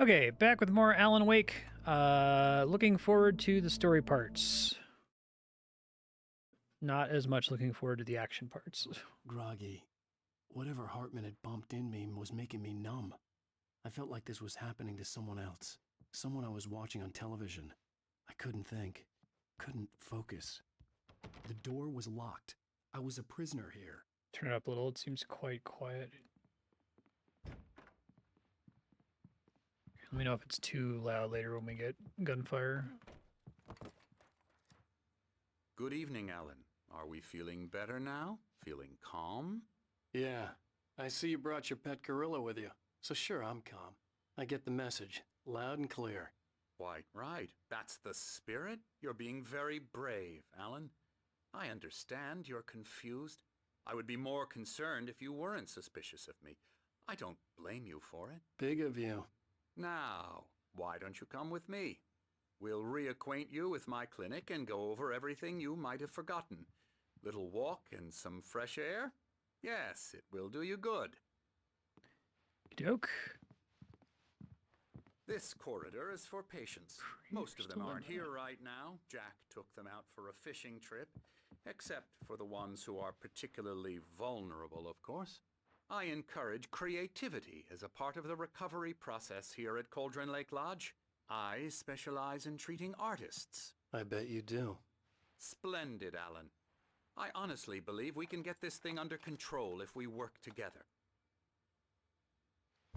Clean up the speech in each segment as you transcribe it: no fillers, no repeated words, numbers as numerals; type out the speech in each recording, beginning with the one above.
Okay, back with more Alan Wake. Looking forward to the story parts. Not as much looking forward to the action parts. Groggy. Whatever Hartman had bumped in me was making me numb. I felt like this was happening to someone else. Someone I was watching on television. I couldn't think. Couldn't focus. The door was locked. I was a prisoner here. Turn it up a little. It seems quite quiet. Let me know if it's too loud later when we get gunfire. Good evening, Alan. Are we feeling better now? Feeling calm? Yeah. I see you brought your pet gorilla with you. So sure, I'm calm. I get the message. Loud and clear. Quite right. That's the spirit. You're being very brave, Alan. I understand you're confused. I would be more concerned if you weren't suspicious of me. I don't blame you for it. Big of you. Now, why don't you come with me? We'll reacquaint you with my clinic and go over everything you might have forgotten. Little walk and some fresh air? Yes, it will do you good. Doke. This corridor is for patients. Most of them aren't here right now. Jack took them out for a fishing trip, except for the ones who are particularly vulnerable, of course. I encourage creativity as a part of the recovery process here at Cauldron Lake Lodge. I specialize in treating artists. I bet you do. Splendid, Alan. I honestly believe we can get this thing under control if we work together.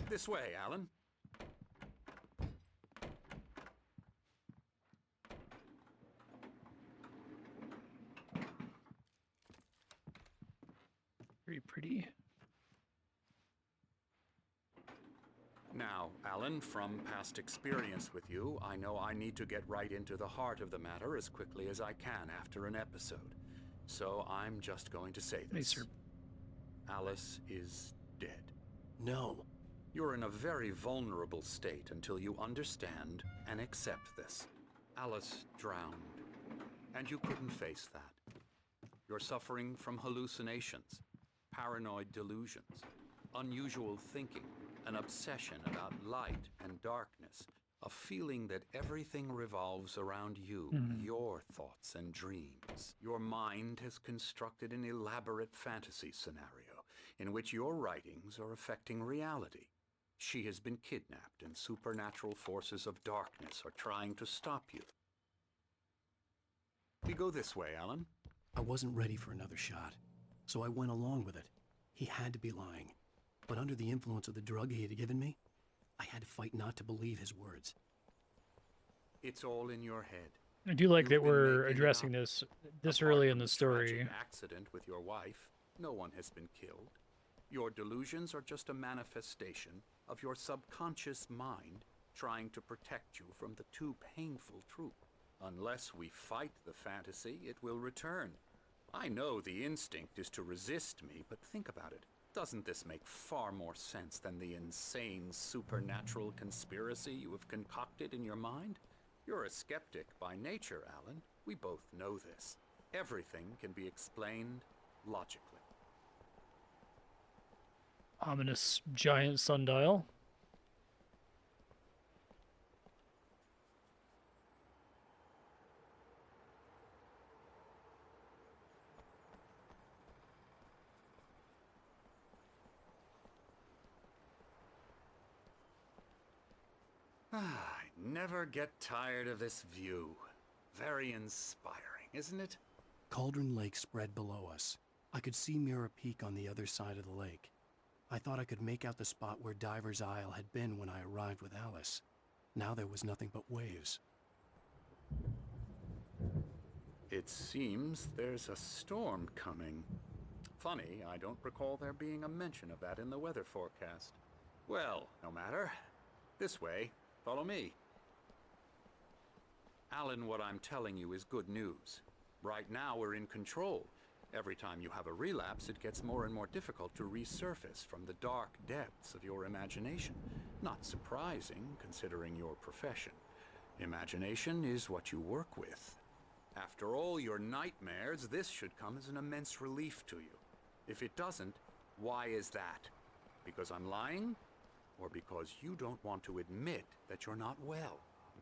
This way, Alan. Very pretty. Now, Alan, from past experience with you, I know I need to get right into the heart of the matter as quickly as I can after an episode. So I'm just going to say this. Hey, sir. Alice is dead. No. You're in a very vulnerable state until you understand and accept this. Alice drowned, and you couldn't face that. You're suffering from hallucinations, paranoid delusions, unusual thinking, an obsession about light and darkness, a feeling that everything revolves around you, your thoughts and dreams. Your mind has constructed an elaborate fantasy scenario in which your writings are affecting reality. She has been kidnapped, and supernatural forces of darkness are trying to stop you. We go this way, Alan. I wasn't ready for another shot, so I went along with it. He had to be lying. But under the influence of the drug he had given me, I had to fight not to believe his words. It's all in your head. I do like You've that been we're making it addressing up. this Apart early in from the the story. tragic accident with your wife, no one has been killed. Your delusions are just a manifestation of your subconscious mind trying to protect you from the too painful truth. Unless we fight the fantasy, it will return. I know the instinct is to resist me, but think about it. Doesn't this make far more sense than the insane supernatural conspiracy you have concocted in your mind? You're a skeptic by nature, Alan. We both know this. Everything can be explained logically. Ominous giant sundial. I never get tired of this view. Very inspiring, isn't it? Cauldron Lake spread below us. I could see Mirror Peak on the other side of the lake. I thought I could make out the spot where Diver's Isle had been when I arrived with Alice. Now there was nothing but waves. It seems there's a storm coming. Funny, I don't recall there being a mention of that in the weather forecast. Well, no matter. This way. Follow me. Alan, what I'm telling you is good news. Right now we're in control. Every time you have a relapse, it gets more and more difficult to resurface from the dark depths of your imagination. Not surprising, considering your profession. Imagination is what you work with. After all your nightmares, this should come as an immense relief to you. If it doesn't, why is that? Because I'm lying? or because you don't want to admit that you're not well.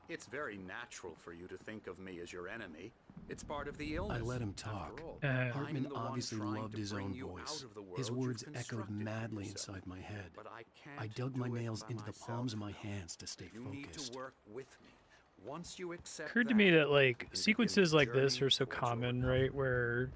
It's very natural for you to think of me as your enemy. It's part of the illness. I let him After talk. all, Hartman I'm the one obviously trying loved to his bring own you voice. out of the world His you've words echoed constructed for madly yourself. inside my head. But I can't I dug my do it nails by into the myself. palms of my hands to stay You need focused. to work with me. Once you accept Occurred to me that you like can begin sequences the like this journey are so towards your common, recovery. right? Where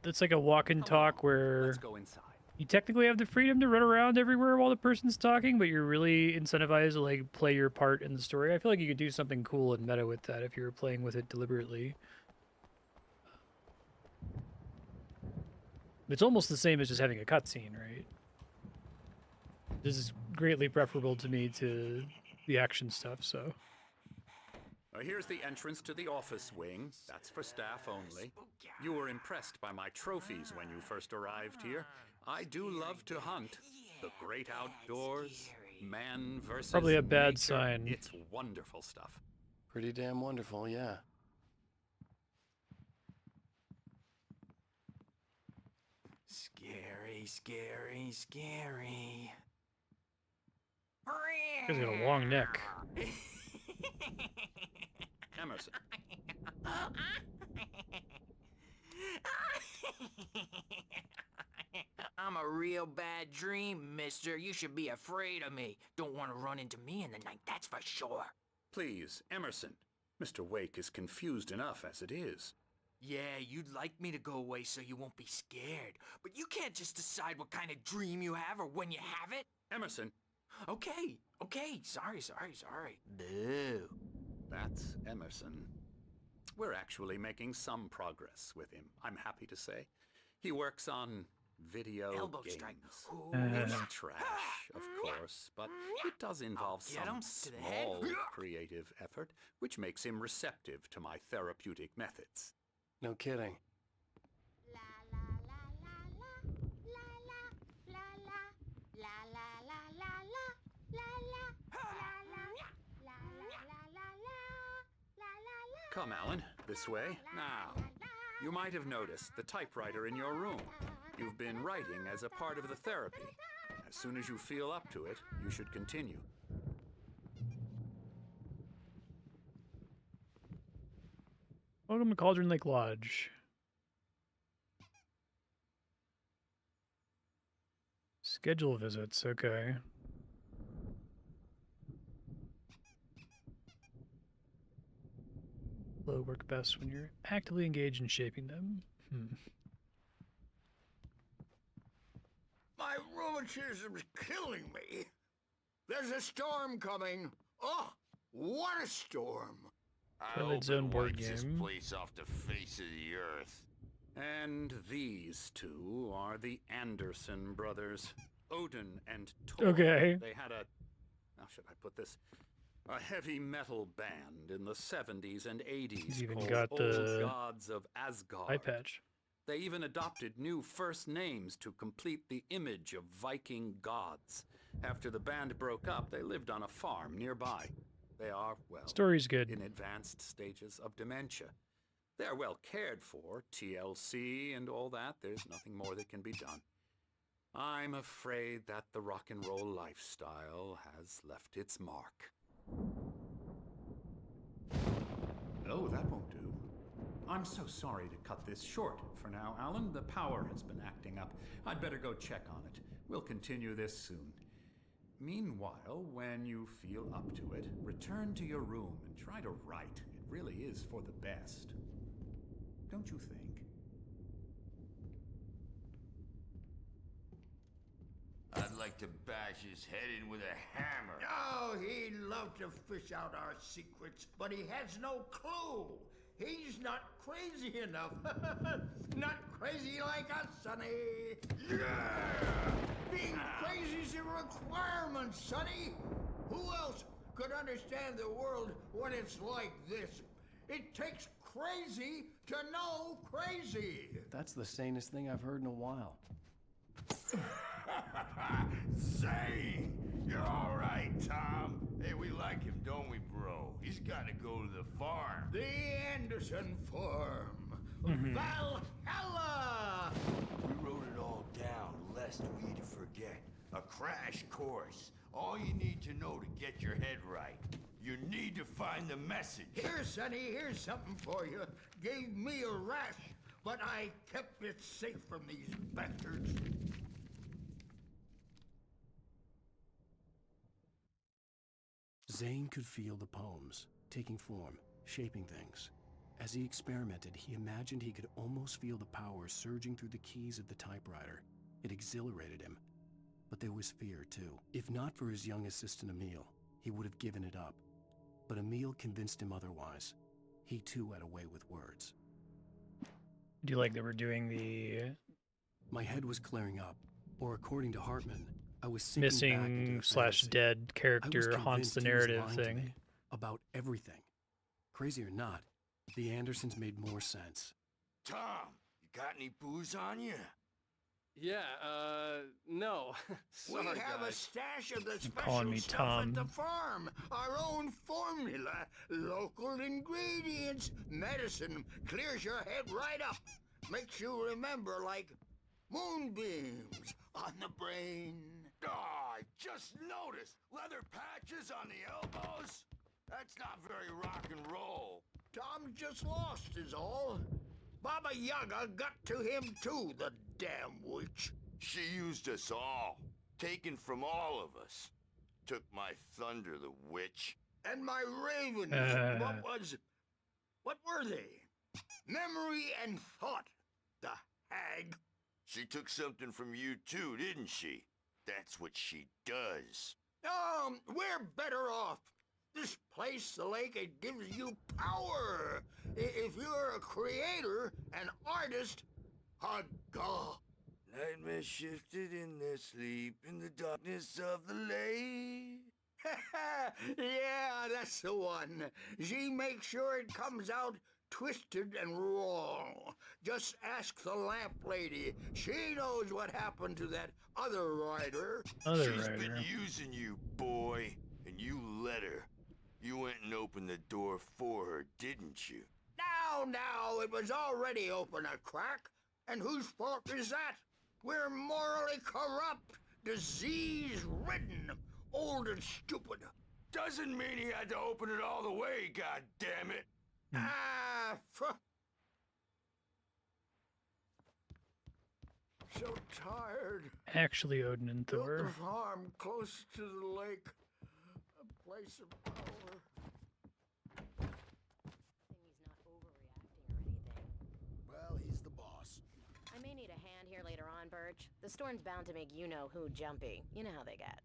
it's like a walk and Come on, talk where let's go inside. you technically have the freedom to run around everywhere while the person's talking, but you're really incentivized to like play your part in the story. I feel like you could do something cool and meta with that if you were playing with it deliberately. It's almost the same as just having a cutscene, right? This is greatly preferable to me to the action stuff, so. Here's the entrance to the office wing. That's for staff only. You were impressed by my trophies when you first arrived here. I do love to hunt. The great outdoors, man versus Probably a bad nature. sign. It's wonderful stuff. Pretty damn wonderful, yeah. Scary, scary, scary. He's got a long neck. Emerson, I'm a real bad dream, mister. You should be afraid of me. Don't want to run into me in the night, that's for sure. please, Emerson. Mr. Wake is confused enough as it is. Yeah, you'd like me to go away so you won't be scared. But you can't just decide what kind of dream you have or when you have it. Emerson, Okay, sorry. Boo. that's Emerson. We're actually making some progress with him, I'm happy to say. He works on video Elbow games. strike. It's trash, of course, but it does involve Get him some to the head. small creative effort, which makes him receptive to my therapeutic methods. No kidding. Come, Alan, this way. Now, you might have noticed the typewriter in your room. You've been writing as a part of the therapy. As soon as you feel up to it, you should continue. Welcome to Cauldron Lake Lodge. Schedule visits, okay. Flow work best when you're actively engaged in shaping them. My rheumatism's killing me. There's a storm coming. Oh, what a storm. I Twilight hope Zone it board wipes this game. place off the face of the earth. And these two are the Anderson brothers, Odin and Thor. Okay. They had a, how should I put this? A heavy metal band in the 70s and 80s He's even called got the Old Gods of Asgard. eye patch. They even adopted new first names to complete the image of Viking gods. After the band broke up, they lived on a farm nearby. They are, well, Story's good. in advanced stages of dementia. They're well cared for, TLC and all that. There's nothing more that can be done. I'm afraid that the rock and roll lifestyle has left its mark. Oh, that won't do. I'm so sorry to cut this short for now, Alan. The power has been acting up. I'd better go check on it. We'll continue this soon. Meanwhile, when you feel up to it, return to your room and try to write. It really is for the best. Don't you think? I'd like to bash his head in with a hammer. Oh, he'd love to fish out our secrets, but he has no clue. He's not crazy enough. Not crazy like us, Sonny. Yeah! Being crazy's a requirement, Sonny. Who else could understand the world when it's like this? It takes crazy to know crazy. That's the sanest thing I've heard in a while. Say, you're all right, Tom. Hey, we like him, don't we, bro? He's got to go to the farm. The Anderson Farm. Valhalla! We wrote it all down, lest we forget. A crash course. all you need to know to get your head right. You need to find the message. Here, Sonny, here's something for you. Gave me a rash, but I kept it safe from these bastards. Zane could feel the poems, taking form, shaping things. As he experimented, he imagined he could almost feel the power surging through the keys of the typewriter. It exhilarated him. But there was fear, too. If not for his young assistant Emil, he would have given it up. But Emil convinced him otherwise. He, too, had a way with words. Do you like that we're doing the My head was clearing up, or according to Hartman, I was sinking back into missing the slash fantasy. dead I was character haunts the convinced he was narrative lying to thing? me about everything. Crazy or not, the Andersons made more sense. Tom, you got any booze on you? Yeah, no. We Sorry, have a guys. stash of the calling special me stuff Tom. at the farm. Our own formula, local ingredients, medicine. Clears your head right up. Makes you remember like moonbeams on the brain. Oh, I just noticed. Leather patches on the elbows? That's not very rock and roll. Tom just lost is all. Baba Yaga got to him too, the damn witch. She used us all. Taken from all of us. Took my thunder, the witch. And my ravens, what were they? Memory and thought, the hag. She took something from you too, didn't she? That's what she does. We're better off. This place, the lake, it gives you power. If you're a creator, an artist, a god. Nightmares shifted in their sleep in the darkness of the lake. Yeah, that's the one. She makes sure it comes out twisted and wrong. Just ask the lamp lady. She knows what happened to that other rider. She's been using you, boy, and you let her. You went and opened the door for her, didn't you? Now, it was already open a crack. And whose fault is that? We're morally corrupt, disease-ridden, old and stupid. Doesn't mean he had to open it all the way, goddammit. So tired. Actually, Odin and Built the Thor. farm close to the lake. A place of power. He's not overreacting or anything. Well, he's the boss. I may need a hand here later on, Birch. The storm's bound to make you-know-who jumpy. You know how they get.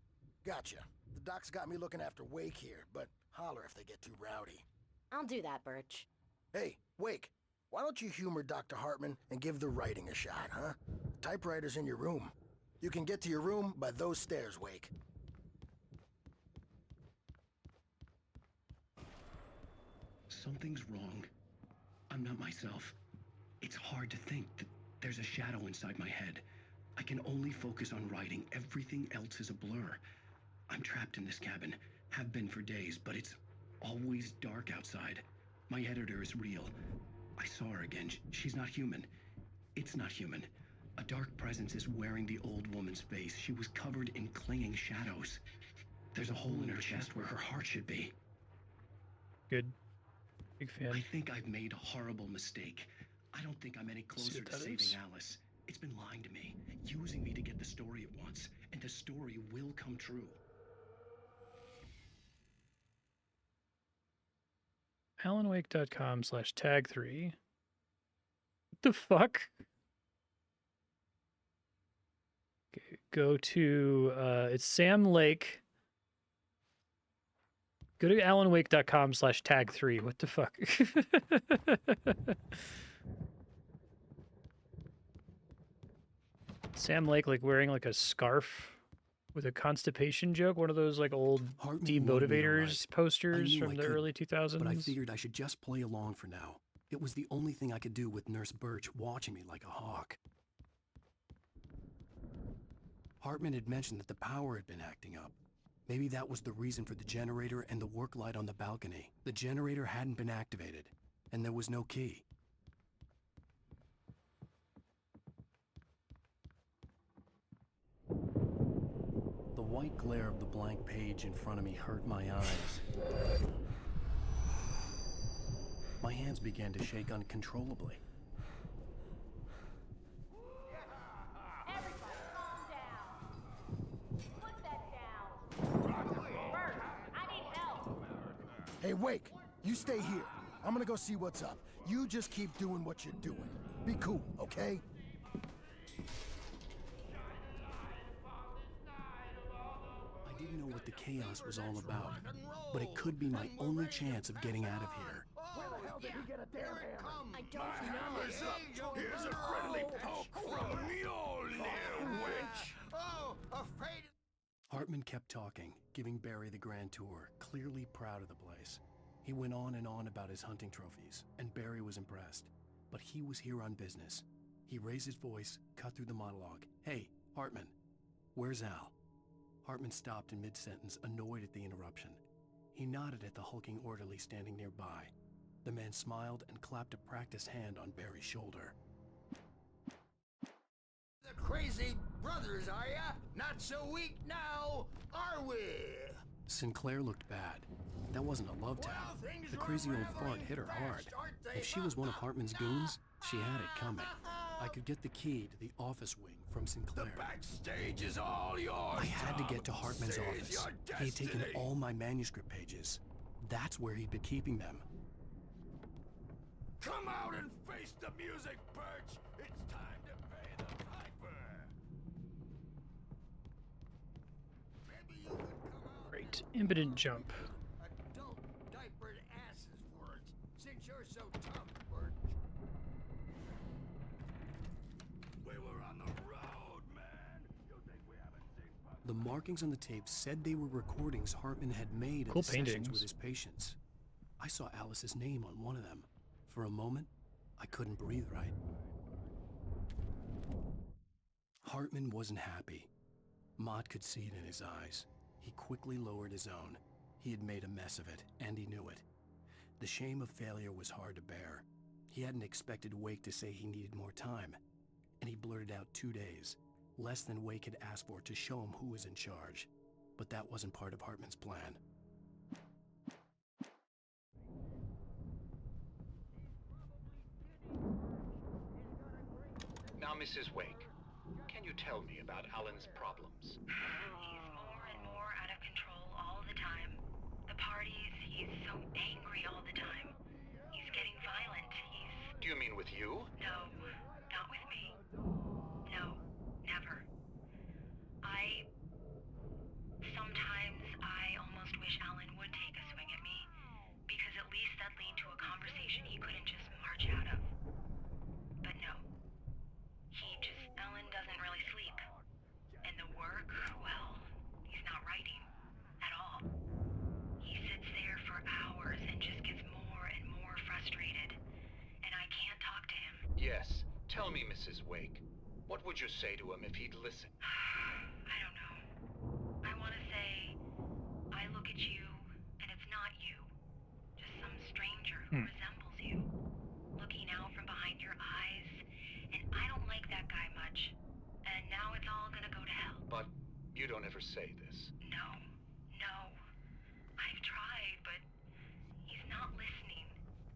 Gotcha. The doc's got me looking after Wake here, but holler if they get too rowdy. I'll do that, Birch. Hey, Wake, why don't you humor Dr. Hartman and give the writing a shot, huh? Typewriter's in your room. You can get to your room by those stairs, Wake. Something's wrong. I'm not myself. It's hard to think that there's a shadow inside my head. I can only focus on writing. Everything else is a blur. I'm trapped in this cabin. Have been for days, but it's always dark outside. My editor is real. I saw her again. She's not human. It's not human. A dark presence is wearing the old woman's face. She was covered in clinging shadows. There's a hole in her chest where her heart should be. Good. Big fan. I think I've made a horrible mistake. I don't think I'm any closer to saving Alice. It's been lying to me, using me to get the story it wants, and the story will come true. AlanWake.com/tag3. What the fuck? Okay, go to it's Sam Lake. Go to AlanWake.com/tag3. What the fuck? Sam Lake like wearing like a scarf with a constipation joke, one of those like old Hartman wanted me to demotivators write. I posters knew from I the couldn't, early 2000s. But I figured I should just play along for now. It was the only thing I could do with Nurse Birch watching me like a hawk. Hartman had mentioned that the power had been acting up. Maybe that was the reason for the generator and the work light on the balcony. The generator hadn't been activated, and there was no key. The white glare of the blank page in front of me hurt my eyes. My hands began to shake uncontrollably. Everybody, calm down. Put that down. Bert, I need help. Hey, Wake, you stay here. I'm gonna go see what's up. You just keep doing what you're doing. Be cool, okay? I didn't know what the chaos was all about, but it could be my only chance of getting out of here. Where the hell did he get a damn hammer? I don't know. Here's a friendly poke from Mjolnir, wench! Oh, afraid. Hartman kept talking, giving Barry the grand tour, clearly proud of the place. He went on and on about his hunting trophies, and Barry was impressed. But he was here on business. He raised his voice, cut through the monologue. Hey, Hartman, where's Al? Hartman stopped in mid-sentence, annoyed at the interruption. He nodded at the hulking orderly standing nearby. The man smiled and clapped a practiced hand on Barry's shoulder. The crazy brothers, are ya? Not so weak now, are we? Sinclair looked bad. That wasn't a love tap. Well, things The were crazy old unraveling fart hit her fast, hard. aren't they? If she was one of Hartman's goons, she had it coming. I could get the key to the office wing from The Sinclair. backstage is all yours, I had to Tom. get to Hartman's Seize office. your He had taken destiny. all my manuscript pages. That's where he'd been keeping them. Come out and face the music, Birch! It's time to pay the piper! Maybe you could come out Great. Impotent jump. adult diapered asses for it, since you're so tough, Bert. We were on the road, man! You think we haven't seen punk? The markings on the tape said they were recordings Hartman had made Cool at the sessions paintings. with his patients. I saw Alice's name on one of them. For a moment, I couldn't breathe right. Hartman wasn't happy. Mott could see it in his eyes. He quickly lowered his own. He had made a mess of it, and he knew it. The shame of failure was hard to bear. He hadn't expected Wake to say he needed more time, and he blurted out 2 days, less than Wake had asked for to show him who was in charge. But that wasn't part of Hartman's plan. Now, Mrs. Wake, can you tell me about Alan's problems? He's more and more out of control all the time. The parties, he's so angry all the time. He's getting violent. Do you mean with you? No, not with me. No, never. Sometimes I almost wish Alan would take a swing at me, because at least that'd lead to a conversation he couldn't just march out of. But no. Alan doesn't really sleep. And the work, well, he's not writing at all. He sits there for hours and just gets more and more frustrated. And I can't talk to him. Yes. Tell me, Mrs. Wake. What would you say to him if he'd listen? I don't know. I want to say, I look at you, and it's not you. Just some stranger who resembles you. Looking out from behind your eyes, and I don't like that guy much. And now it's all gonna go to hell. But you don't ever say this. No. I've tried, but he's not listening.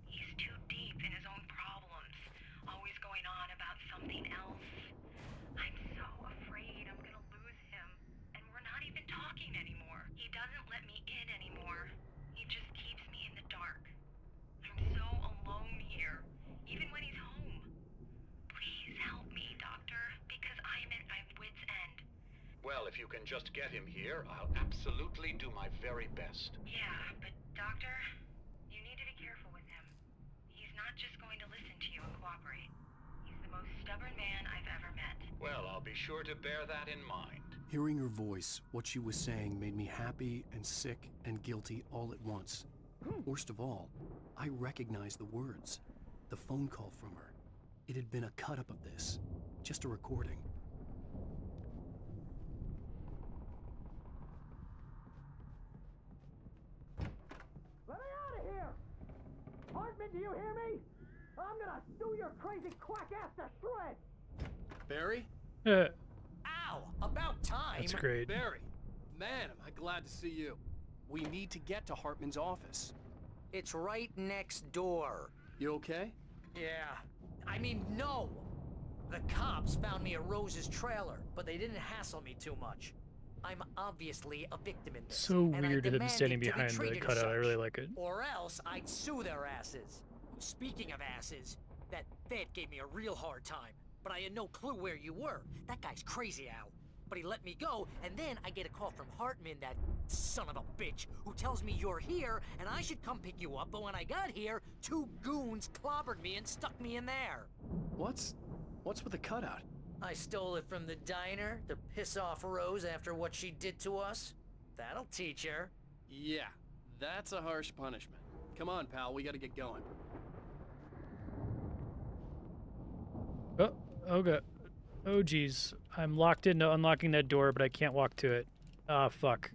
He's too deep in his own problems, always going on about something else. I'm so afraid I'm gonna lose him, and we're not even talking anymore. He doesn't let me in anymore. He just keeps me in the dark. I'm so alone here, even when he's home. Please help me, Doctor, because I'm at my wit's end. Well, if you can just get him here, I'll absolutely do my very best. Yeah, but Doctor, you need to be careful with him. He's not just going to listen to you and cooperate. He's the most stubborn man I've ever met. Well, I'll be sure to bear that in mind. Hearing her voice, what she was saying made me happy and sick and guilty all at once. Worst of all, I recognized the words. The phone call from her. It had been a cut-up of this. Just a recording. Let me out of here! Hartman, do you hear me? I'm gonna sue your crazy quack ass to shreds! Barry? Uh, Ow! About time! that's great. Barry! Man, am I glad to see you. We need to get to Hartman's office. It's right next door. You okay? Yeah. I mean, no! The cops found me at Rose's trailer, but they didn't hassle me too much. I'm obviously a victim in this. So and weird I to him standing demanded to be behind the treated as cutout. I such, really like it. Or else I'd sue their asses. Speaking of asses, that vet gave me a real hard time, but I had no clue where you were. That guy's crazy, Al. But he let me go, and then I get a call from Hartman, that son of a bitch, who tells me you're here, and I should come pick you up, but when I got here, 2 goons clobbered me and stuck me in there. What's with the cutout? I stole it from the diner to piss off Rose after what she did to us. That'll teach her. Yeah, that's a harsh punishment. Come on, pal, we gotta get going. Oh, okay. Oh, geez. I'm locked into unlocking that door, but I can't walk to it. Ah, fuck.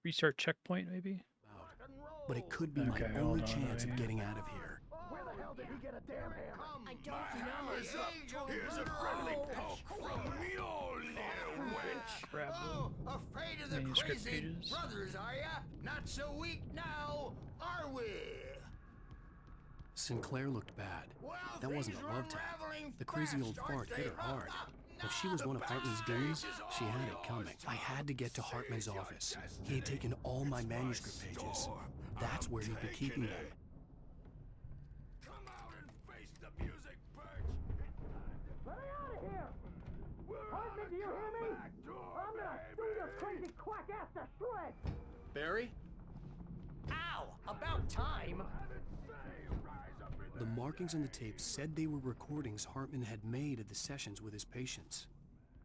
Restart checkpoint, maybe? But it could be my only chance of getting out of here. Where the hell did he get a damn hammer? I don't know. Hammer's up. Here's a friendly poke from your little wench. Grab Oh, afraid of the manuscript crazy pages. brothers, are ya? Not so weak now, are we? Sinclair looked bad. Well, That wasn't a things are love tap. unraveling The crazy fast, old aren't fart they? hit her hard. If she was one of Hartman's goons, she had it coming. I had to get to Hartman's office. He had taken all my manuscript pages. That's where he'd be keeping them. Come out and face the music, Birch. Let me out of here! We're Hartman, do you hear me? I'm gonna sue your crazy quack ass to shreds! Barry? Ow! About time! The markings on the tape said they were recordings Hartman had made of the sessions with his patients.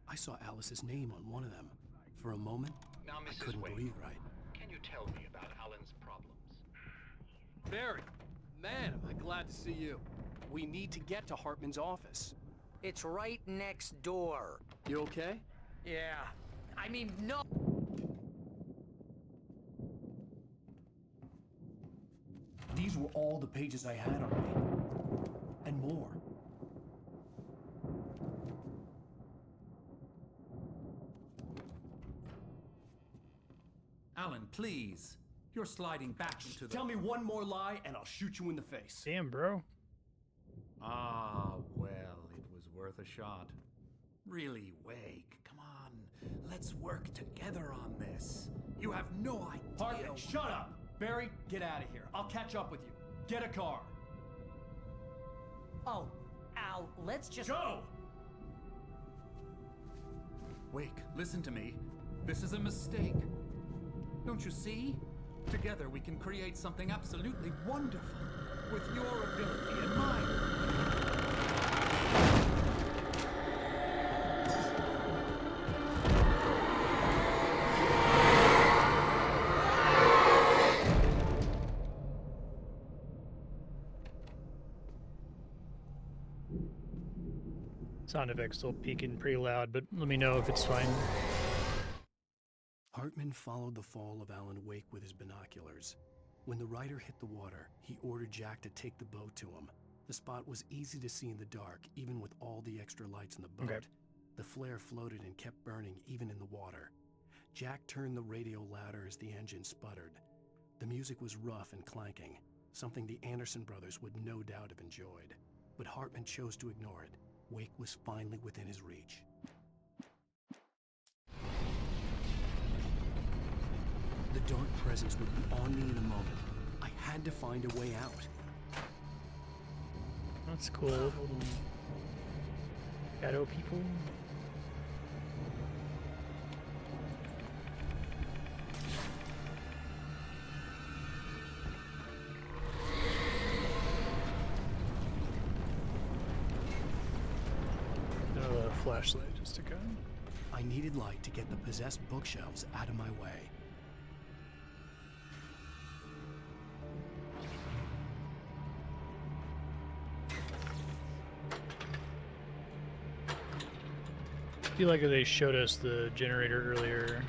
I saw Alice's name on one of them. For a moment, Now, I Mrs. couldn't Wade, breathe right. can you tell me about Alan's problems? Barry! Man, am I glad to see you. We need to get to Hartman's office. It's right next door. You okay? Yeah. I mean, no! These were all the pages I had on me. And more. Alan, please. You're sliding back into the... Tell me one more lie and I'll shoot you in the face. Damn, bro. Ah, well, it was worth a shot. Really, Wake, come on. Let's work together on this. You have no idea... Hartman, shut up! Barry, get out of here. I'll catch up with you. Get a car. Oh, Al, let's just... Go! Wake, listen to me. This is a mistake. Don't you see? Together we can create something absolutely wonderful. With your ability and mine. Sound effects still peaking pretty loud, but let me know if it's fine. Hartman followed the fall of Alan Wake with his binoculars. When the rider hit the water, he ordered Jack to take the boat to him. The spot was easy to see in the dark, even with all the extra lights in the boat. Okay. The flare floated and kept burning even in the water. Jack turned the radio louder as the engine sputtered. The music was rough and clanking, something the Anderson brothers would no doubt have enjoyed. But Hartman chose to ignore it. Wake was finally within his reach. The dark presence would be on me in a moment. I had to find a way out. That's cool. Little shadow people. No flashlight, just a gun. I needed light to get the possessed bookshelves out of my way. I feel like they showed us the generator earlier.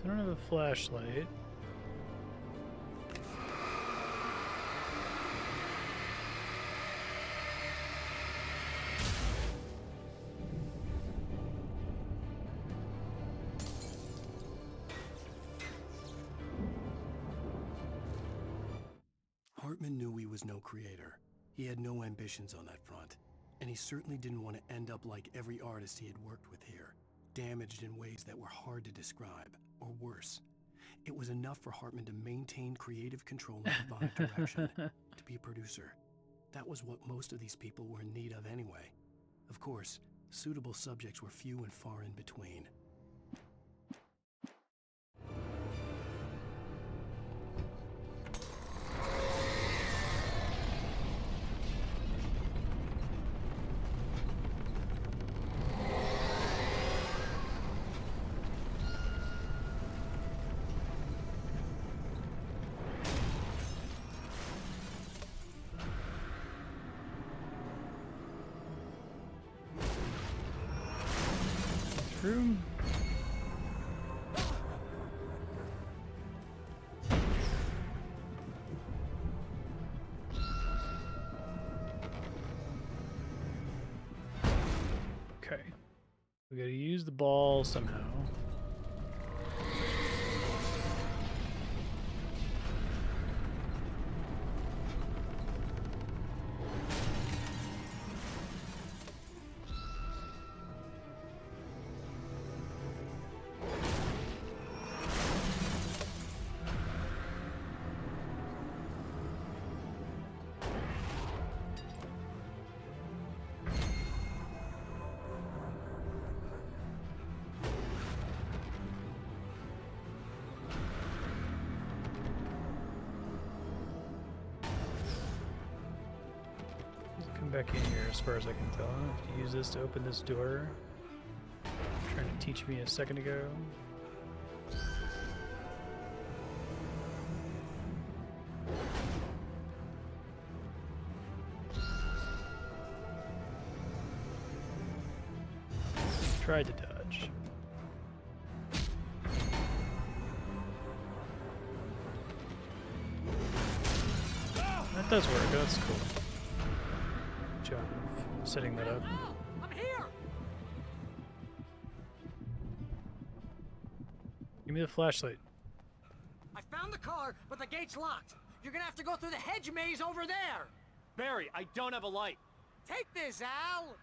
I don't have a flashlight. Hartman knew he was no creator. He had no ambitions on that front. And he certainly didn't want to end up like every artist he had worked with here, damaged in ways that were hard to describe, or worse. It was enough for Hartman to maintain creative control and provide direction, to be a producer. That was what most of these people were in need of anyway. Of course, suitable subjects were few and far in between. Room. Okay. We gotta use the ball somehow. Back in here as far as I can tell. I have to use this to open this door. Trying to teach me a second ago. Tried to dodge. That does work, that's cool. Job of setting that up. I'm here. Give me the flashlight. I found the car, but the gate's locked. You're gonna have to go through the hedge maze over there. Barry, I don't have a light. Take this, Al.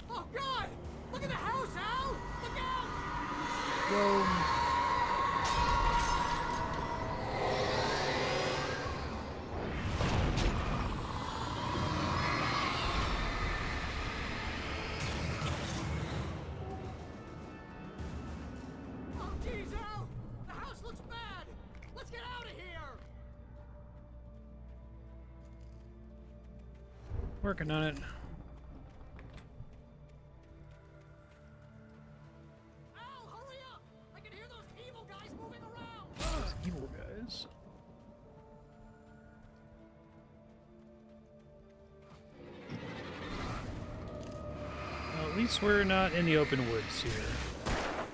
Oh God! Look at the house, Al! Look out! Whoa. Working on it. Al, hurry up! I can hear those evil guys moving around. Those evil guys. Well, at least we're not in the open woods here.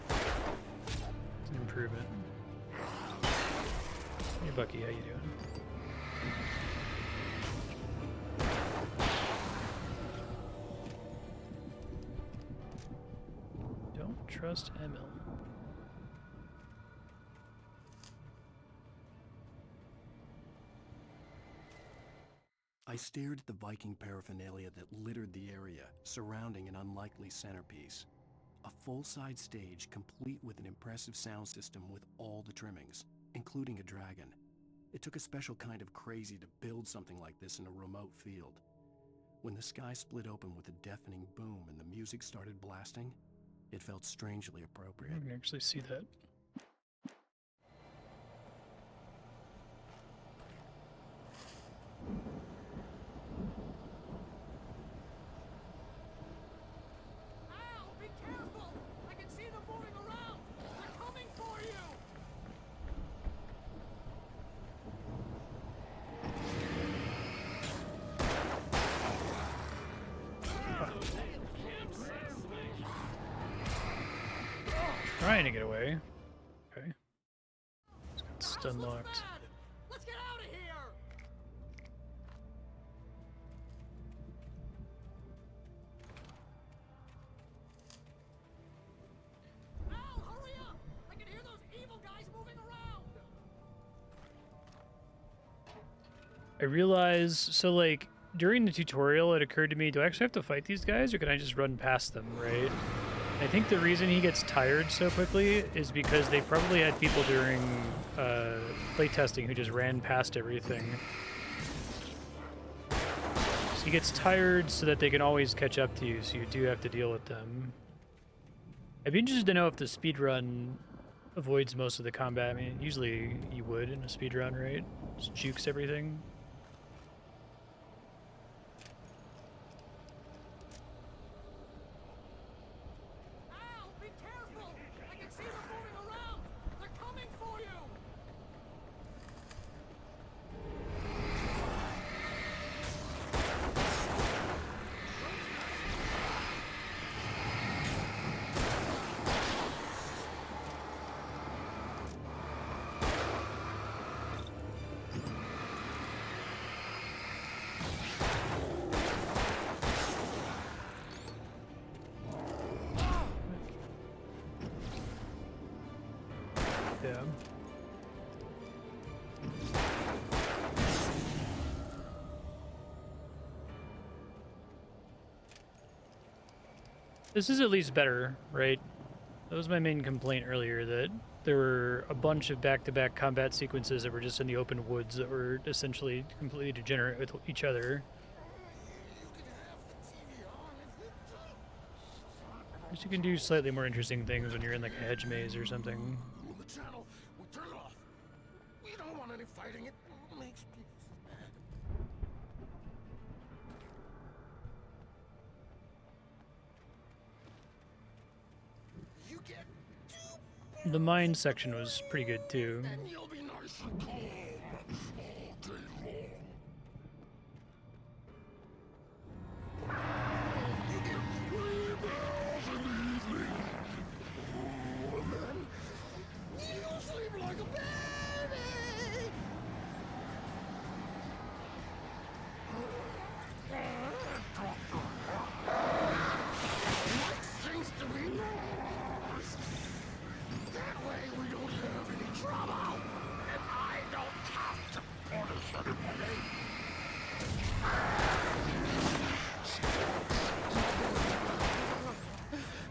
It's an improvement. Hey, Bucky, how you doing? Trust Emil. I stared at the Viking paraphernalia that littered the area, surrounding an unlikely centerpiece. A full-size stage complete with an impressive sound system with all the trimmings, including a dragon. It took a special kind of crazy to build something like this in a remote field. When the sky split open with a deafening boom and the music started blasting, it felt strangely appropriate. I can actually see that. Al, be careful! I can see them moving around! They're coming for you! trying to get away. Okay. It's got stun locked. Let's get out of here! Al, hurry up! I can hear those evil guys moving around! I realize, so like, during the tutorial it occurred to me, do I actually have to fight these guys, or can I just run past them, right? I think the reason he gets tired so quickly is because they probably had people during playtesting who just ran past everything. So he gets tired so that they can always catch up to you, so you do have to deal with them. I'd be interested to know if the speedrun avoids most of the combat. I mean, usually you would in a speedrun, right? Just jukes everything. Yeah. This is at least better, right? That was my main complaint earlier, that there were a bunch of back-to-back combat sequences that were just in the open woods that were essentially completely degenerate with each other. But you can do slightly more interesting things when you're in like a hedge maze or something. The channel, we turn it off. We don't want any fighting. It makes people mad. You get The mine section was pretty good too. and you'll be nice and calm all day long. You get 3 bells in the evening. And then you sleep like a baby. Life seems to be nice. That way we don't have any trouble. And I don't have to punish anybody.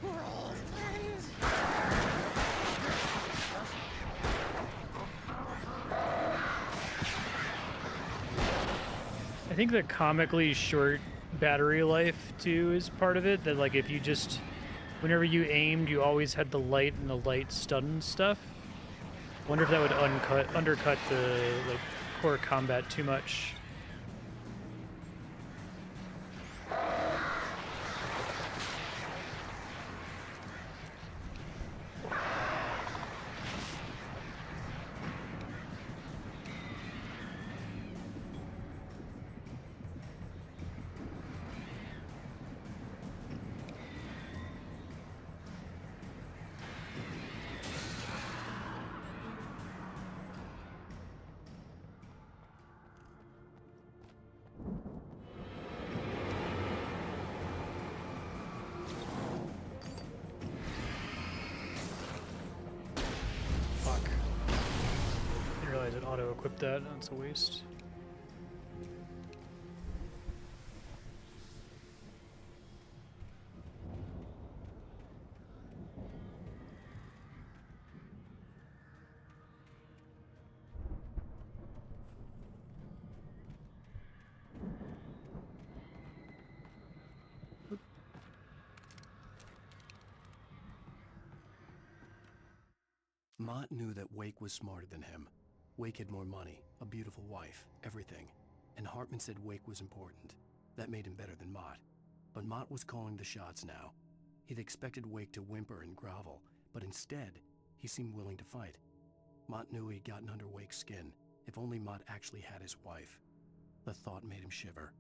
We're all friends. I think the comically short battery life too is part of it, that like if you just, whenever you aimed, you always had the light and the light stun stuff. Wonder if that would undercut the like core combat too much. Auto-equip that, that's a waste. Mott knew that Wake was smarter than him. Wake had more money, a beautiful wife, everything. And Hartman said Wake was important. That made him better than Mott. But Mott was calling the shots now. He'd expected Wake to whimper and grovel, but instead, he seemed willing to fight. Mott knew he'd gotten under Wake's skin. If only Mott actually had his wife. The thought made him shiver.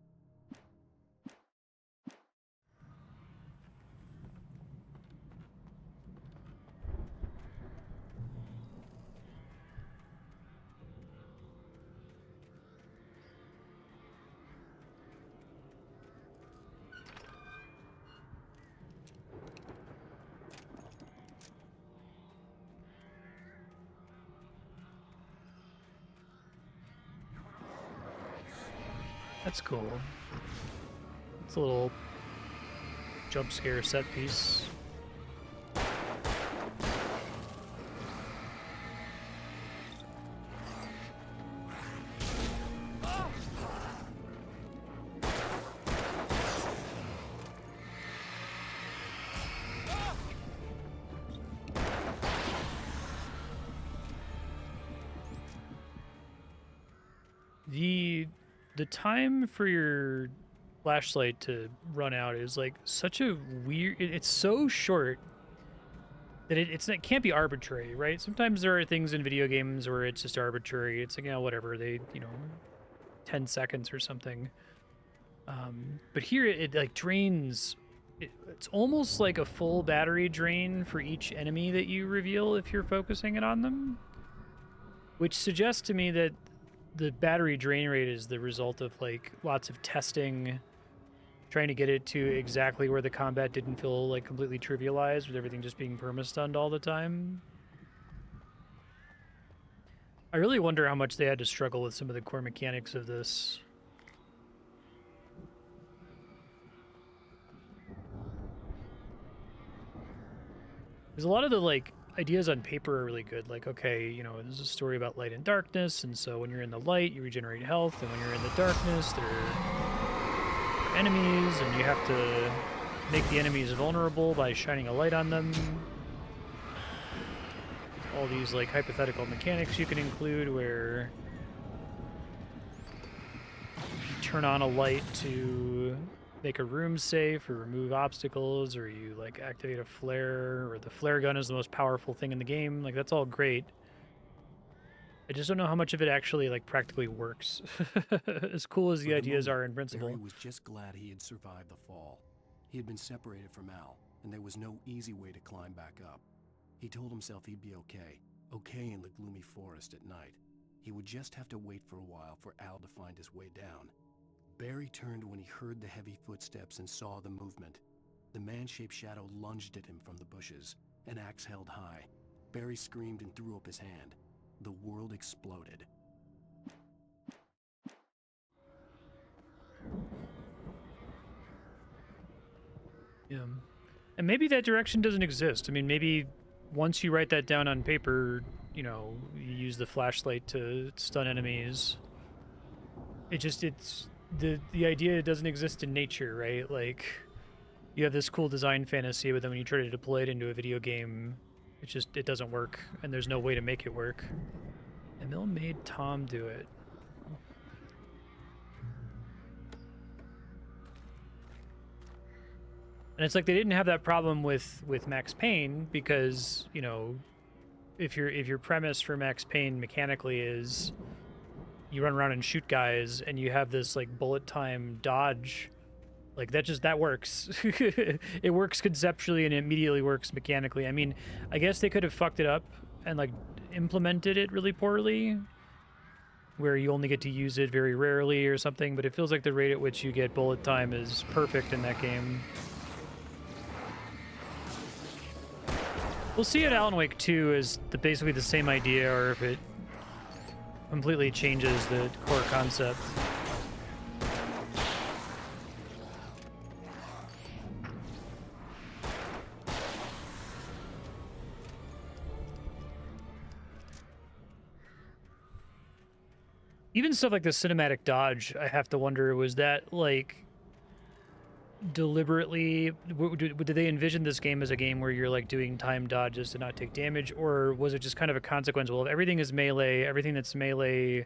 That's cool. It's a little jump scare set piece. The time for your flashlight to run out is like such a weird. It's so short that it can't be arbitrary, right? Sometimes there are things in video games where it's just arbitrary. It's like, you know, whatever, 10 seconds or something. But here it like drains. It's almost like a full battery drain for each enemy that you reveal if you're focusing it on them, which suggests to me that the battery drain rate is the result of like lots of testing, trying to get it to exactly where the combat didn't feel like completely trivialized with everything just being perma-stunned all the time. I really wonder how much they had to struggle with some of the core mechanics of this. Because a lot of the like ideas on paper are really good. Like, okay, you know, there's a story about light and darkness, and so when you're in the light, you regenerate health, and when you're in the darkness, they're enemies, and you have to make the enemies vulnerable by shining a light on them. All these like hypothetical mechanics you can include where you turn on a light to make a room safe or remove obstacles, or you like activate a flare, or the flare gun is the most powerful thing in the game. Like, that's all great. I just don't know how much of it actually like practically works. As cool as the ideas are in principle. Barry was just glad he had survived the fall. He had been separated from Al, and there was no easy way to climb back up. He told himself he'd be okay in the gloomy forest at night. He would just have to wait for a while for Al to find his way down. Barry turned when he heard the heavy footsteps and saw the movement. The man-shaped shadow lunged at him from the bushes, an axe held high. Barry screamed and threw up his hand. The world exploded. Yeah. And maybe that direction doesn't exist. I mean, maybe once you write that down on paper, you know, you use the flashlight to stun enemies. It's the idea doesn't exist in nature, right? Like, you have this cool design fantasy, but then when you try to deploy it into a video game, it doesn't work, and there's no way to make it work. Emil made Tom do it. And it's like they didn't have that problem with Max Payne, because, you know, if your premise for Max Payne mechanically is you run around and shoot guys and you have this like bullet time dodge, like that works. It works conceptually and it immediately works mechanically. I mean, I guess they could have fucked it up and like implemented it really poorly, where you only get to use it very rarely or something, but it feels like the rate at which you get bullet time is perfect in that game. We'll see if Alan Wake 2 is basically the same idea, or if it completely changes the core concept. Even stuff like the cinematic dodge, I have to wonder, was that like deliberately, did they envision this game as a game where you're like doing time dodges to not take damage, or was it just kind of a consequence? Well, if everything is melee, everything that's melee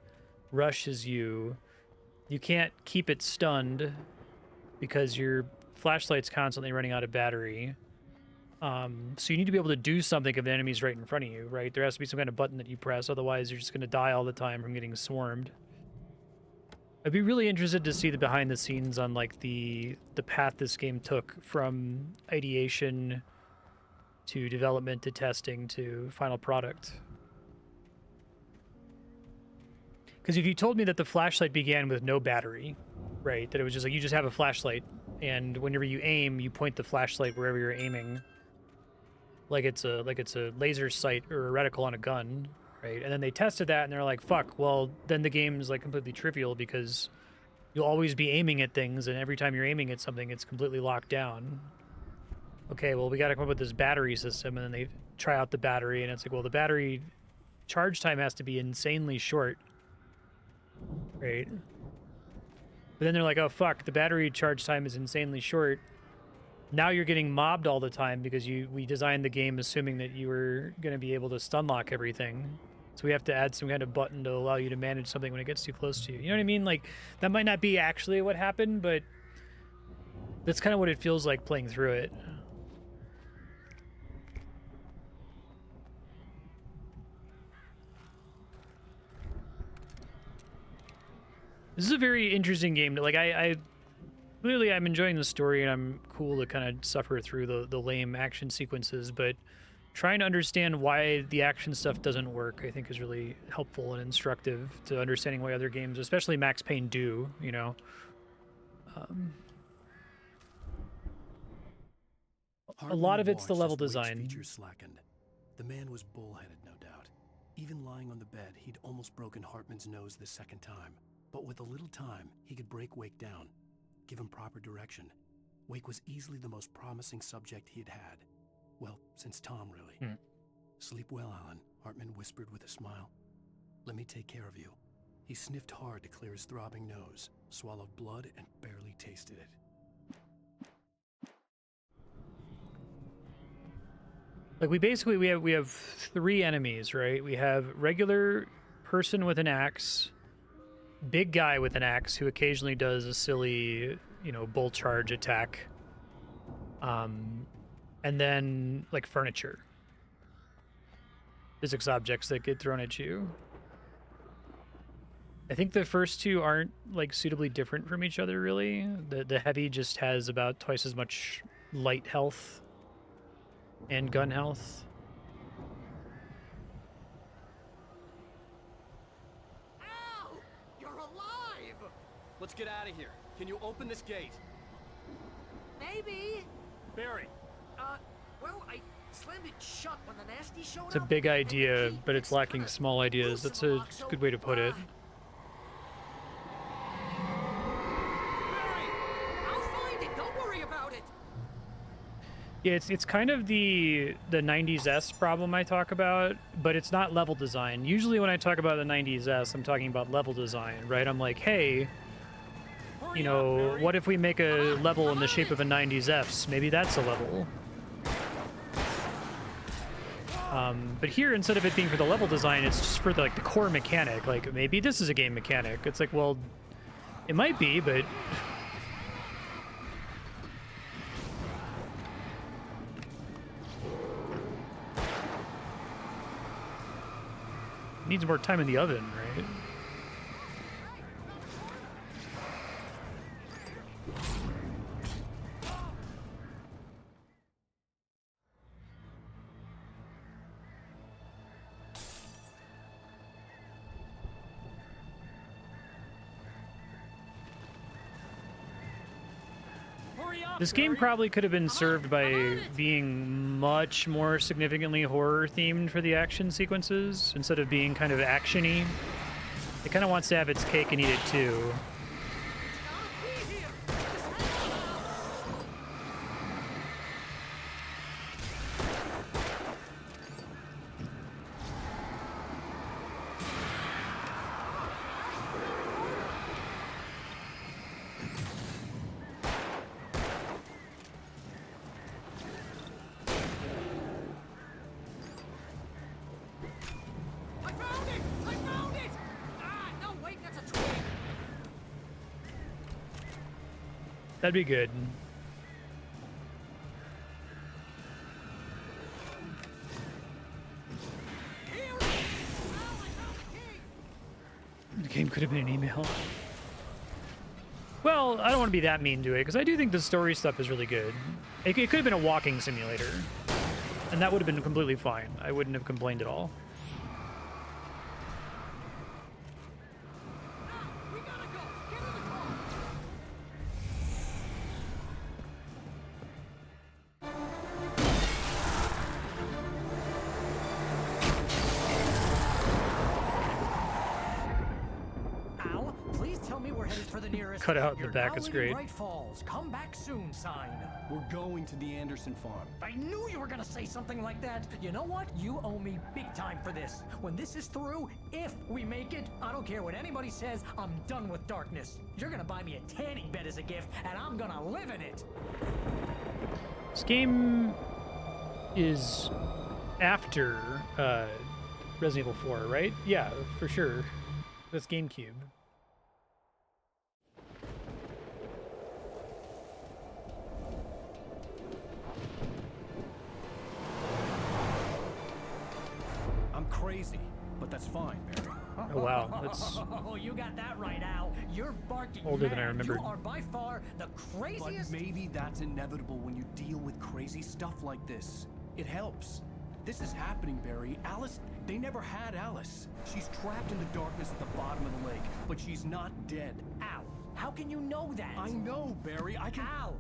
rushes you, you can't keep it stunned because your flashlight's constantly running out of battery. So you need to be able to do something if the enemy's right in front of you, right? There has to be some kind of button that you press, otherwise you're just going to die all the time from getting swarmed. I'd be really interested to see the behind the scenes on like the path this game took from ideation to development to testing to final product. Because if you told me that the flashlight began with no battery, right, that it was just like you just have a flashlight and whenever you aim, you point the flashlight wherever you're aiming, like it's a laser sight or a reticle on a gun, right? And then they tested that and they're like, fuck, well, then the game's like completely trivial because you'll always be aiming at things, and every time you're aiming at something, it's completely locked down. Okay, well, we got to come up with this battery system, and then they try out the battery, and it's like, well, the battery charge time has to be insanely short, right? But then they're like, oh, fuck, the battery charge time is insanely short. Now you're getting mobbed all the time because we designed the game assuming that you were going to be able to stun lock everything. So we have to add some kind of button to allow you to manage something when it gets too close to you. You know what I mean? Like, that might not be actually what happened, but that's kind of what it feels like playing through it. This is a very interesting game. Like, I clearly I'm enjoying the story, and I'm cool to kind of suffer through the lame action sequences, but trying to understand why the action stuff doesn't work, I think, is really helpful and instructive to understanding why other games, especially Max Payne, do, you know. A lot of it's the level design. Features slackened. The man was bullheaded, no doubt. Even lying on the bed, he'd almost broken Hartman's nose the second time. But with a little time, he could break Wake down, give him proper direction. Wake was easily the most promising subject he had had. Well, since Tom, really. Sleep well, Alan, Hartman whispered with a smile. Let me take care of you. He sniffed hard to clear his throbbing nose, swallowed blood, and barely tasted it. Like, we have 3 enemies, right? We have regular person with an axe, big guy with an axe who occasionally does a silly, you know, bull charge attack. And then, like, furniture. Physics objects that get thrown at you. I think the first 2 aren't, like, suitably different from each other, really. The heavy just has about twice as much light health and gun health. Ow! You're alive! Let's get out of here. Can you open this gate? Maybe. Barry. Well, I slammed it shut when the nasty showed up. It's a big idea, but it's lacking small ideas. That's a good way to put it. Barry, I'll find it. Don't worry about it. Yeah, it's kind of the 90s-S problem I talk about, but it's not level design. Usually when I talk about the 90s-S, I'm talking about level design, right? I'm like, hey, you know, what if we make a level in the shape of a 90s-Fs? Maybe that's a level. But here, instead of it being for the level design, it's just for the core mechanic. Like, maybe this is a game mechanic. It's like, well, it might be, but... needs more time in the oven, right? This game probably could have been served by being much more significantly horror themed for the action sequences instead of being kind of action-y. It kind of wants to have its cake and eat it too. That'd be good. The game could have been an email. Well, I don't want to be that mean to it, because I do think the story stuff is really good. It could have been a walking simulator, and that would have been completely fine. I wouldn't have complained at all. Al, please tell me we're headed for the nearest cut out in your the back now is living great. Bright Falls. Come back soon sign. We're going to the Anderson farm. I knew you were gonna say something like that. You know what? You owe me big time for this. When this is through, if we make it, I don't care what anybody says, I'm done with darkness. You're gonna buy me a tanning bed as a gift, and I'm gonna live in it. This game is after Resident Evil 4, right? Yeah, for sure. That's GameCube. I'm crazy, but that's fine, Barry. Oh wow, that's Oh, you got that right, Al. You're barking older mad. than I remembered. You are by far the craziest. But maybe that's inevitable when you deal with crazy stuff like this. It helps. This is happening, Barry. Alice, they never had Alice. She's trapped in the darkness at the bottom of the lake, but she's not dead. Al, how can you know that? I know, Barry. I can... Al,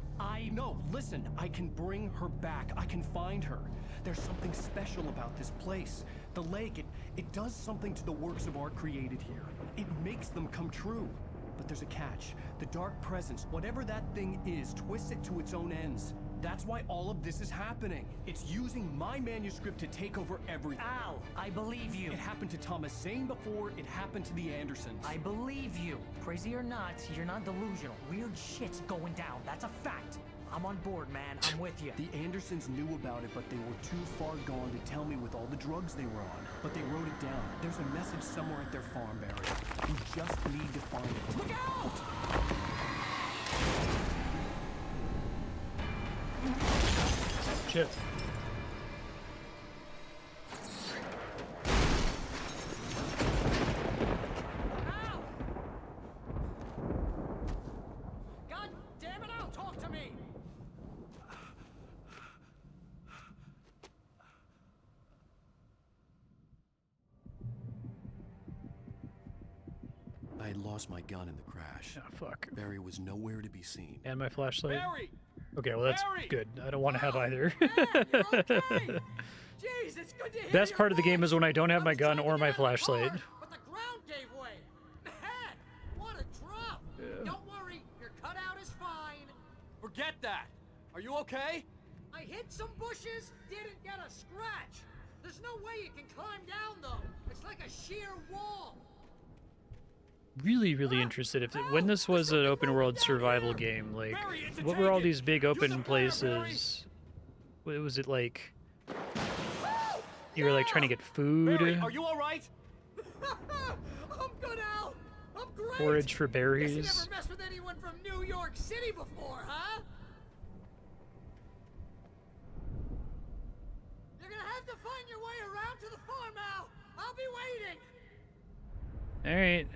No, listen. I can bring her back. I can find her. There's something special about this place. The lake, it does something to the works of art created here. It makes them come true. But there's a catch. The dark presence, whatever that thing is, twists it to its own ends. That's why all of this is happening. It's using my manuscript to take over everything. Al, I believe you. It happened to Thomas Zane before, it happened to the Andersons. I believe you. Crazy or not, you're not delusional. Weird shit's going down. That's a fact. I'm on board, man. I'm with you. The Andersons knew about it, but they were too far gone to tell me with all the drugs they were on. But they wrote it down. There's a message somewhere at their farm, Barry. We just need to find it. Look out! shit. Al! God damn it, Al, talk to me! I had lost my gun in the crash. Oh, fuck. Barry was nowhere to be seen. And my flashlight. Barry! Okay, well that's Barry! good. I don't want to have either. Man, you're okay! Jeez, it's good to hear Best your part of the game voice. is when I don't have I my was gun trying or to my get out of the flashlight. car, but the ground gave way. Man, what a drop! Yeah. Don't worry, your cutout is fine. Forget that. Are you okay? I hit some bushes, didn't get a scratch. There's no way you can climb down though. It's like a sheer wall. Really, really interested if when this was an open world survival game, like what were all these big open places? What was it like? You were like trying to get food, Barry, are you all right? I'm good, Al. I'm great. forage for Guess berries. you never messed with anyone from New York City before, huh? You're gonna have to find your way around to the farm, Al. I'll be waiting. All right.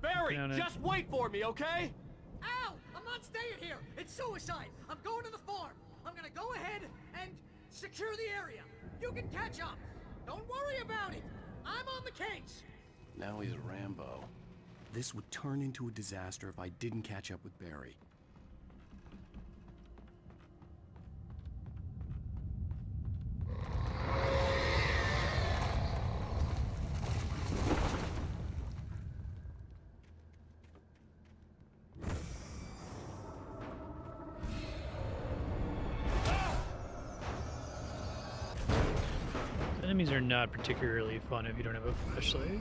Barry, Down it. just wait for me, okay? Al, I'm not staying here. It's suicide. I'm going to the farm. I'm gonna go ahead and secure the area. You can catch up. Don't worry about it. I'm on the case. Now he's a Rambo. This would turn into a disaster if I didn't catch up with Barry. Enemies are not particularly fun if you don't have a flashlight.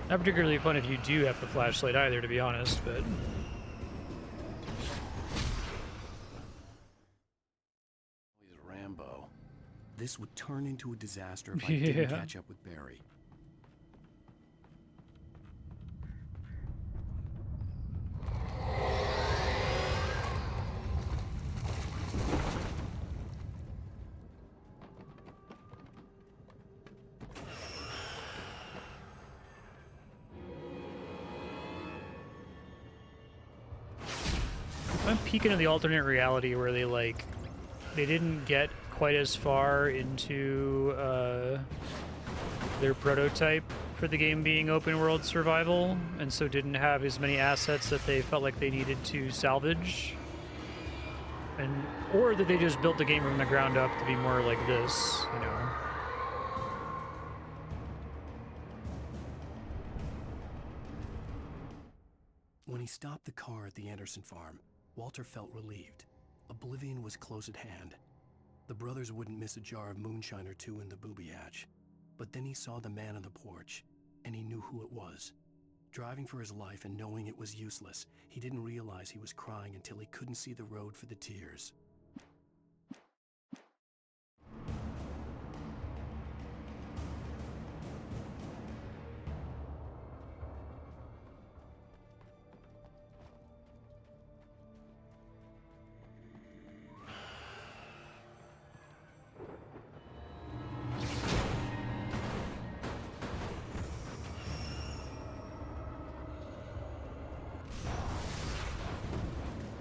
Not particularly fun if you do have the flashlight either, to be honest, but... He's a Rambo. This would turn into a disaster if I didn't catch up with Barry. I'm peeking into the alternate reality where they didn't get quite as far into their prototype for the game being open world survival, and so didn't have as many assets that they felt like they needed to salvage, or that they just built the game from the ground up to be more like this, you know. When he stopped the car at the Anderson farm, Walter felt relieved. Oblivion was close at hand. The brothers wouldn't miss a jar of moonshine or two in the booby hatch. But then he saw the man on the porch, and he knew who it was. Driving for his life and knowing it was useless, he didn't realize he was crying until he couldn't see the road for the tears.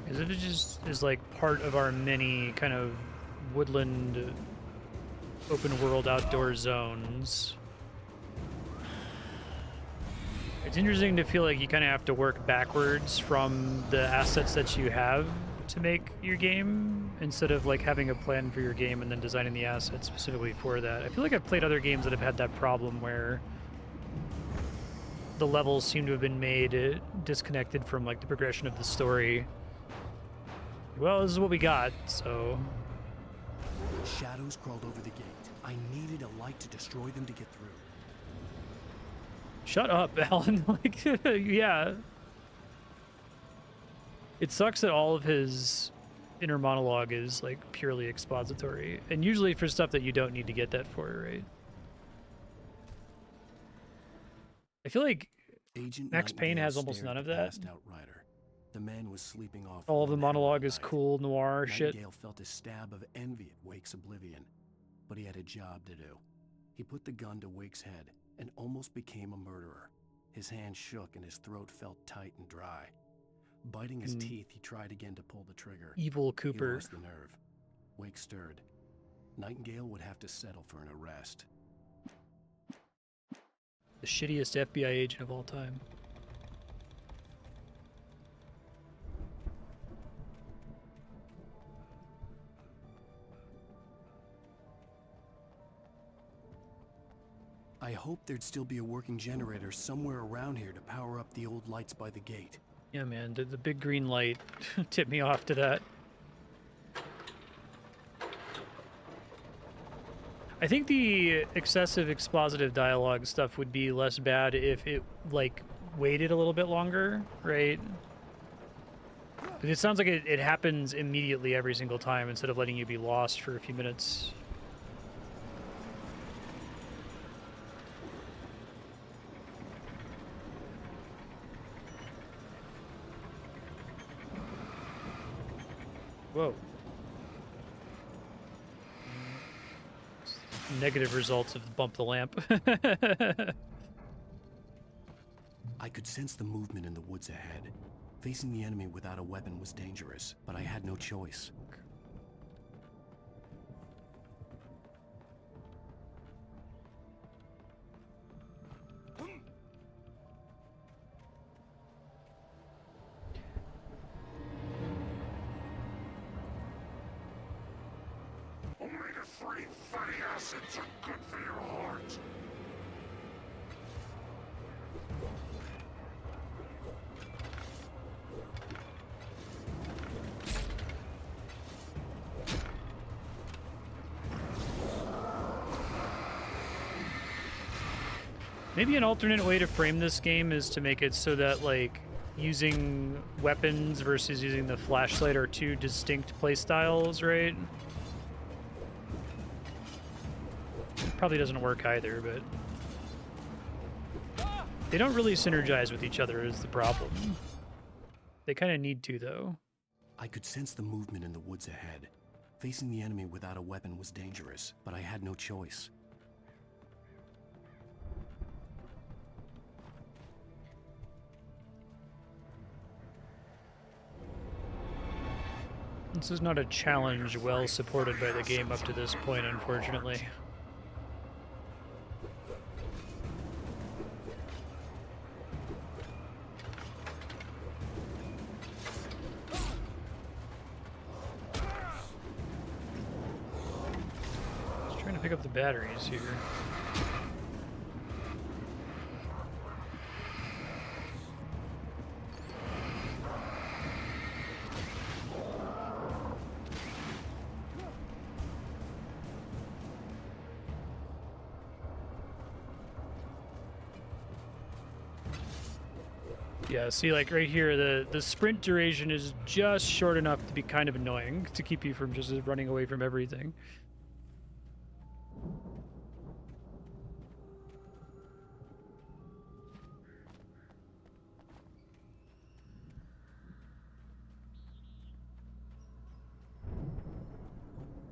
As if it just is like part of our mini kind of woodland open world outdoor zones. It's interesting to feel like you kind of have to work backwards from the assets that you have to make your game instead of like having a plan for your game and then designing the assets specifically for that. I feel like I've played other games that have had that problem where the levels seem to have been made disconnected from like the progression of the story. Well, this is what we got, so... Shadows crawled over the gate. I needed a light to destroy them to get through. Shut up, Alan. Like, yeah. It sucks that all of his inner monologue is, like, purely expository. And usually for stuff that you don't need to get that for, right? I feel like Agent Max Payne Nightingale has almost stared none at of the that. passed out rider. The man was sleeping off. All of the one hell monologue a is night. cool, noir shit. Nightingale felt a stab of envy at Wake's oblivion, but he had a job to do. He put the gun to Wake's head and almost became a murderer. His hand shook and his throat felt tight and dry. Biting his teeth, he tried again to pull the trigger. Evil He Cooper. lost the nerve. Wake stirred. Nightingale would have to settle for an arrest. The shittiest FBI agent of all time. I hoped there'd still be a working generator somewhere around here to power up the old lights by the gate. Yeah, man, the big green light tipped me off to that. I think the excessive expositive dialogue stuff would be less bad if it, like, waited a little bit longer, right? But it sounds like it happens immediately every single time instead of letting you be lost for a few minutes. Whoa. Negative results of bump the lamp. I could sense the movement in the woods ahead. Facing the enemy without a weapon was dangerous, but I had no choice. Omega-3 fatty acids are good for your heart. Maybe an alternate way to frame this game is to make it so that, like, using weapons versus using the flashlight are two distinct playstyles, right? Probably doesn't work either, but they don't really synergize with each other is the problem. They kind of need to, though. I could sense the movement in the woods ahead. Facing the enemy without a weapon was dangerous, but I had no choice. This is not a challenge well supported by the game up to this point, unfortunately. Just trying to pick up the batteries here. Yeah, see, like right here, the sprint duration is just short enough to be kind of annoying to keep you from just running away from everything.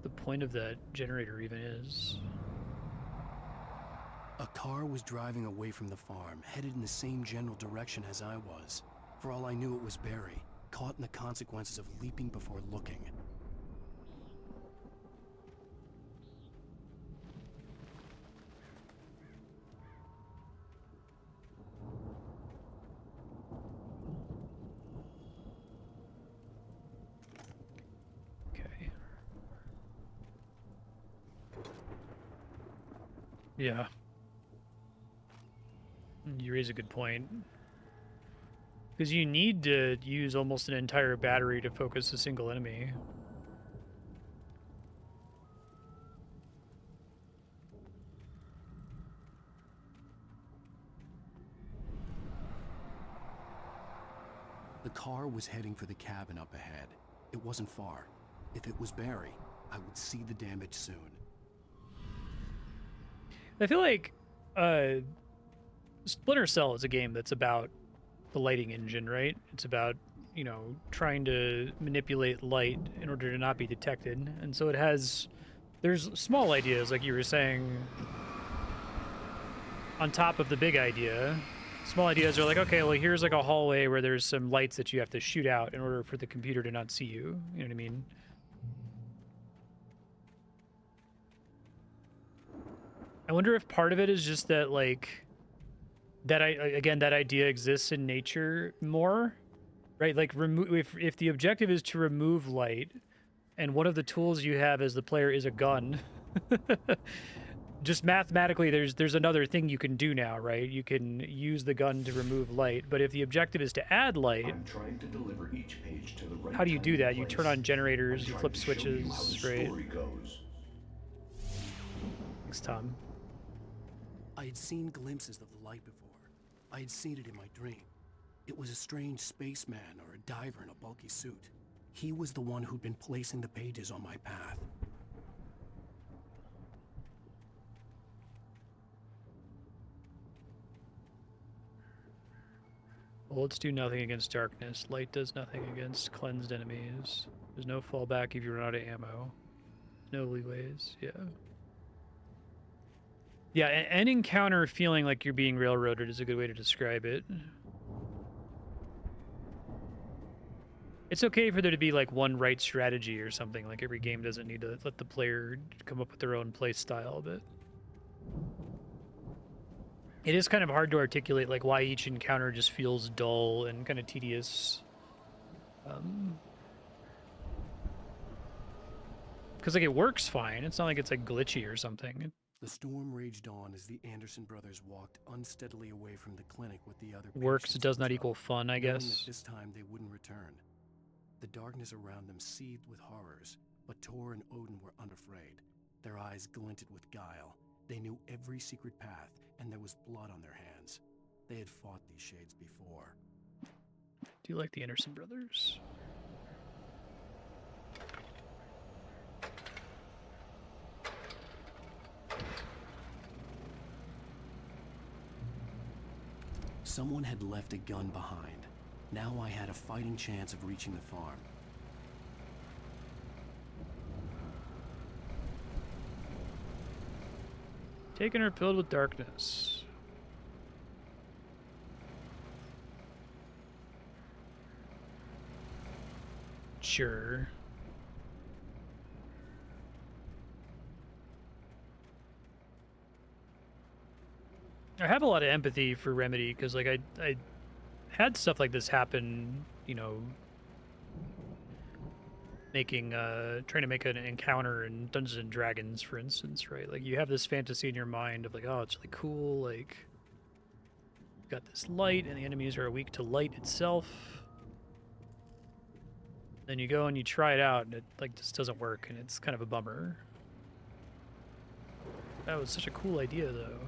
The point of that generator even is. A car was driving away from the farm, headed in the same general direction as I was. For all I knew, it was Barry, caught in the consequences of leaping before looking. Okay. Yeah. You raise a good point. Because you need to use almost an entire battery to focus a single enemy. The car was heading for the cabin up ahead. It wasn't far. If it was Barry, I would see the damage soon. I feel like Splinter Cell is a game that's about the lighting engine, right? It's about, you know, trying to manipulate light in order to not be detected. And so there's small ideas, like you were saying, on top of the big idea. Small ideas are like, okay, well, here's like a hallway where there's some lights that you have to shoot out in order for the computer to not see you. You know what I mean? I wonder if part of it is just that, like, that that idea exists in nature more, right? Like, if the objective is to remove light, and one of the tools you have as the player is a gun, just mathematically, there's another thing you can do now, right? You can use the gun to remove light, but if the objective is to add light, I'm trying to deliver each page to the right how do you do time and that? You turn place. on generators, you I'm flip trying to show you how the switches, right? story goes. Thanks, Tom. I had seen glimpses of the light before. I had seen it in my dream. It was a strange spaceman or a diver in a bulky suit. He was the one who'd been placing the pages on my path. Bullets do nothing against darkness. Light does nothing against cleansed enemies. There's no fallback if you run out of ammo. No leeways, yeah. Yeah, an encounter feeling like you're being railroaded is a good way to describe it. It's okay for there to be like one right strategy or something. Like every game doesn't need to let the player come up with their own play style, but it is kind of hard to articulate like why each encounter just feels dull and kind of tedious. Because like it works fine. It's not like it's like glitchy or something. The storm raged on as the Anderson brothers walked unsteadily away from the clinic with the other Works patients does as not well, equal fun, I knowing guess. that this time they wouldn't return. The darkness around them seethed with horrors, but Tor and Odin were unafraid. Their eyes glinted with guile. They knew every secret path, and there was blood on their hands. They had fought these shades before. Do you like the Anderson brothers? Someone had left a gun behind. Now I had a fighting chance of reaching the farm. Taken or filled with darkness. Sure. I have a lot of empathy for Remedy because, like, I had stuff like this happen, you know, trying to make an encounter in Dungeons and Dragons, for instance, right? Like, you have this fantasy in your mind of like, oh, it's really cool, like, you've got this light and the enemies are weak to light itself. Then you go and you try it out and it, like, just doesn't work and it's kind of a bummer. That was such a cool idea, though.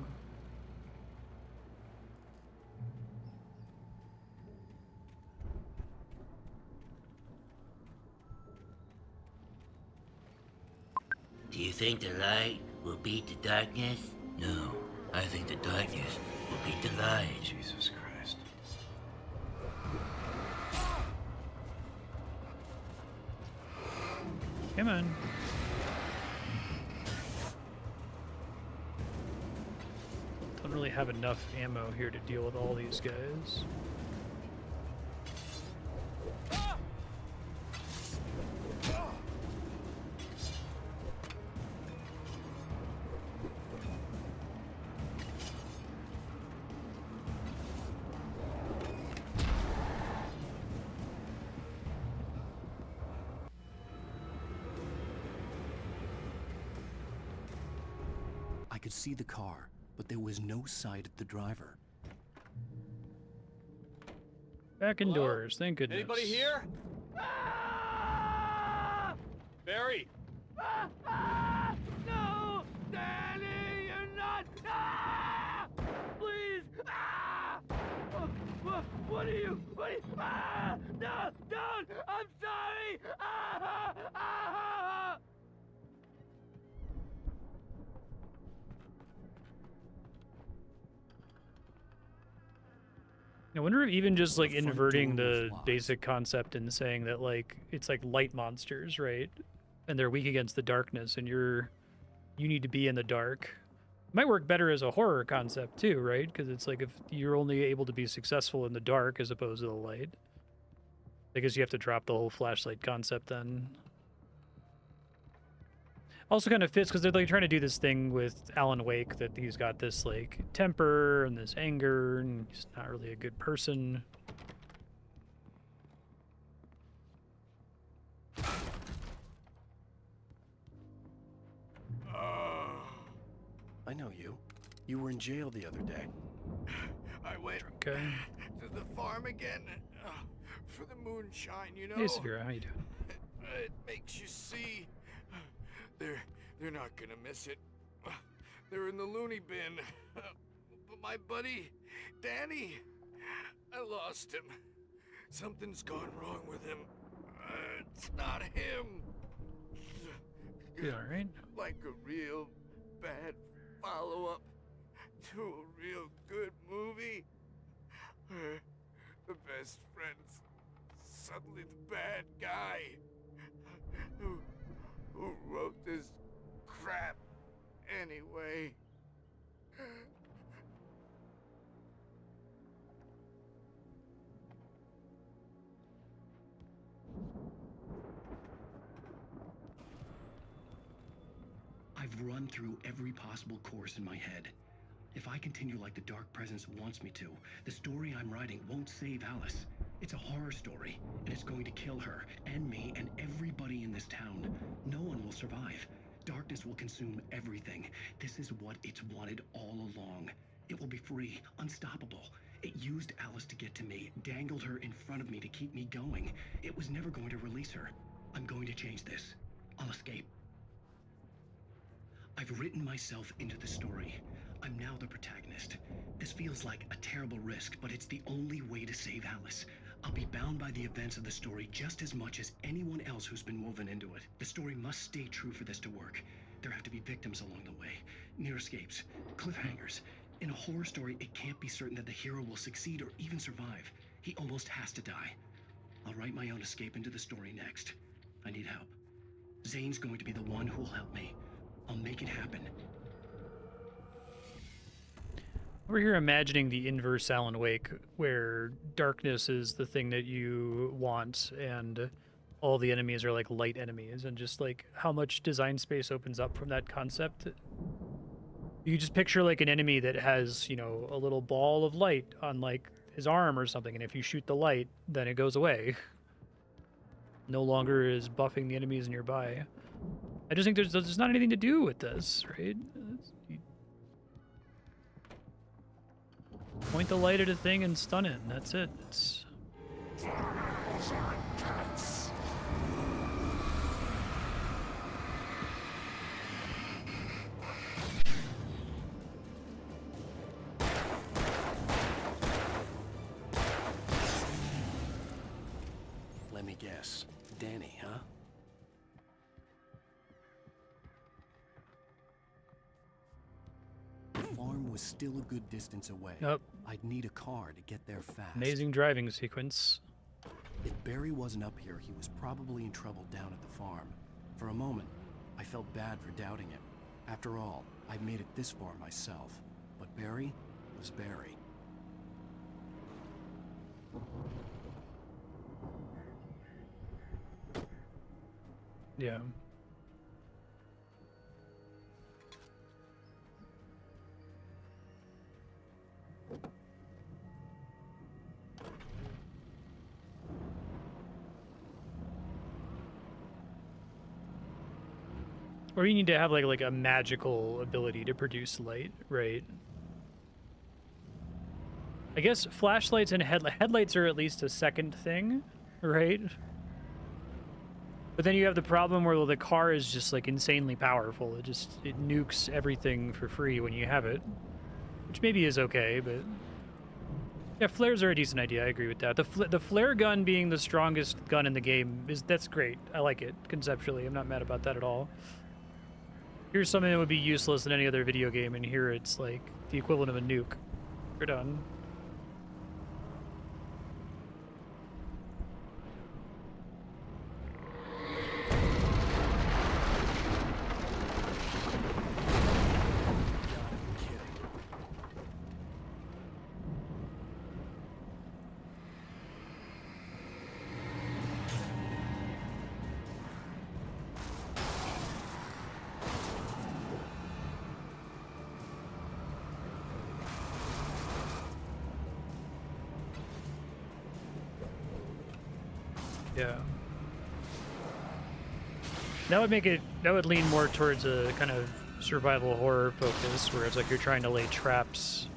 Do you think the light will beat the darkness? No, I think the darkness will beat the light. Jesus Christ. Come on. Don't really have enough ammo here to deal with all these guys. I could see the car, but there was no sight of the driver. Back indoors, thank goodness. Anybody here? Barry! No! Danny, you're not! Ah! Please! Ah! What are you? Ah! No! Don't! I'm sorry! Ah! Ah! I wonder if even just like inverting the basic concept and saying that like it's like light monsters, right? And they're weak against the darkness, and you need to be in the dark. Might work better as a horror concept too, right? Because it's like if you're only able to be successful in the dark as opposed to the light. I guess you have to drop the whole flashlight concept then. Also kind of fits because they're like trying to do this thing with Alan Wake that he's got this like temper and this anger and he's not really a good person. I know you. You were in jail the other day. I went Okay. to the farm again for the moonshine, you know? Hey, Severa, how you doing? It makes you see. They're not gonna miss it. They're in the loony bin. But my buddy, Danny, I lost him. Something's gone wrong with him. It's not him. You all right? Like a real bad follow-up to a real good movie. Where the best friend's suddenly the bad guy. Who wrote this crap anyway? I've run through every possible course in my head. If I continue like the Dark Presence wants me to, the story I'm writing won't save Alice. It's a horror story, and it's going to kill her, and me, and everybody in this town. No one will survive. Darkness will consume everything. This is what it's wanted all along. It will be free, unstoppable. It used Alice to get to me, dangled her in front of me to keep me going. It was never going to release her. I'm going to change this. I'll escape. I've written myself into the story. I'm now the protagonist. This feels like a terrible risk, but it's the only way to save Alice. I'll be bound by the events of the story just as much as anyone else who's been woven into it. The story must stay true for this to work. There have to be victims along the way, near escapes, cliffhangers. In a horror story, it can't be certain that the hero will succeed or even survive. He almost has to die. I'll write my own escape into the story next. I need help. Zane's going to be the one who'll help me. I'll make it happen. We're here imagining the inverse Alan Wake, where darkness is the thing that you want, and all the enemies are like light enemies, and just like how much design space opens up from that concept. You just picture like an enemy that has, you know, a little ball of light on like his arm or something, and if you shoot the light, then it goes away. No longer is buffing the enemies nearby. I just think there's not anything to do with this, right? You point the light at a thing and stun it, and that's it. It's... Let me guess. Danny, huh? was still a good distance away. Yep. I'd need a car to get there fast. Amazing driving sequence. If Barry wasn't up here, he was probably in trouble down at the farm. For a moment, I felt bad for doubting him. After all, I'd made it this far myself. But Barry was Barry. Yeah. Or you need to have like a magical ability to produce light, right? I guess flashlights and headlights are at least a second thing, right? But then you have the problem where the car is just like insanely powerful. It nukes everything for free when you have it, which maybe is okay, but yeah, flares are a decent idea. I agree with that. The flare gun being the strongest gun in the game that's great. I like it conceptually. I'm not mad about that at all. Here's something that would be useless in any other video game, and here it's like the equivalent of a nuke. You're done. Yeah. That would lean more towards a kind of survival horror focus, where it's like you're trying to lay traps.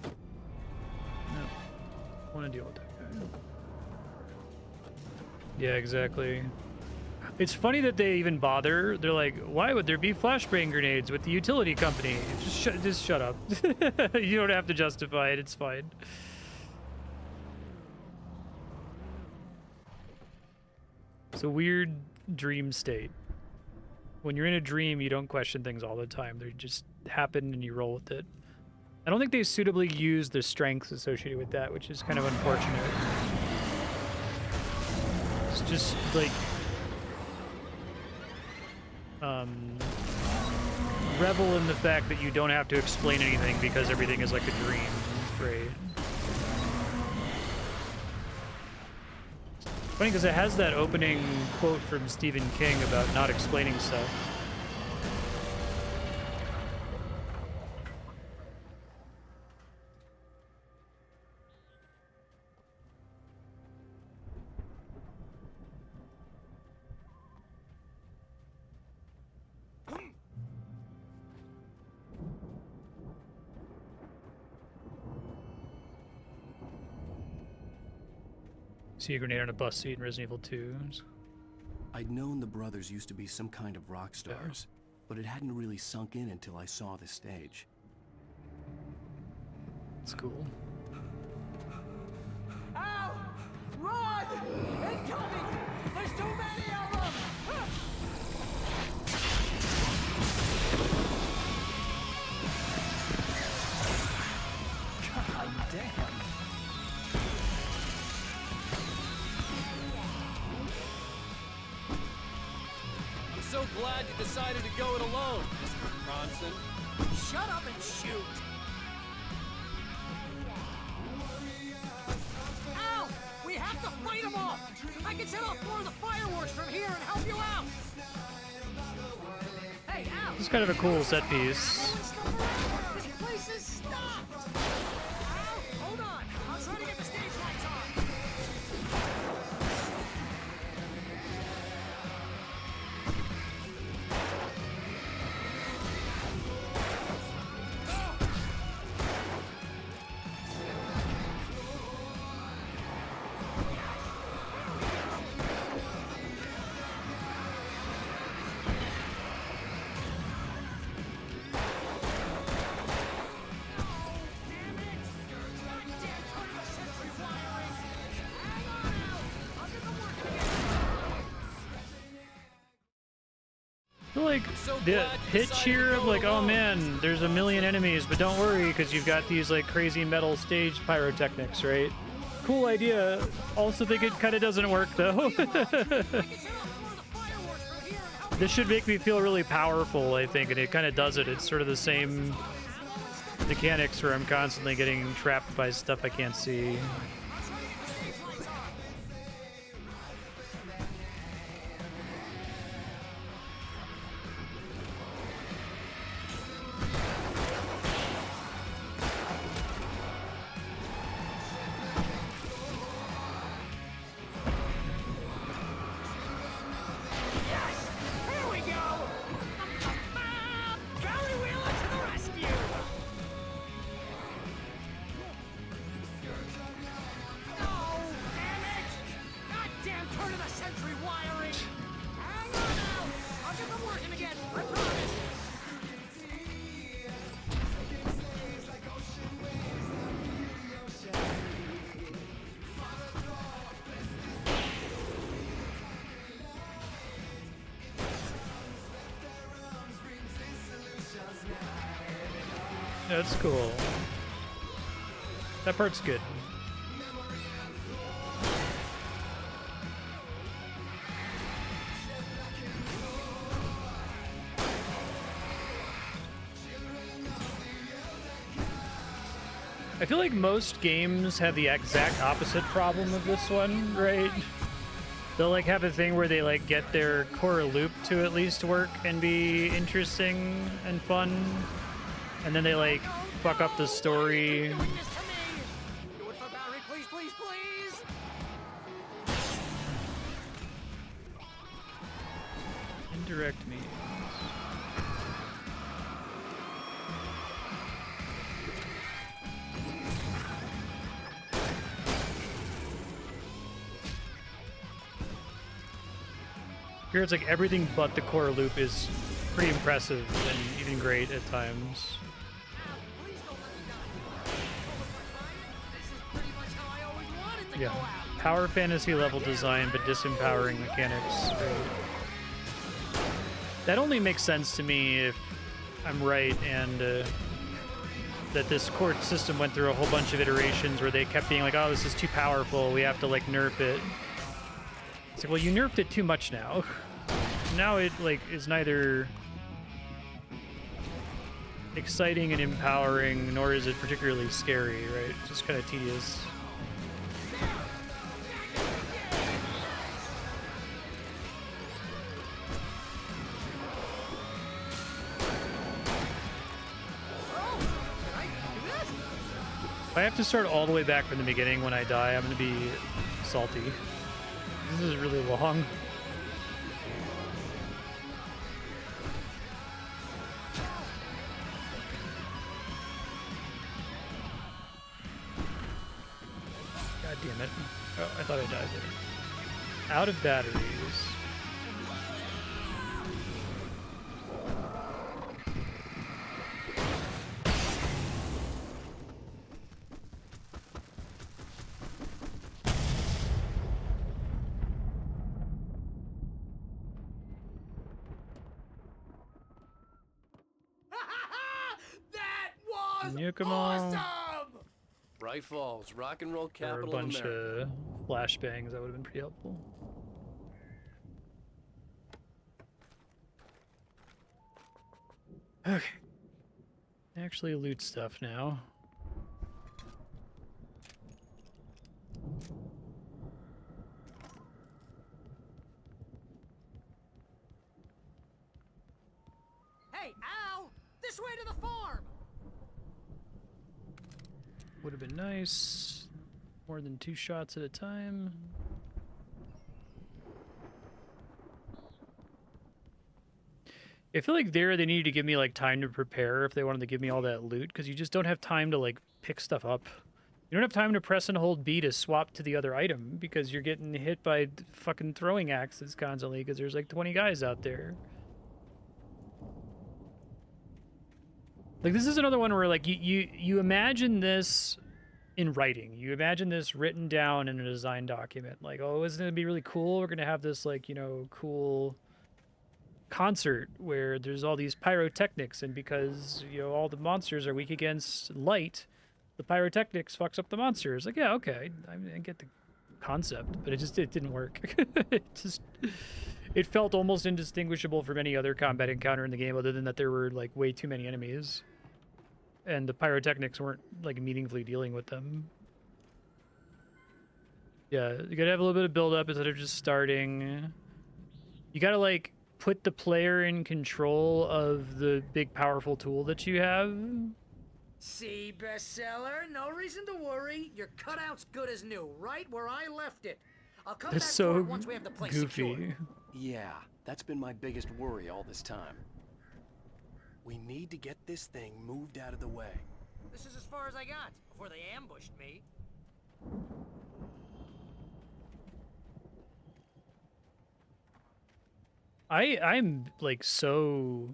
No. I want to deal with that guy. Yeah, exactly. It's funny that they even bother. They're like, why would there be flashbang grenades with the utility company? Just shut up. You don't have to justify it. It's fine. It's a weird dream state. When you're in a dream, you don't question things all the time. They just happen and you roll with it. I don't think they suitably use the strengths associated with that, which is kind of unfortunate. It's just like revel in the fact that you don't have to explain anything because everything is like a dream, right? Funny because it has that opening quote from Stephen King about not explaining stuff. See a grenade on a bus seat in Resident Evil 2. I'd known the brothers used to be some kind of rock stars, but it hadn't really sunk in until I saw the stage. It's cool. Ow! Run! Incoming! There's too many of them! God damn. So glad you decided to go it alone, Mr. Bronson. Shut up and shoot! Ow! We have to fight them off! I can set off more of the fireworks from here and help you out! Hey, Al! It's kind of a cool set piece. This place is stopped! Al, hold on! I'll try to get the stage lights on! I feel like the pitch here of like, oh man, there's a million enemies, but don't worry because you've got these like crazy metal stage pyrotechnics, right? Cool idea. Also think it kind of doesn't work though. This should make me feel really powerful, I think, and it kind of does it. It's sort of the same mechanics where I'm constantly getting trapped by stuff I can't see. That's cool. That part's good. I feel like most games have the exact opposite problem of this one, right? They'll like have a thing where they like get their core loop to at least work and be interesting and fun. And then they like fuck up the story. Indirect means. Here it's like everything but the core loop is pretty impressive and even great at times. Yeah, power fantasy level design, but disempowering mechanics. Right? That only makes sense to me if I'm right and that this core system went through a whole bunch of iterations where they kept being like, oh, this is too powerful, we have to like nerf it. It's like, well, you nerfed it too much now. Now it like is neither exciting and empowering, nor is it particularly scary, right? It's just kind of tedious. If I have to start all the way back from the beginning when I die, I'm gonna be salty. This is really long. God damn it. Oh, I thought I died there. Out of batteries. Come on. Bright Falls, rock and roll Or a capital of bunch America. of flashbangs, that would have been pretty helpful. Okay. Actually loot stuff now. Hey, Al! This way to the farm! Would have been nice. More than 2 shots at a time. I feel like they needed to give me like time to prepare if they wanted to give me all that loot, because you just don't have time to like pick stuff up. You don't have time to press and hold B to swap to the other item because you're getting hit by fucking throwing axes constantly because there's like 20 guys out there. Like, this is another one where, like, you imagine this in writing. You imagine this written down in a design document. Like, oh, isn't it going to be really cool? We're going to have this, like, you know, cool concert where there's all these pyrotechnics, and because all the monsters are weak against light, the pyrotechnics fucks up the monsters. Like, yeah, okay, I get the concept, but it didn't work. It felt almost indistinguishable from any other combat encounter in the game, other than that there were like way too many enemies, and the pyrotechnics weren't like meaningfully dealing with them. Yeah, you gotta have a little bit of build up instead of just starting. You gotta like put the player in control of the big powerful tool that you have. See, bestseller? No reason to worry. Your cutout's good as new, right where I left it. I'll come It's back so for it once we have the place goofy. secured. Yeah, that's been my biggest worry all this time. We need to get this thing moved out of the way. This is as far as I got before they ambushed me. I'm like so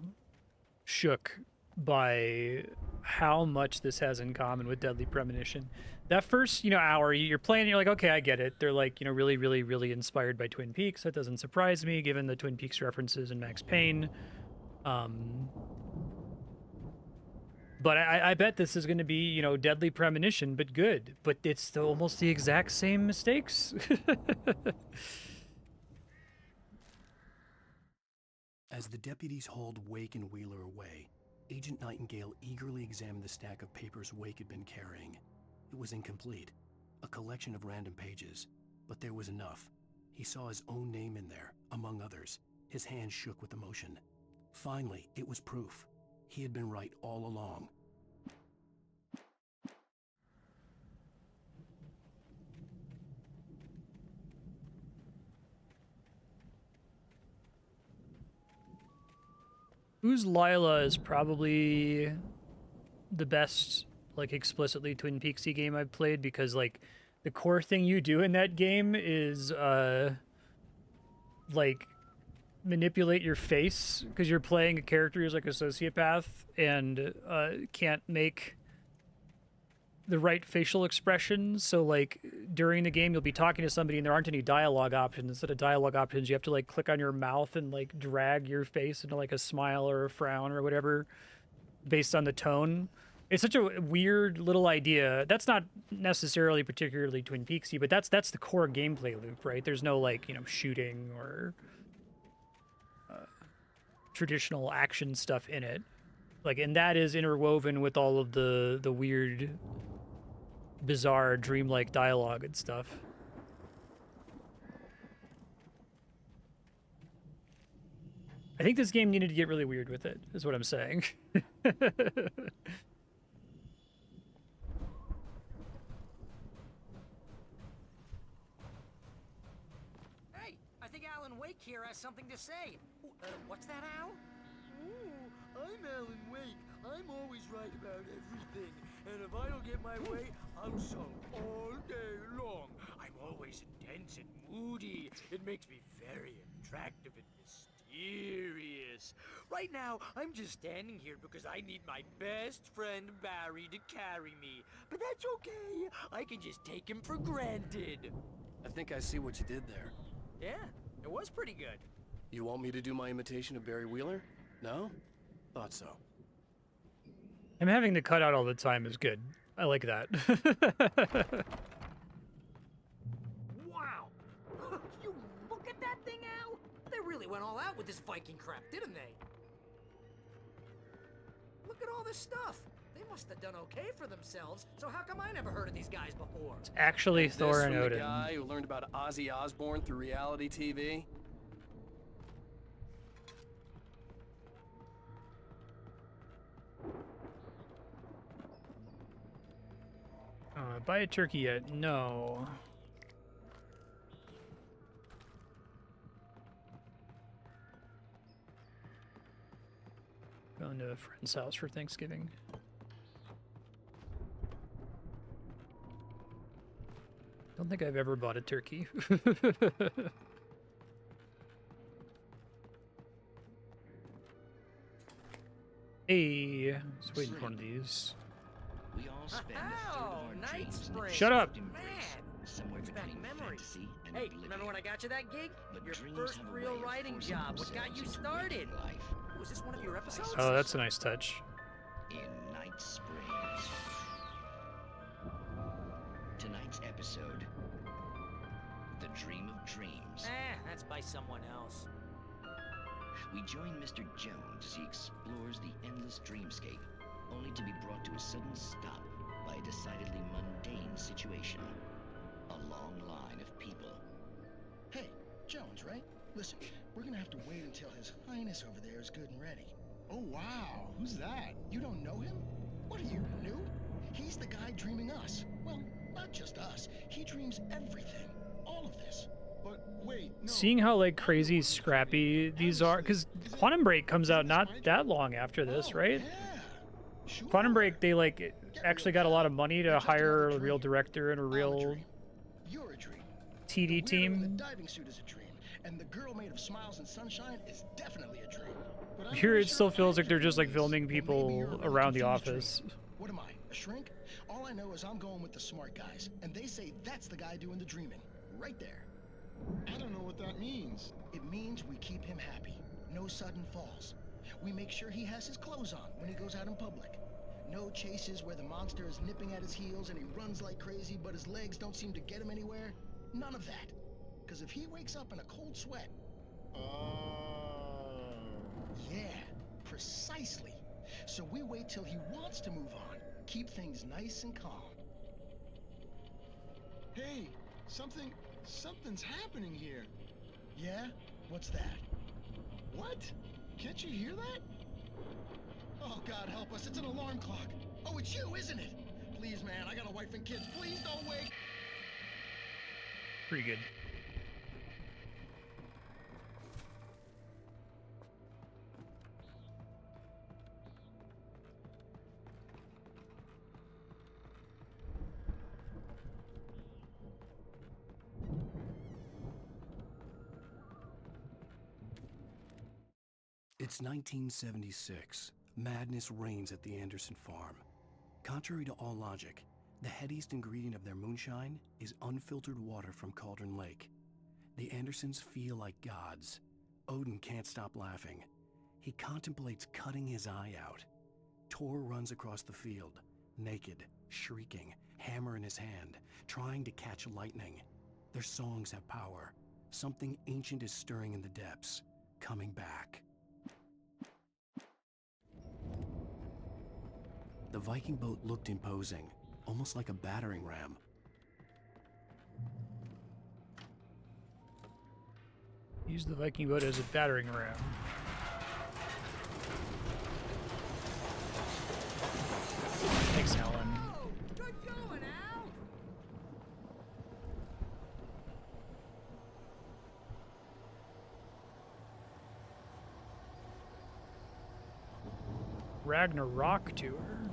shook by how much this has in common with Deadly Premonition. That first, hour, you're playing, you're like, okay, I get it. They're like, really, really, really inspired by Twin Peaks. That doesn't surprise me, given the Twin Peaks references in Max Payne. But I bet this is going to be, Deadly Premonition, but good. But it's almost the exact same mistakes. As the deputies hauled Wake and Wheeler away, Agent Nightingale eagerly examined the stack of papers Wake had been carrying. It was incomplete, a collection of random pages, but there was enough. He saw his own name in there, among others. His hands shook with emotion. Finally, it was proof. He had been right all along. Who's Lila is probably the best, like, explicitly Twin Peaksy game I've played, because, like, the core thing you do in that game is, like, manipulate your face, because you're playing a character who's, like, a sociopath and can't make the right facial expressions. So, like, during the game, you'll be talking to somebody and there aren't any dialogue options. Instead of dialogue options, you have to, like, click on your mouth and, like, drag your face into, like, a smile or a frown or whatever based on the tone. It's such a weird little idea. That's not necessarily particularly Twin Peaksy, but that's the core gameplay loop, right? There's no, like, shooting or traditional action stuff in it. Like, and that is interwoven with all of the weird, bizarre, dreamlike dialogue and stuff. I think this game needed to get really weird with it, is what I'm saying. Hey, I think Alan Wake here has something to say. What's that, Al? Oh, I'm Alan Wake. I'm always right about everything. And if I don't get my way, I'll sulk all day long. I'm always intense and moody. It makes me very attractive and mysterious. Right now, I'm just standing here because I need my best friend Barry to carry me. But that's okay. I can just take him for granted. I think I see what you did there. Yeah, it was pretty good. You want me to do my imitation of Barry Wheeler? No? Thought so. I'm having the cutout all the time is good. I like that. Wow! You look at that thing, Al? They really went all out with this Viking crap, didn't they? Look at all this stuff. They must have done okay for themselves, so how come I never heard of these guys before? It's actually Thor and This from Odin. the guy who learned about Ozzy Osbourne through reality TV? Buy a turkey yet? No. Going to a friend's house for Thanksgiving. Don't think I've ever bought a turkey. Hey, just waiting for one of these. We all spend a third of our Night dreams in the Spring. Shut up. Man, somewhere Brings back between memories. fantasy and Hey, oblivion. remember when I got you that gig? But Your dreams first have a real way of writing forcing job. What got you themselves into started? waking life, Was this one of your or vice episodes? Oh, that's a nice touch. in Night Springs. Tonight's episode, The Dream of Dreams. That's by someone else. We join Mr. Jones as he explores the endless dreamscape, only to be brought to a sudden stop by a decidedly mundane situation. A long line of people. Hey, Jones, right? Listen, we're gonna have to wait until His Highness over there is good and ready. Oh, wow. Who's that? You don't know him? What are you, new? He's the guy dreaming us. Well, not just us. He dreams everything. All of this. But wait, no. Seeing how like crazy scrappy these are, because Quantum Break comes out not that long after this, right? Quantum Break, they like actually got a lot of money to hire a real director and a real You're a dream. TV The team. diving suit is a dream, and the girl made of smiles and sunshine is definitely a dream. But I'm Here pretty it still sure feels like they're just like filming people around the office. What am I, a shrink? All I know is I'm going with the smart guys, and they say that's the guy doing the dreaming. Right there. I don't know what that means. It means we keep him happy. No sudden falls. We make sure he has his clothes on when he goes out in public. No chases where the monster is nipping at his heels and he runs like crazy, but his legs don't seem to get him anywhere. None of that. Because if he wakes up in a cold sweat... Yeah, precisely. So we wait till he wants to move on. Keep things nice and calm. Hey, something's happening here. Yeah? What's that? What? Can't you hear that? Oh, God help us, it's an alarm clock. Oh, it's you, isn't it? Please, man, I got a wife and kids. Please don't wake. Pretty good. It's 1976. Madness reigns at the Anderson farm. Contrary to all logic, the headiest ingredient of their moonshine is unfiltered water from Cauldron Lake. The Andersons feel like gods. Odin can't stop laughing. He contemplates cutting his eye out. Tor runs across the field, naked, shrieking, hammer in his hand, trying to catch lightning. Their songs have power. Something ancient is stirring in the depths, coming back. The Viking boat looked imposing, almost like a battering ram. Use the Viking boat as a battering ram. Thanks, Helen. Good going, Al. Ragnarok tour.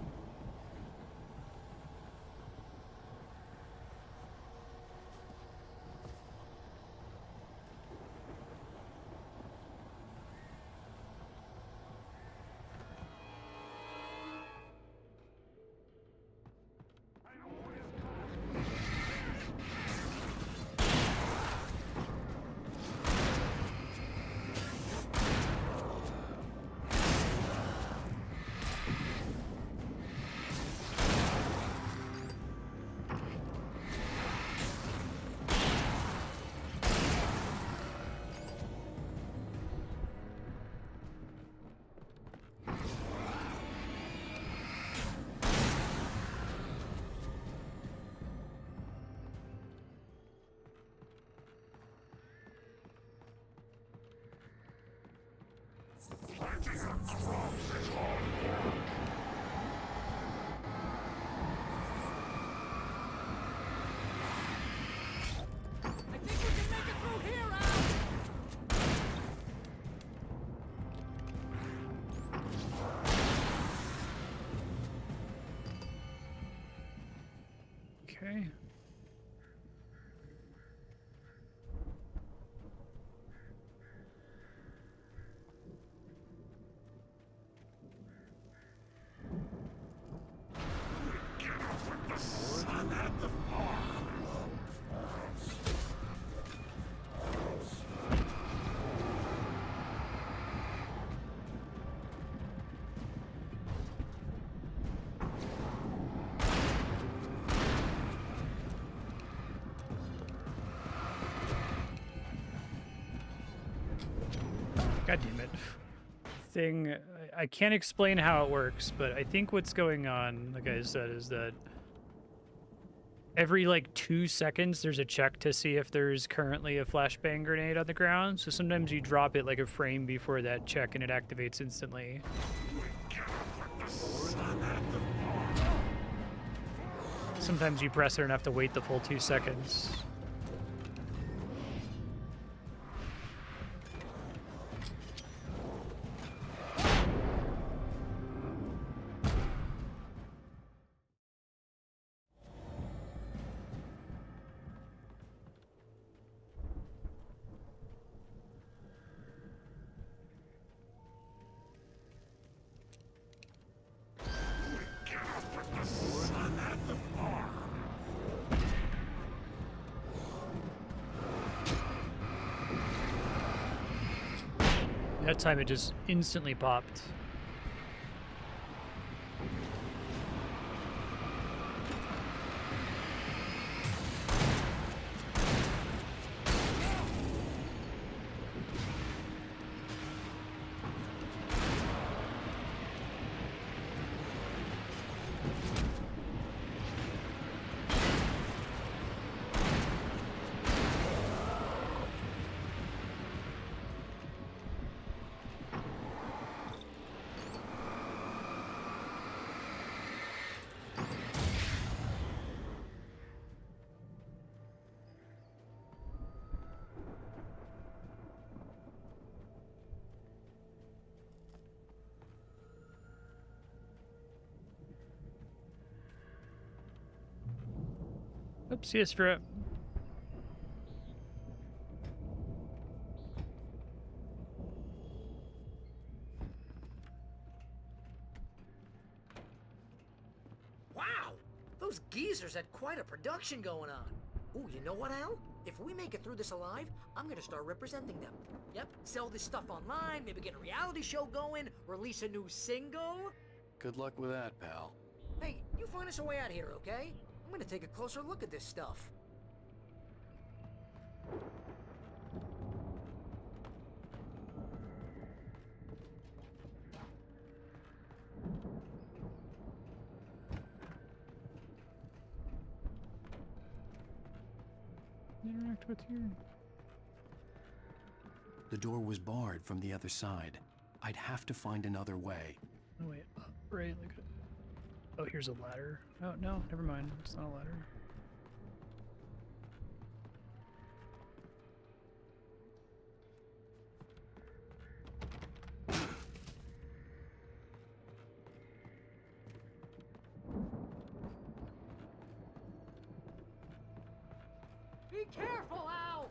I think we can make it through here, Al. Okay. God damn it. Thing, I can't explain how it works, but I think what's going on, like I said, is that every like 2 seconds there's a check to see if there's currently a flashbang grenade on the ground. So sometimes you drop it like a frame before that check and it activates instantly. Sometimes you press it and have to wait the full 2 seconds. That time it just instantly popped. Oops, yes, for it. Wow! Those geezers had quite a production going on. Ooh, you know what, Al? If we make it through this alive, I'm gonna start representing them. Yep, sell this stuff online, maybe get a reality show going, release a new single. Good luck with that, pal. Hey, you find us a way out here, okay? I'm gonna take a closer look at this stuff. Interact with here. The door was barred from the other side. I'd have to find another way. Oh wait, right, like oh, here's a ladder. Oh no, never mind. It's not a ladder. Be careful, Al!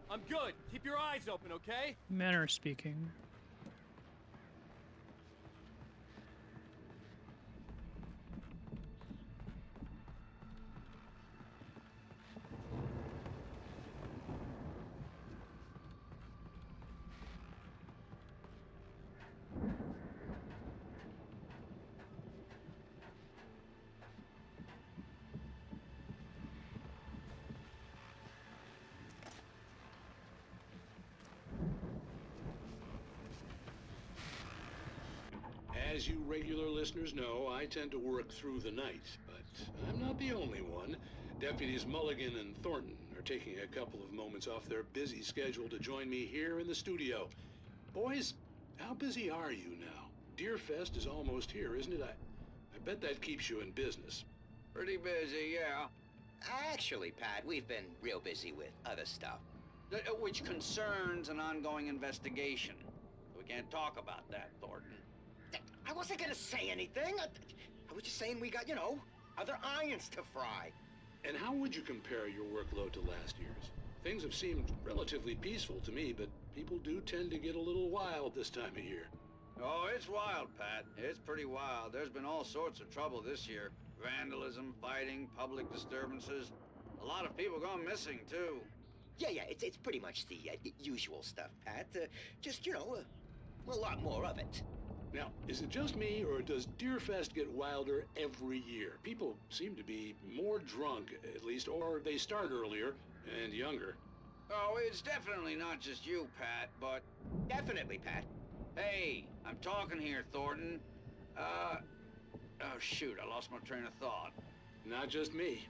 I'm good. Keep your eyes open, okay? Manner of speaking. As you regular listeners know, I tend to work through the night, but I'm not the only one. Deputies Mulligan and Thornton are taking a couple of moments off their busy schedule to join me here in the studio. Boys, how busy are you now? Deerfest is almost here, isn't it? I bet that keeps you in business. Pretty busy, yeah. Actually, Pat, we've been real busy with other stuff, which concerns an ongoing investigation. We can't talk about that, Thornton. I wasn't gonna say anything. I was just saying we got, other irons to fry. And how would you compare your workload to last year's? Things have seemed relatively peaceful to me, but People do tend to get a little wild this time of year. Oh, it's wild, Pat. It's pretty wild. There's been all sorts of trouble this year. Vandalism, fighting, public disturbances. A lot of people gone missing, too. Yeah, it's pretty much the usual stuff, Pat. Just, a lot more of it. Now, is it just me, or does Deerfest get wilder every year? People seem to be more drunk, at least, or they start earlier and younger. Oh, it's definitely not just you, Pat, but... Definitely, Pat. Hey, I'm talking here, Thornton. Oh, shoot, I lost my train of thought. Not just me.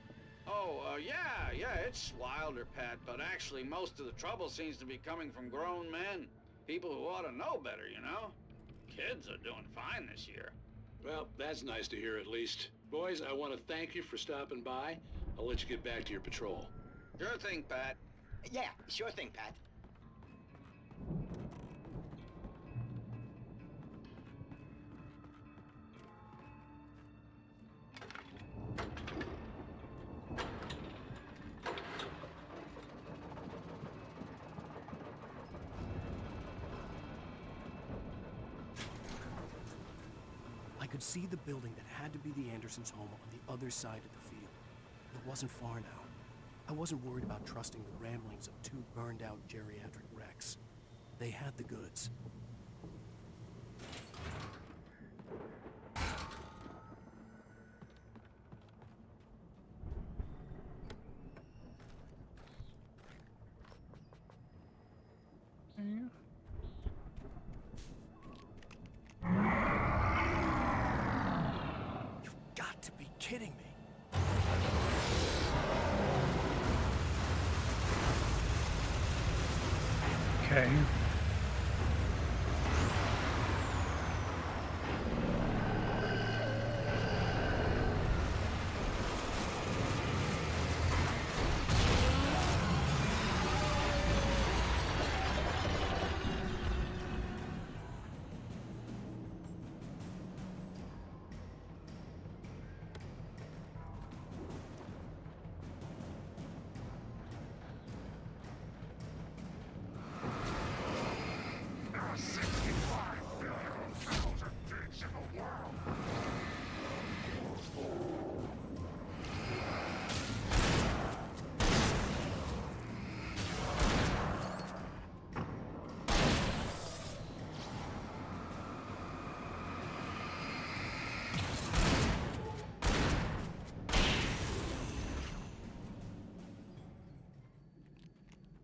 Oh, yeah, it's wilder, Pat, but actually most of the trouble seems to be coming from grown men. People who ought to know better, you know? Kids are doing fine this year. Well, that's nice to hear at least. Boys, I want to thank you for stopping by. I'll let you get back to your patrol. Sure thing, Pat. Yeah, sure thing, Pat. I could see the building that had to be the Andersons' home on the other side of the field. It wasn't far now. I wasn't worried about trusting the ramblings of two burned-out geriatric wrecks. They had the goods. You've got to be kidding me. Okay.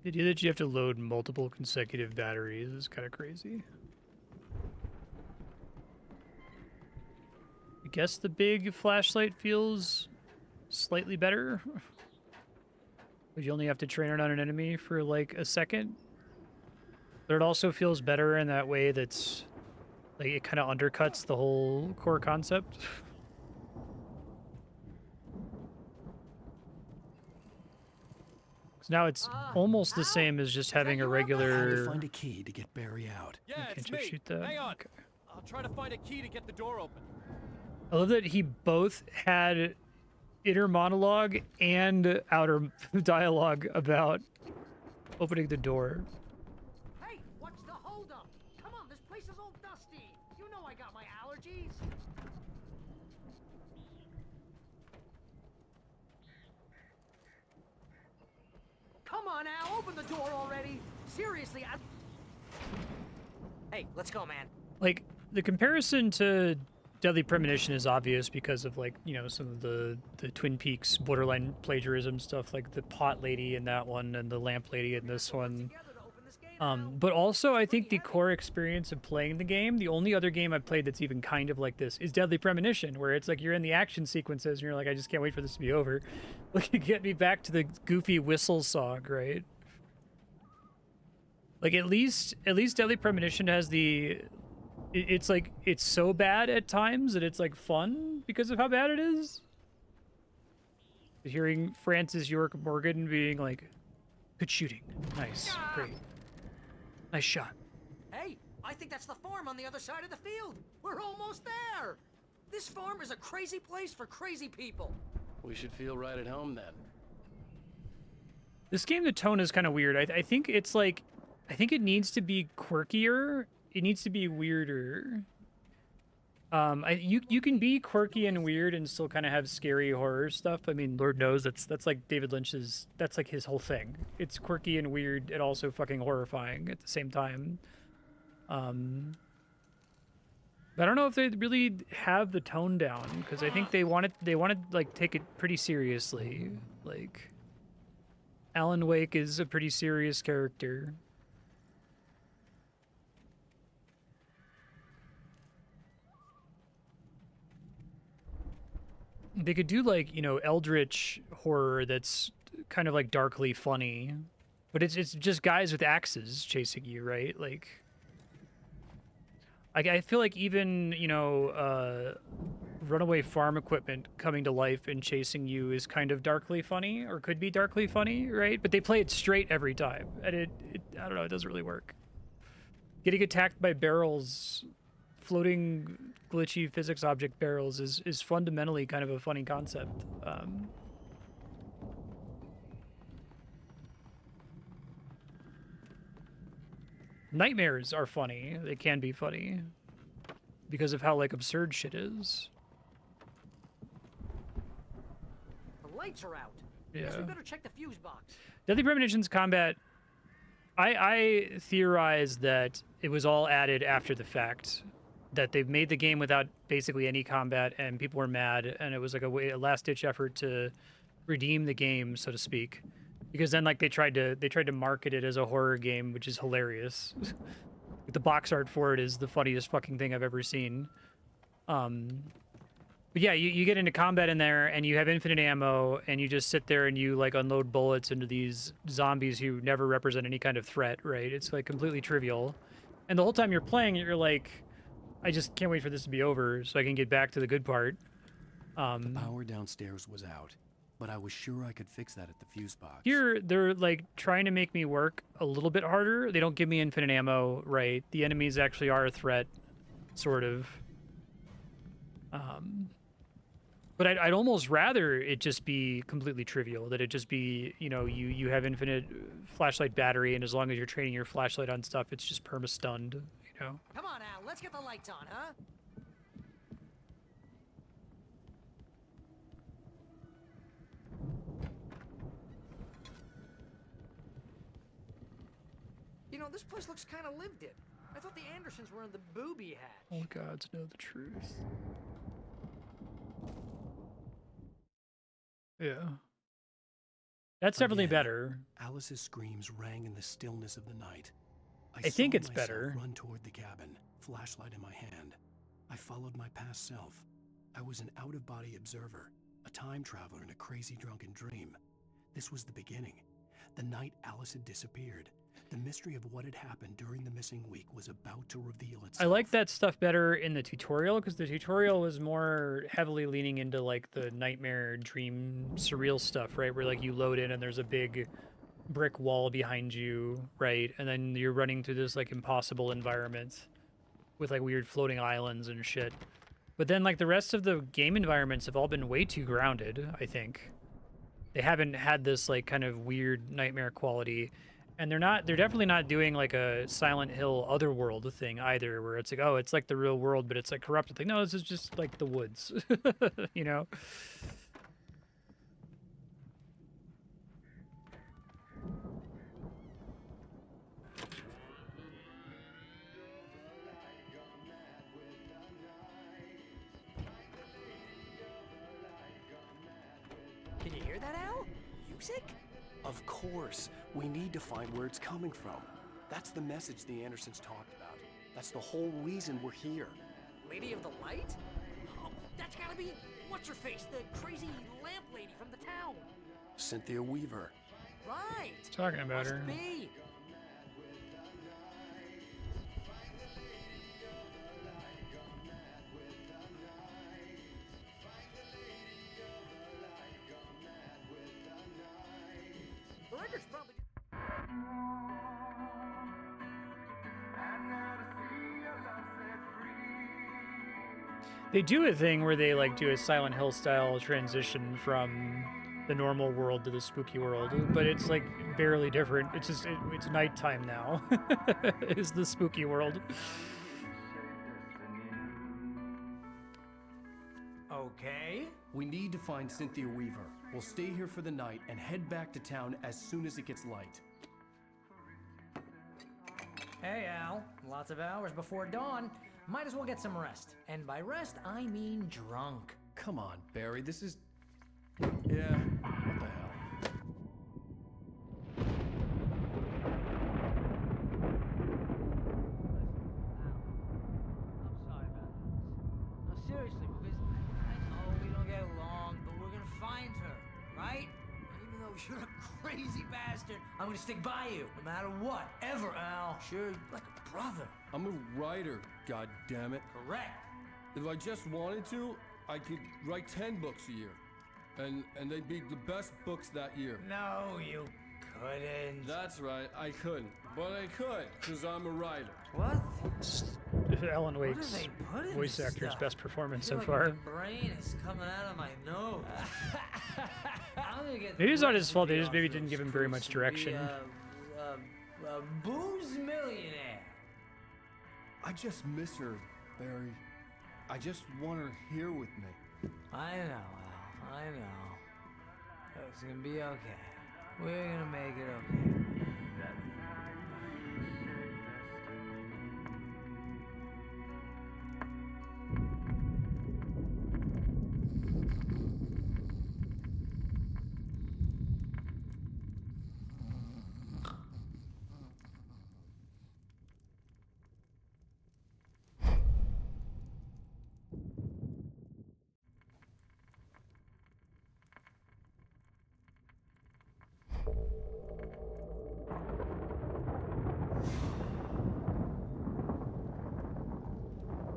The idea that you have to load multiple consecutive batteries is kind of crazy. I guess the big flashlight feels slightly better. But you only have to train it on an enemy for like a second. But it also feels better in that way that's like it kind of undercuts the whole core concept. Now it's almost the same as just having a regular. I had to find a key to get Barry out. Yeah, Can't it's you me. shoot that? Hang on. Okay. I'll try to find a key to get the door open. I love that he both had inner monologue and outer dialogue about opening the door. Hey, what's the holdup? Come on, this place is all dusty. You know I got my allergies. Come on, Al, open the door already. Seriously, Hey, let's go, man. Like, the comparison to Deadly Premonition is obvious because of, like, you know, some of the Twin Peaks borderline plagiarism stuff, like the pot lady in that one and the lamp lady in this one. But also, I think the core experience of playing the game, the only other game I've played that's even kind of like this is Deadly Premonition, where it's like you're in the action sequences and you're like, I just can't wait for this to be over. Like, get me back to the goofy whistle song, right? Like, at least Deadly Premonition has the... It's like, it's so bad at times that it's like fun because of how bad it is. Hearing Francis York Morgan being like, good shooting. Nice. Great. Nice shot. Hey, I think that's the farm on the other side of the field. We're almost there. This farm is a crazy place for crazy people. We should feel right at home then. This game, the tone is kind of weird. I think it's like, I think it needs to be quirkier. It needs to be weirder. You can be quirky and weird and still kind of have scary horror stuff. I mean, Lord knows that's like David Lynch's. That's like his whole thing. It's quirky and weird and also fucking horrifying at the same time. But I don't know if they really have the tone down because I think they wanted like take it pretty seriously. Like Alan Wake is a pretty serious character. They could do like, eldritch horror that's kind of like darkly funny, but it's just guys with axes chasing you, right? Like I feel like even, runaway farm equipment coming to life and chasing you is kind of darkly funny or could be darkly funny, right? But they play it straight every time. And it I don't know, it doesn't really work. Getting attacked by barrels, floating glitchy physics object barrels is fundamentally kind of a funny concept. Nightmares are funny. They can be funny because of how like absurd shit is. The lights are out. Yeah. Guess we better check the fuse box. Deadly Premonition's combat, I theorize that it was all added after the fact. That they've made the game without basically any combat, and people were mad, and it was like a last-ditch effort to redeem the game, so to speak. Because then, like, they tried to market it as a horror game, which is hilarious. The box art for it is the funniest fucking thing I've ever seen. But yeah, you get into combat in there, and you have infinite ammo, and you just sit there and you, like, unload bullets into these zombies who never represent any kind of threat, right? It's, like, completely trivial. And the whole time you're playing, you're like, I just can't wait for this to be over so I can get back to the good part. The power downstairs was out, but I was sure I could fix that at the fuse box. Here, they're, like, trying to make me work a little bit harder. They don't give me infinite ammo, right? The enemies actually are a threat, sort of. But I'd almost rather it just be completely trivial, that it just be, you have infinite flashlight battery, and as long as you're training your flashlight on stuff, it's just perma-stunned, Come on, Al, let's get the lights on, huh? You know, this place looks kind of lived in. I thought the Andersons were in the booby hatch. All gods know the truth. Yeah. That's definitely better. Alice's screams rang in the stillness of the night. I think it's saw myself better. Run toward the cabin, flashlight in my hand. I followed my past self. I was an out-of-body observer, a time traveler in a crazy drunken dream. This was the beginning. The night Alice had disappeared. The mystery of what had happened during the missing week was about to reveal itself. I like that stuff better in the tutorial because the tutorial was more heavily leaning into like the nightmare dream surreal stuff, right? Where like you load in and there's a big brick wall behind you, right? And then you're running through this like impossible environment with like weird floating islands and shit. But then like the rest of the game environments have all been way too grounded, I think. They haven't had this like kind of weird nightmare quality. And they're definitely not doing like a Silent Hill Otherworld thing either, where it's like, oh, it's like the real world, but it's like corrupted. Like, no, this is just like the woods, you know? Can you hear that, Al? Music? Of course. We need to find where it's coming from. That's the message the Andersons talked about. That's the whole reason we're here. Lady of the Light? Oh, that's gotta be what's-her-face, the crazy lamp lady from the town. Cynthia Weaver. Right. Talking about her. Must be. The record's probably... They do a thing where they like do a Silent Hill style transition from the normal world to the spooky world, but it's like barely different. It's just it's nighttime now. Is the spooky world. Okay. We need to find Cynthia Weaver. We'll stay here for the night and head back to town as soon as it gets light. Hey, Al. Lots of hours before dawn. Might as well get some rest. And by rest, I mean drunk. Come on, Barry, this is... Yeah, what the hell? No, seriously, because I know we don't get along, but we're gonna find her, right? Even though you're a crazy bastard, I'm gonna stick by you, no matter what, ever, Al. Sure, like a brother. I'm a writer, goddammit. Correct. If I just wanted to, I could write 10 books a year. And they'd be the best books that year. No, you couldn't. That's right, I couldn't. But I could, because I'm a writer. What? Alan Wake's voice actor's best performance so Like far. my brain is coming out of my nose. I'm gonna get Maybe it's not his fault. They just maybe didn't give him very much direction. Booze millionaire. I just miss her, Barry. I just want her here with me. I know, Al. I know. It's gonna be okay. We're gonna make it okay.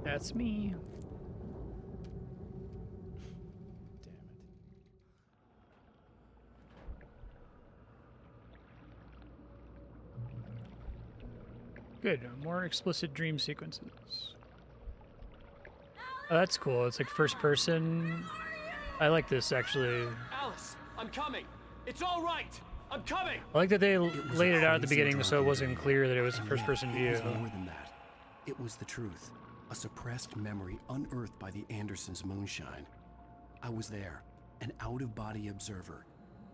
That's me. Good, more explicit dream sequences. Oh, that's cool. It's like first person. I like this actually. Alice, I'm coming. It's all right. I'm coming. I like that they laid it out at the beginning so it wasn't clear that it was a first person view. It was more than that. It was the truth. A suppressed memory unearthed by the Andersons' moonshine. I was there, an out-of-body observer.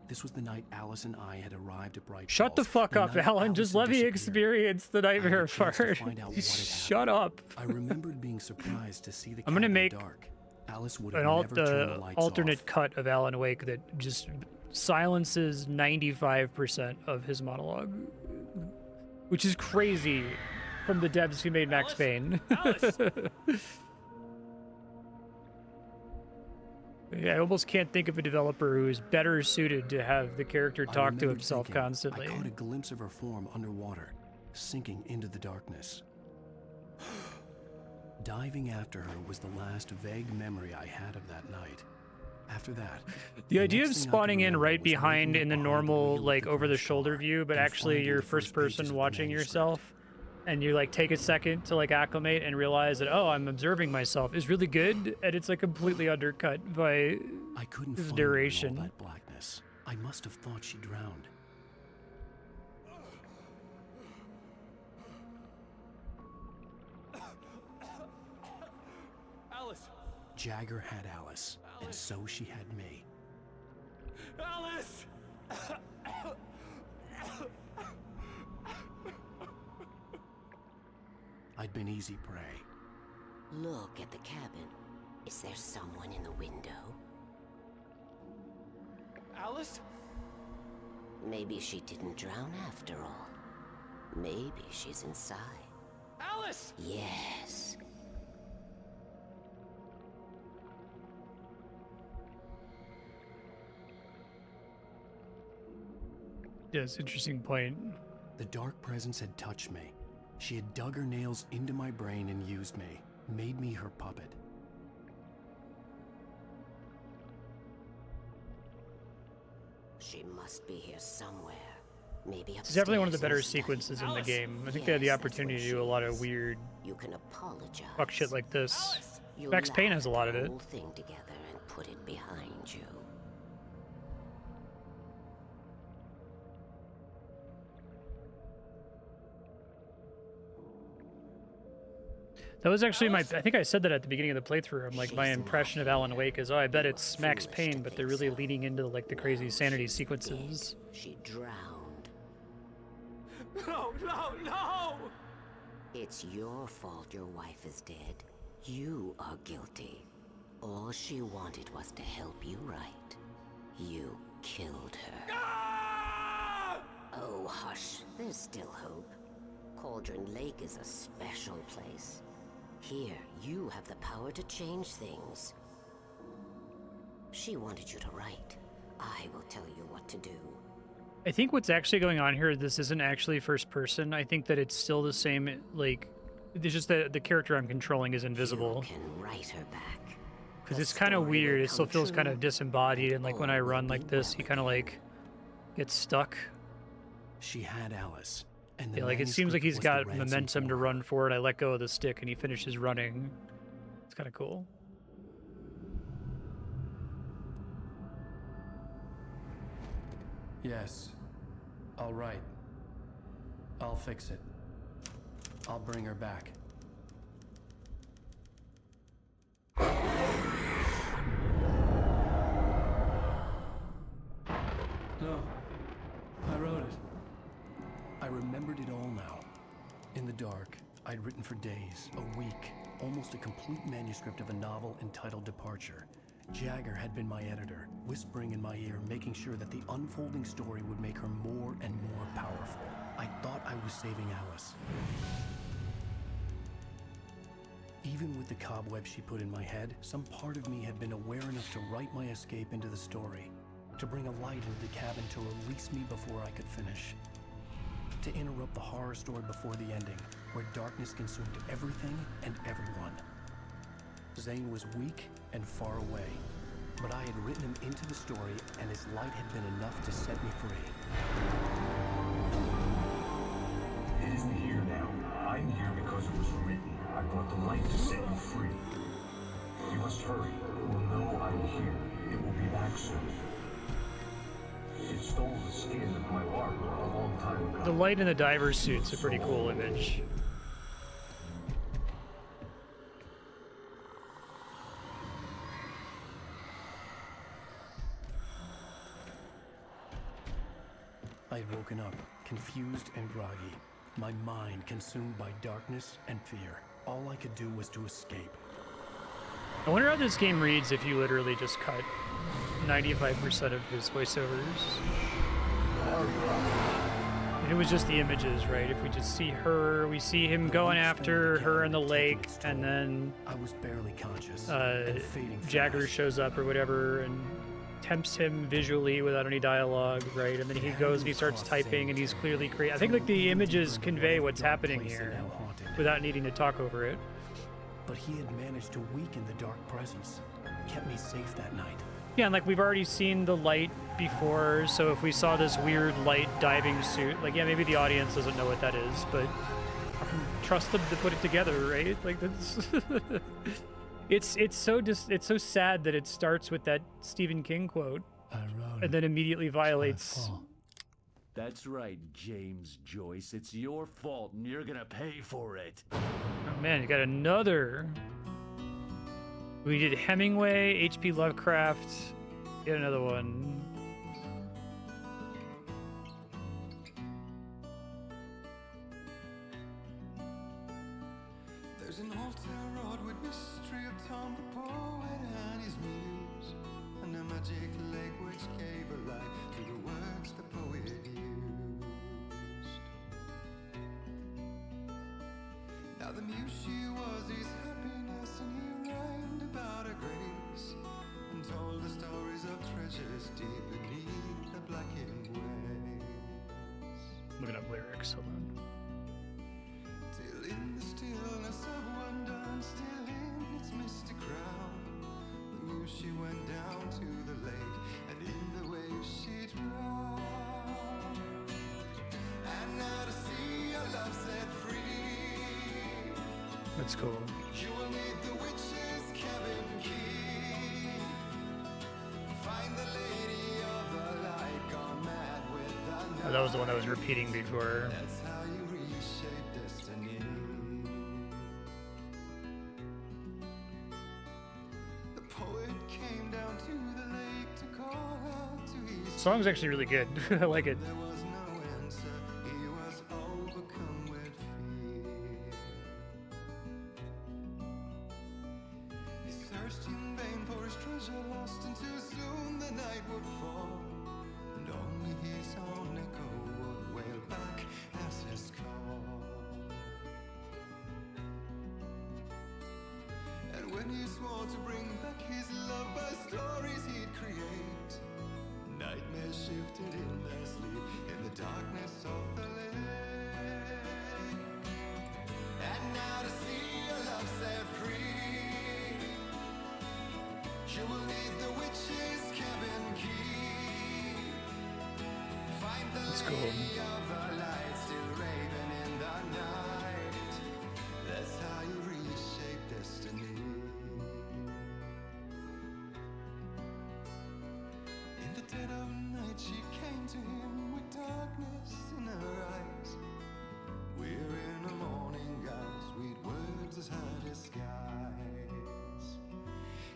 This was the night Alice and I had arrived at Bright Shut the Falls, fuck the up, night Alan. Alice Just had let me disappeared. experience the I had nightmare a chance to part. find out what had Shut happened. up. I remembered being surprised to see the I'm gonna cabin make dark. Alice would an have never turned the lights alternate off. cut of Alan Wake that just silences 95% of his monologue, which is crazy from the devs who made Max Payne. Yeah, I almost can't think of a developer who is better suited to have the character I talk to remembered himself thinking, constantly. I caught a glimpse of her form underwater, sinking into the darkness. Diving after her was the last vague memory I had of that night. After that, The idea of next thing I could spawning in remember right was waking behind up in the behind normal, wheel of like, the over-the-shoulder view, but and actually finding you're the first pages person of the watching manuscript. yourself, and you, like, take a second to, like, acclimate and realize that, oh, I'm observing myself, is really good, and it's, like, completely undercut by I couldn't his find her in all duration. that blackness. I must have thought she drowned. Alice. Jagger had Alice, and so she had me. Alice. I'd been easy prey. Look at the cabin. Is there someone in the window? Alice? Maybe she didn't drown after all. Maybe she's inside. Alice! Yes. Yes, interesting point. The dark presence had touched me. She had dug her nails into my brain and used me, made me her puppet. She must be here somewhere. Maybe upstairs. It's definitely one of the in better study. sequences in the game. I think they had the opportunity to do a lot of weird You can apologize. fuck shit like this. You Max Payne laugh has a at lot of the it. whole thing together and put it behind you. That was actually my, I think I said that at the beginning of the playthrough. I'm like, my impression of Alan Wake is, oh, I bet it's Max Payne, but they're really leaning into like the crazy sanity sequences. She drowned. No, no, no! It's your fault your wife is dead. You are guilty. All she wanted was to help you right. You killed her. Oh, hush. There's still hope. Cauldron Lake is a special place. Here, you have the power to change things. She wanted you to write. I will tell you what to do. I think what's actually going on here, this isn't actually first person. I think that it's still the same, like, it's just that the character I'm controlling is invisible. You can write her back. Because it's kind of weird. It still feels kind of disembodied, and like when I run like this, he kind of like gets stuck. She had Alice. And yeah, like it seems like he's got momentum to run forward. I let go of the stick and he finishes running. It's kind of cool. Yes. All right. I'll fix it. I'll bring her back. No. I wrote it. I remembered it all now. In the dark, I'd written for days, a week, almost a complete manuscript of a novel entitled Departure. Jagger had been my editor, whispering in my ear, making sure that the unfolding story would make her more and more powerful. I thought I was saving Alice. Even with the cobweb she put in my head, some part of me had been aware enough to write my escape into the story, to bring a light into the cabin to release me before I could finish, to interrupt the horror story before the ending, where darkness consumed everything and everyone. Zane was weak and far away, but I had written him into the story, and his light had been enough to set me free. It isn't here now. I'm here because it was written. I brought the light to set you free. You must hurry. You will know I'm here. It will be back soon. It stole the skin of my barber a long time ago. The light in the diver's suit's a pretty cool image. I had woken up, confused and groggy, my mind consumed by darkness and fear. All I could do was to escape. I wonder how this game reads if you literally just cut 95% of his voiceovers. If it was just the images, right? If we just see her, we see him going after her in the lake, and then I was barely conscious. Jagger shows up or whatever and tempts him visually without any dialogue, right? And then he goes and he starts typing, and he's clearly creating. I think like the images convey what's happening here without needing to talk over it. But he had managed to weaken the dark presence, kept me safe that night. Yeah, and like we've already seen the light before, so if we saw this weird light diving suit, like yeah, maybe the audience doesn't know what that is, but trust them to put it together, right? Like that's it's so sad that it starts with that Stephen King quote, and then immediately violates. That's right, James Joyce. It's your fault, and you're gonna pay for it. Oh man, you got another. We did Hemingway, H.P. Lovecraft. Get another one. There's an old town road with mystery of Tom the poet and his muse, and a magic lake which gave a light to the words the poet used. Now the muse she was his happiness, and he rhymed about her grace, and told the stories of treasures deep beneath the blackened waves. Looking up lyrics, hold on. Till in the stillness of wonder, still in its misty crown, the muse she went down to the lake, and in the waves she drowned. And now to see your love set free, That's cool. you will need the witch's cabin key. Find the lady of the light, gone mad with the Oh, that was the one that was repeating before. That's how you reshape destiny. came down to the lake to call out to his The song's actually really good. I like it. There was no answer, he was overcome with fear. He searched in vain for his treasure lost, and too soon the night would fall, and only his own echo would wail back as his call. And when he swore to bring back his love by stories he'd create, nightmares shifted in their sleep in the darkness of the lake. And now to see your love set free, you will need the witch's cabin key. Find the lady of the light still raving in the night. That's how you reshape destiny. In the dead of night she came to him with darkness in her eyes. We're in a morning gown, sweet words as hard as skies.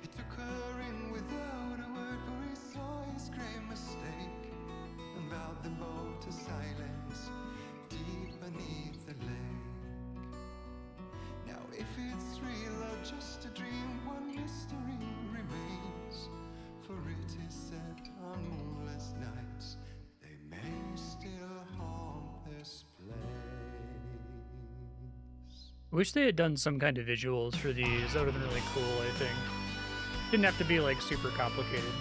He took her in without a word, for he saw his grave mistake, and vowed them both to silence deep beneath the lake. Now if it's real or just a dream, one mystery remains, for it is said on moonless nights they may still haunt this place. I wish they had done some kind of visuals for these. That would have been really cool, I think. Didn't have to be like super complicated.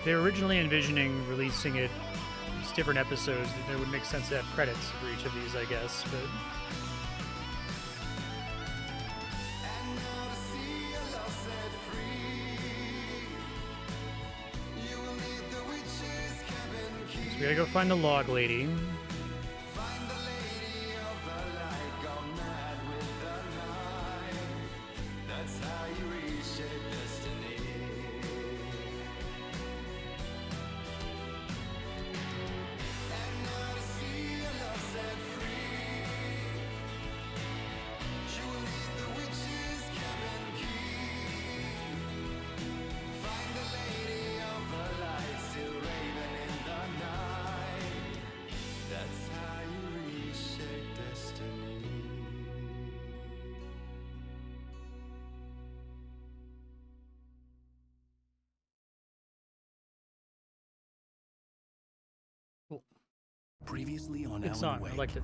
They were originally envisioning releasing it as different episodes. That it would make sense to have credits for each of these, I guess, but we gotta go find the log lady. That's how you reshape destiny. And now to see your love set free, you will need the witch's cabin key. Find the lady of the light still raving in the night. That's how you reshape destiny. Previously on Good Alan song. Wake, I liked it.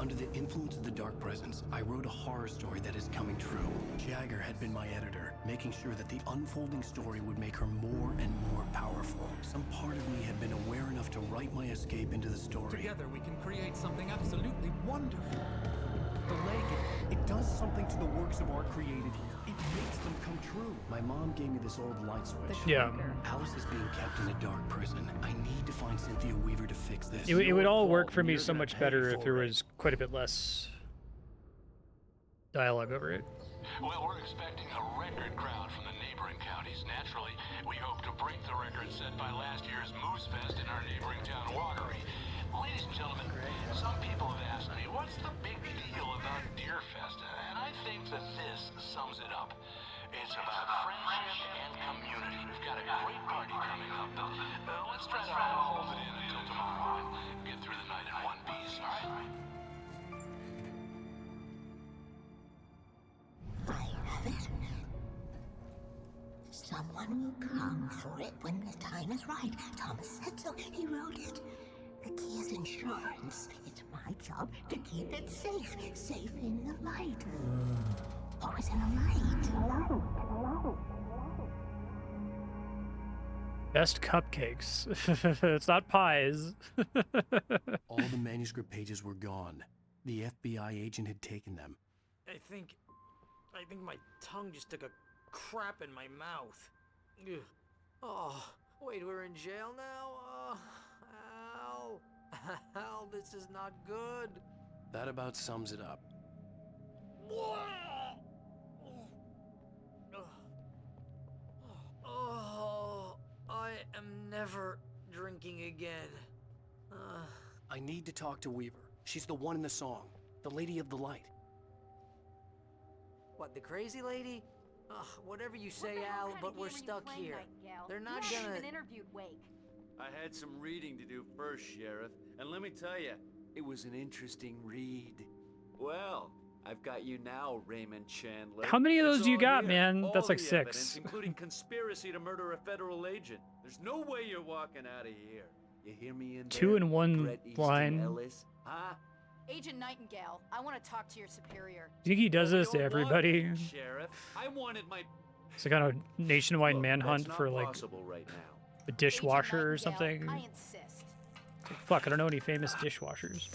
under the influence of the Dark Presence, I wrote a horror story that is coming true. Jagger had been my editor, making sure that the unfolding story would make her more and more powerful. Some part of me had been aware enough to write my escape into the story. Together we can create something absolutely wonderful. The lake, it does something to the works of art created here. It makes them come true. My mom gave me this old light switch. Yeah. Alice is being kept in a dark prison. I need to find Cynthia Weaver to fix this. It would all work for me so much better if there was quite a bit less dialogue over it. Well, we're expecting a record crowd from the neighboring counties. Naturally, we hope to break the record set by last year's Moose Fest in our neighboring town, Watery. Ladies and gentlemen, some people have asked me, what's the big deal about Deer Fest? And I think that this sums it up. It's about friendship and community. We've got a great party coming up, but let's try to hold it in until tomorrow and get through the night in one piece, all right? I have it. Someone will come for it when the time is right. Thomas said so. He wrote it. The key is insurance. It's my job to keep it safe. Safe in the light. Always in the light. Best cupcakes. It's not pies. All the manuscript pages were gone. The FBI agent had taken them. I think my tongue just took a crap in my mouth. Ugh. Oh, wait, we're in jail now? Al. Al, this is not good. That about sums it up. Oh, I am never drinking again. I need to talk to Weaver. She's the one in the song. The Lady of the Light. What, the crazy lady? Ugh, whatever you say, Al, but we're stuck here. They're not gonna... interviewed Wake. I had some reading to do first, Sheriff, and let me tell you, it was an interesting read. Well, I've got you now, Raymond Chandler. How many of those It's do you all got, here. man? All That's like the 6. evidence, including conspiracy to murder a federal agent. There's no way you're walking out of here. You hear me in there? 2 in 1 Bret Easton line. Ellis? Huh? Agent Nightingale, I want to talk to your superior. Do you think he does this to Don't want everybody? me, Sheriff. I wanted my... It's a kind of nationwide Look, manhunt that's for not like possible right now. a dishwasher or Agent something. Nightingale, I insist. It's like, fuck, I don't know any famous dishwashers.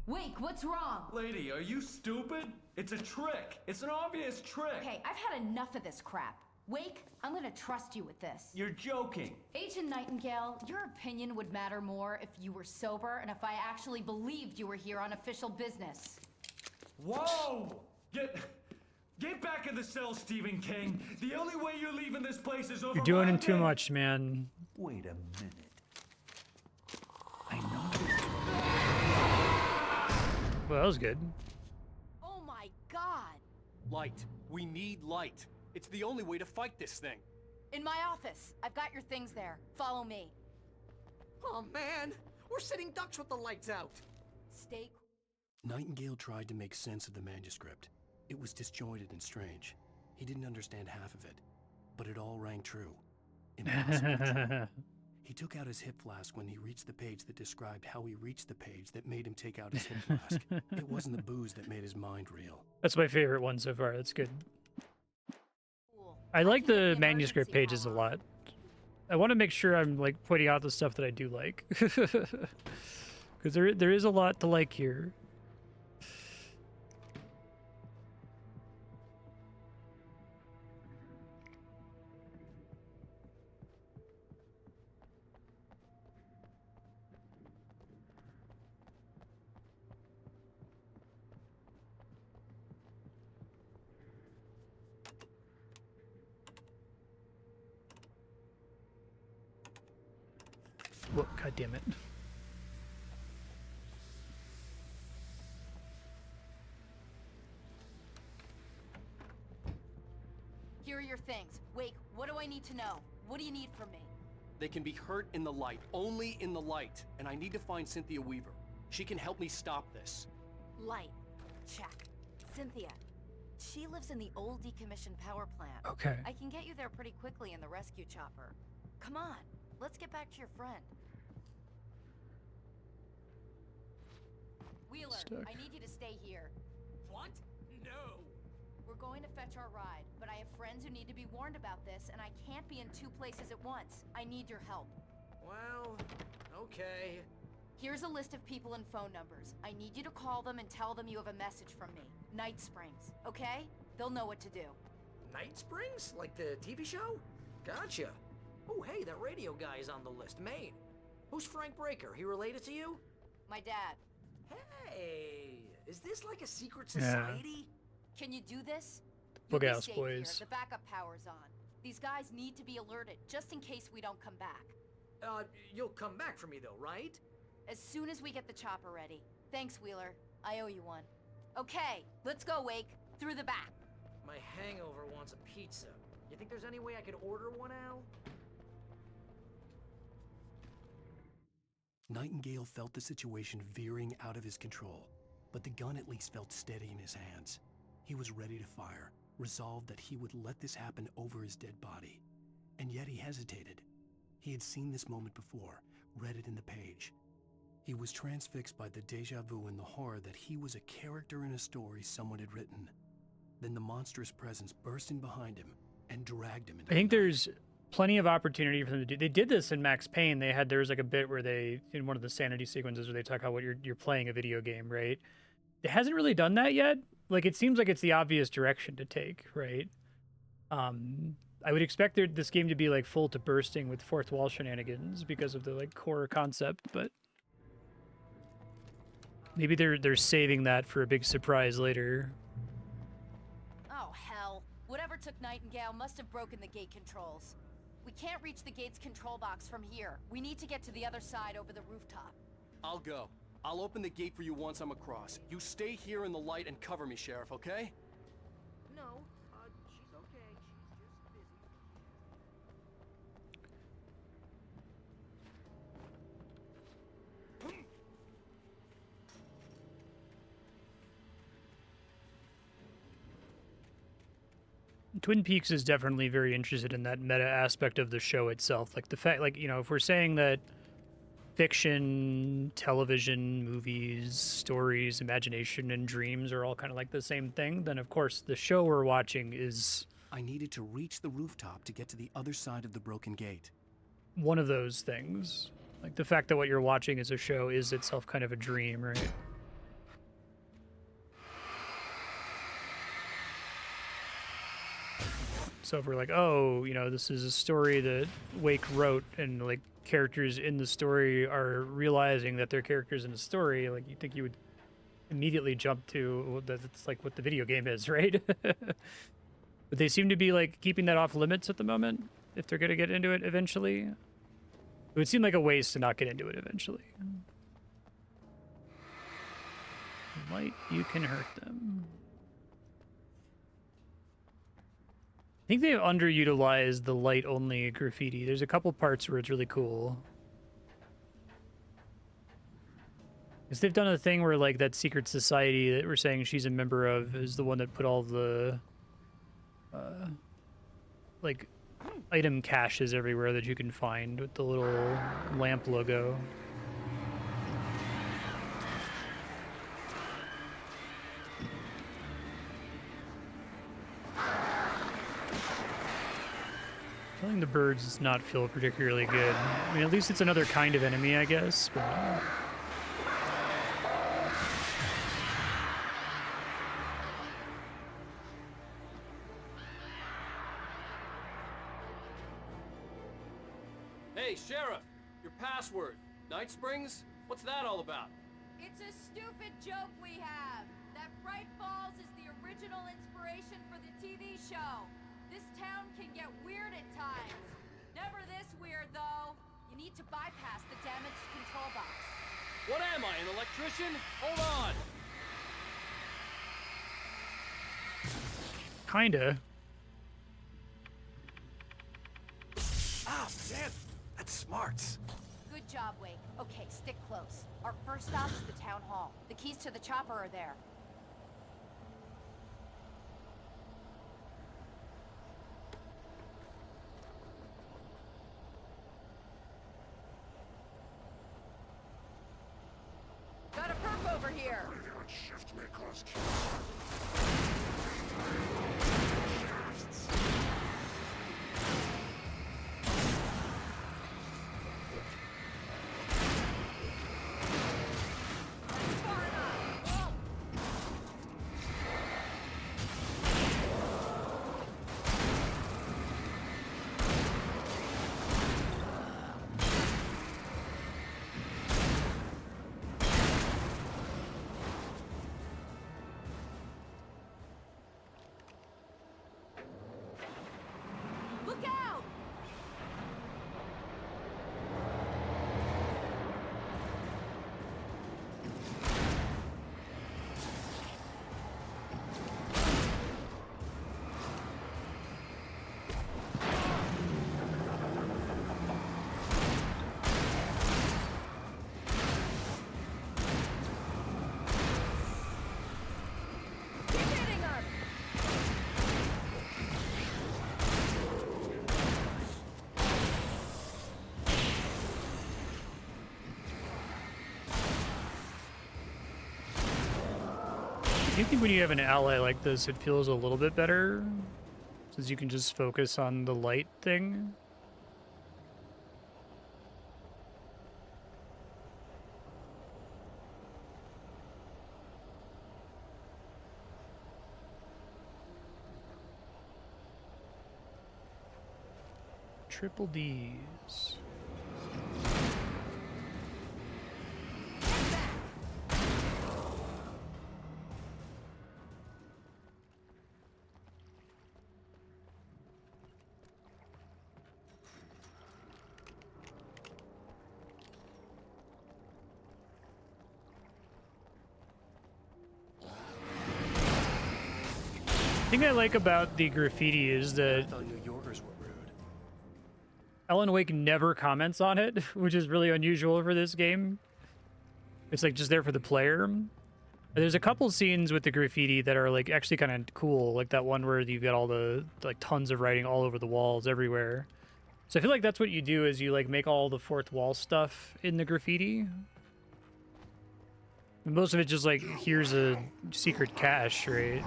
Wake, what's wrong? Lady, are you stupid? It's a trick. It's an obvious trick. Okay, I've had enough of this crap. Wake, I'm gonna trust you with this. You're joking. Agent Nightingale, your opinion would matter more if you were sober and if I actually believed you were here on official business. Whoa! Get back in the cell, Stephen King. The only way you're leaving this place is over. You're doing my it too dead. much, man. Wait a minute. Well, that was good. Oh my god! Light. We need light. It's the only way to fight this thing. In my office. I've got your things there. Follow me. Oh, man! We're sitting ducks with the lights out. Stay. Nightingale tried to make sense of the manuscript. It was disjointed and strange. He didn't understand half of it, but it all rang true. Impossibly true. He took out his hip flask when he reached the page that described how he reached the page that made him take out his hip flask. It wasn't the booze that made his mind reel. That's my favorite one so far. That's good. I like the manuscript pages a lot. I want to make sure I'm like pointing out the stuff that I do like. Because there is a lot to like here. Whoa, God damn it. Here are your things. Wake, what do I need to know? What do you need from me? They can be hurt in the light, only in the light. And I need to find Cynthia Weaver. She can help me stop this. Light. Check. Cynthia. She lives in the old decommissioned power plant. Okay. I can get you there pretty quickly in the rescue chopper. Come on, let's get back to your friend. Wheeler, Stuck. I need you to stay here. What? No. We're going to fetch our ride, but I have friends who need to be warned about this, and I can't be in 2 places at once. I need your help. Well, okay. Here's a list of people and phone numbers. I need you to call them and tell them you have a message from me. Night Springs, okay? They'll know what to do. Night Springs? Like the TV show? Gotcha. Oh, hey, that radio guy is on the list. Maine. Who's Frank Breaker? He related to you? My dad. Hey, is this like a secret Yeah. society? Can you do this? Book You'll be House safe Boys. Here. The backup power's on. These guys need to be alerted, just in case we don't come back. You'll come back for me though, right? As soon as we get the chopper ready. Thanks, Wheeler. I owe you one. Okay, let's go, Wake. Through the back. My hangover wants a pizza. You think there's any way I could order one, Al? Nightingale felt the situation veering out of his control, but the gun at least felt steady in his hands. He was ready to fire, resolved that he would let this happen over his dead body. And yet he hesitated. He had seen this moment before, read it in the page. He was transfixed by the déjà vu and the horror that he was a character in a story someone had written. Then the monstrous presence burst in behind him and dragged him into I think the night. there's plenty of opportunity for them to do. They did this in Max Payne. There was like a bit where they, in one of the sanity sequences, where they talk about what you're playing a video game, right? It hasn't really done that yet. Like, it seems like it's the obvious direction to take, right? I would expect this game to be like full to bursting with fourth wall shenanigans because of the like core concept, but maybe they're saving that for a big surprise later. Oh, hell. Whatever took Nightingale must have broken the gate controls. We can't reach the gate's control box from here. We need to get to the other side over the rooftop. I'll go. I'll open the gate for you once I'm across. You stay here in the light and cover me, Sheriff, okay? No, she's okay. She's just busy. Twin Peaks is definitely very interested in that meta aspect of the show itself. Like the fact, like, you know, if we're saying that fiction, television, movies, stories, imagination, and dreams are all kind of like the same thing, then of course the show we're watching is I needed to reach the rooftop to get to the other side of the broken gate. one of those things. Like the fact that what you're watching as a show is itself kind of a dream, right? So if we're like, oh, you know, this is a story that Wake wrote, and like characters in the story are realizing that they're characters in the story, like you think you would immediately jump to, well, that's like what the video game is, right? But they seem to be like keeping that off limits at the moment. If they're gonna get into it eventually, it would seem like a waste to not get into it eventually. Light, you can hurt them. I think they've underutilized the light-only graffiti. There's a couple parts where it's really cool. Because they've done a thing where, like, that secret society that we're saying she's a member of is the one that put all the, like, item caches everywhere that you can find with the little lamp logo. Killing the birds does not feel particularly good. I mean, at least it's another kind of enemy, I guess. But... Hey, Sheriff! Your password. Night Springs? What's that all about? It's a stupid joke we have. That Bright Falls is the original inspiration for the TV show. This town can get weird at times. Never this weird, though. You need to bypass the damaged control box. What am I, an electrician? Hold on! Kinda. Ah, man! That's smart. Good job, Wake. Okay, stick close. Our first stop is the town hall. The keys to the chopper are there. Got a perp over here. Shift may cause Look out! Keep hitting us! I think when you have an ally like this, it feels a little bit better, since you can just focus on the light thing. Triple D's. thing I like about the graffiti is I that thought New Yorkers were rude. Alan Wake never comments on it, which is really unusual for this game. It's like just there for the player. There's a couple scenes with the graffiti that are like actually kind of cool, like that one where you've got all the like tons of writing all over the walls everywhere. So I feel like that's what you do is you like make all the fourth wall stuff in the graffiti. And most of it just like here's a secret cache, right?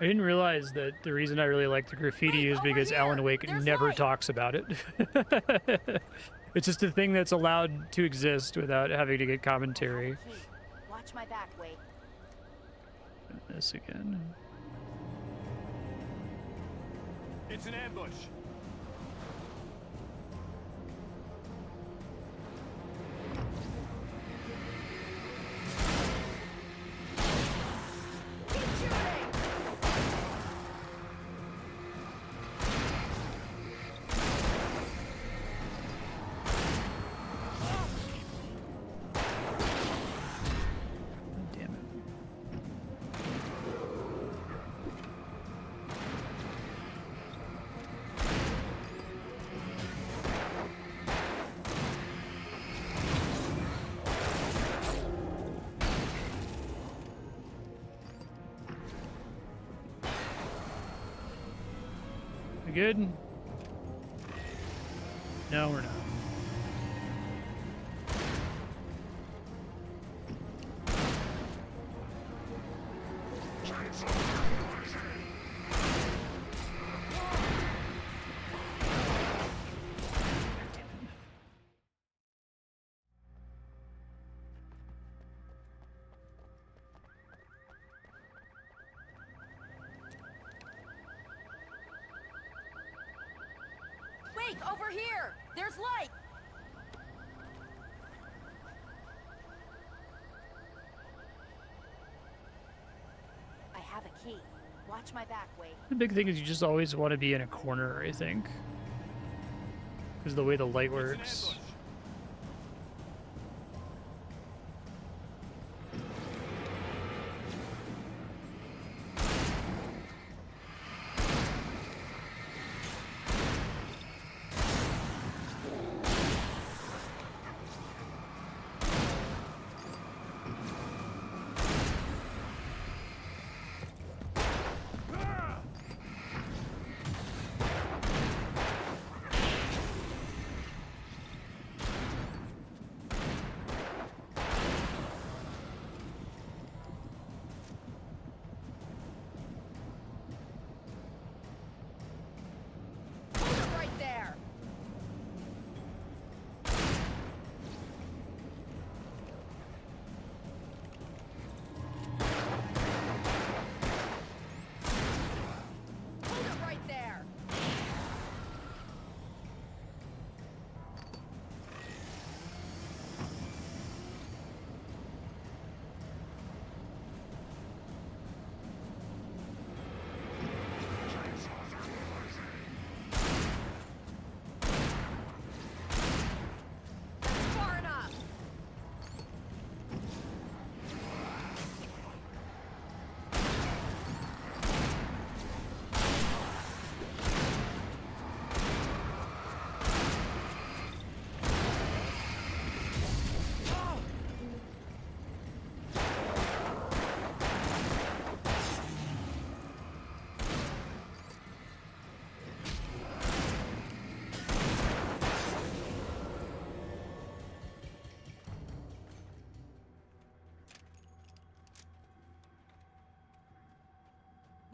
I didn't realize that the reason I really like the graffiti is because Alan Wake never talks about it. It's just a thing that's allowed to exist without having to get commentary. Watch my back, Wake. This again. It's an ambush. We good? No, we're not. Wake, over here! There's light! I have a key. Watch my back, Wake. The big thing is you just always want to be in a corner, I think. Because the way the light works.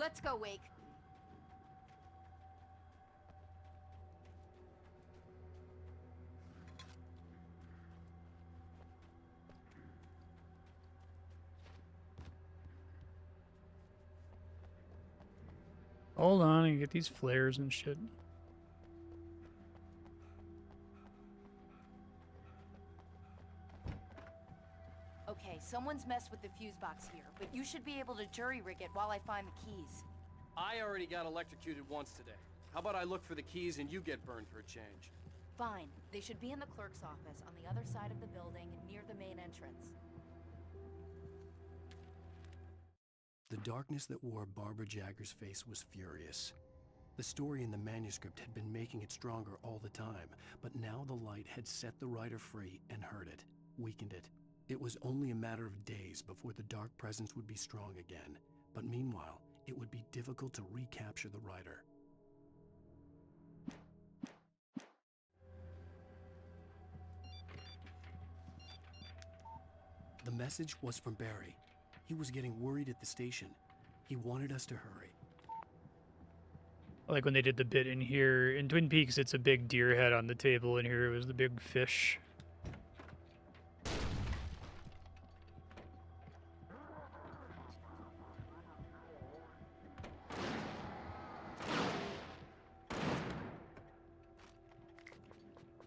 Let's go, Wake. Hold on, and get these flares and shit. Okay, someone's messed with the fuse box here, but you should be able to jury-rig it while I find the keys. I already got electrocuted once today. How about I look for the keys and you get burned for a change? Fine. They should be in the clerk's office on the other side of the building near the main entrance. The darkness that wore Barbara Jagger's face was furious. The story in the manuscript had been making it stronger all the time, but now the light had set the writer free and hurt it, weakened it. It was only a matter of days before the dark presence would be strong again, but meanwhile, it would be difficult to recapture the writer. The message was from Barry. He was getting worried at the station. He wanted us to hurry. Like when they did the bit in here. In Twin Peaks, it's a big deer head on the table, and here it was the big fish.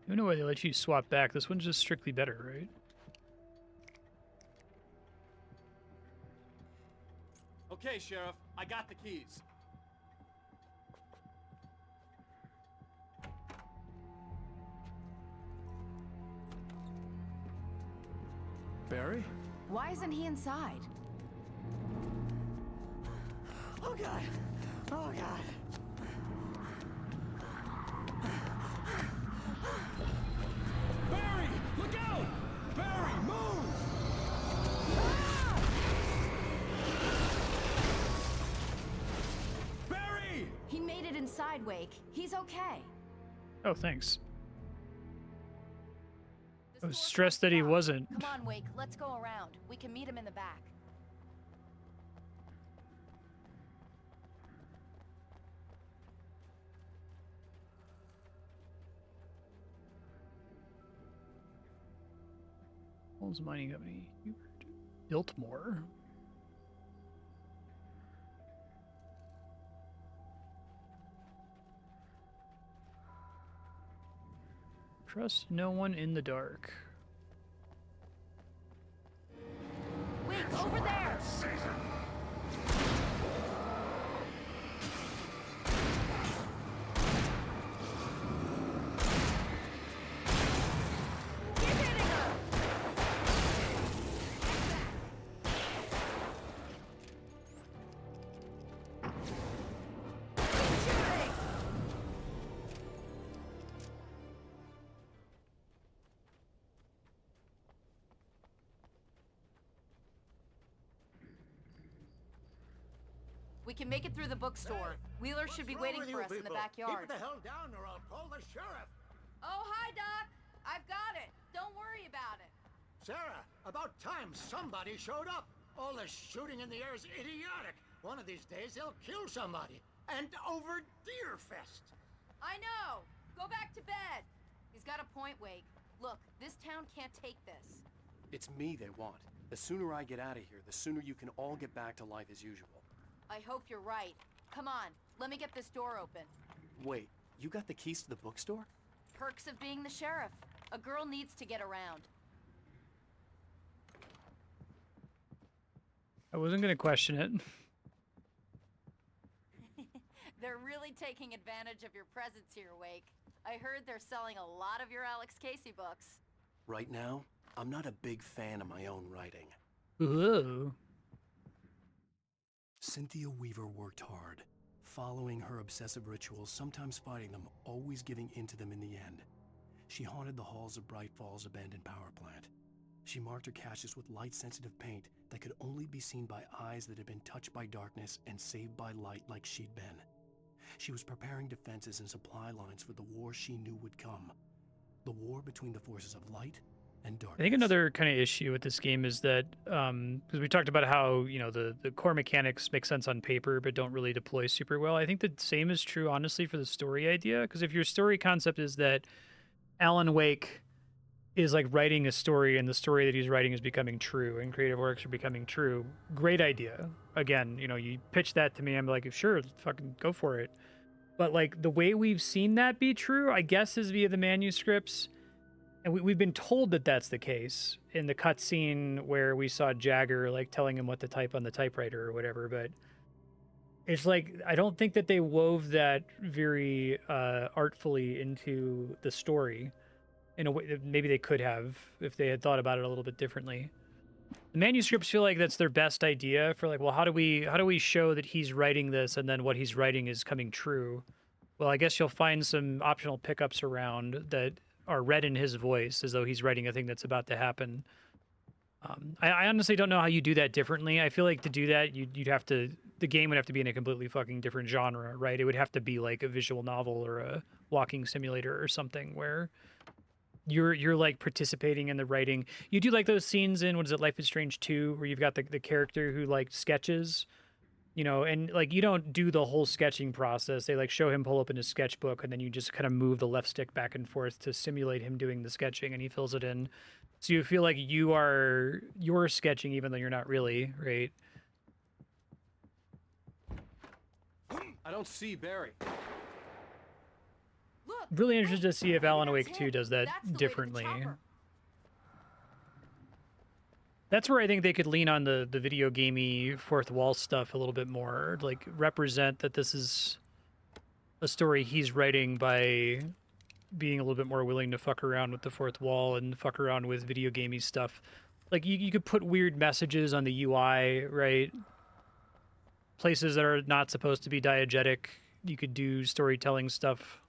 I don't know why they let you swap back. This one's just strictly better, right? Okay, Sheriff, I got the keys. Barry? Why isn't he inside? Oh God! Oh God! Barry! Look out! Barry, move! Barry! He made it inside, Wake. He's okay. Oh, thanks. I was stressed that he wasn't. Come on, Wake. Let's go around. We can meet him in the back. Holmes Mining Company. Biltmore. Trust no one in the dark. Wait, over there! We can make it through the bookstore. Wheeler should be waiting for us in the backyard. Keep the hell down or I'll call the sheriff. Oh, hi, Doc. I've got it. Don't worry about it. Sarah, about time somebody showed up. All this shooting in the air is idiotic. One of these days they'll kill somebody. And over Deerfest. I know. Go back to bed. He's got a point, Wake. Look, this town can't take this. It's me they want. The sooner I get out of here, the sooner you can all get back to life as usual. I hope you're right. Come on, let me get this door open. Wait, you got the keys to the bookstore? Perks of being the sheriff. A girl needs to get around. I wasn't going to question it. They're really taking advantage of your presence here, Wake. I heard they're selling a lot of your Alex Casey books. Right now, I'm not a big fan of my own writing. Ooh. Cynthia Weaver worked hard, following her obsessive rituals, sometimes fighting them, always giving in to them in the end. She haunted the halls of Bright Falls' abandoned power plant. She marked her caches with light-sensitive paint that could only be seen by eyes that had been touched by darkness and saved by light like she'd been. She was preparing defenses and supply lines for the war she knew would come. The war between the forces of light and darkness. I think another kind of issue with this game is that because we talked about how the core mechanics make sense on paper but don't really deploy super well. I think the same is true honestly for the story idea, because if your story concept is that Alan Wake is like writing a story and the story that he's writing is becoming true and creative works are becoming true, great idea. Again, you pitch that to me, I'm like, sure, fucking go for it. But like the way we've seen that be true, I guess, is via the manuscripts. And we've been told that that's the case in the cutscene where we saw Jagger like telling him what to type on the typewriter or whatever. But it's like, I don't think that they wove that very artfully into the story in a way that maybe they could have if they had thought about it a little bit differently. The manuscripts feel like that's their best idea for like, well, how do we show that he's writing this and then what he's writing is coming true? Well, I guess you'll find some optional pickups around that are read in his voice as though he's writing a thing that's about to happen. I honestly don't know how you do that differently. I feel like to do that, the game would have to be in a completely fucking different genre, right? It would have to be like a visual novel or a walking simulator or something where you're like participating in the writing. You do like those scenes in, what is it, Life is Strange 2, where you've got the character who like sketches, and like you don't do the whole sketching process. They like show him pull open his sketchbook and then you just kind of move the left stick back and forth to simulate him doing the sketching and he fills it in. So you feel like you're sketching even though you're not really, right? I don't see Barry. Really interested to see if Alan Wake 2 does that differently. That's where I think they could lean on the video gamey fourth wall stuff a little bit more, like represent that this is a story he's writing by being a little bit more willing to fuck around with the fourth wall and fuck around with video gamey stuff. Like you could put weird messages on the UI, right? Places that are not supposed to be diegetic. You could do storytelling stuff.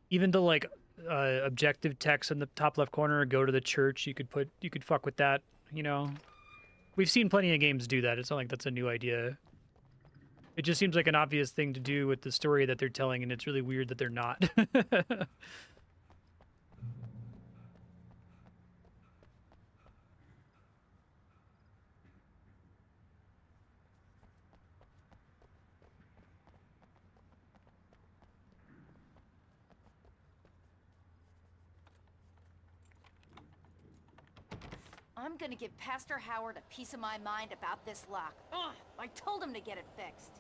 Even the like objective text in the top left corner, go to the church, you could fuck with that, We've seen plenty of games do that. It's not like that's a new idea. It just seems like an obvious thing to do with the story that they're telling, and it's really weird that they're not. I'm gonna give Pastor Howard a piece of my mind about this lock. Ugh, I told him to get it fixed.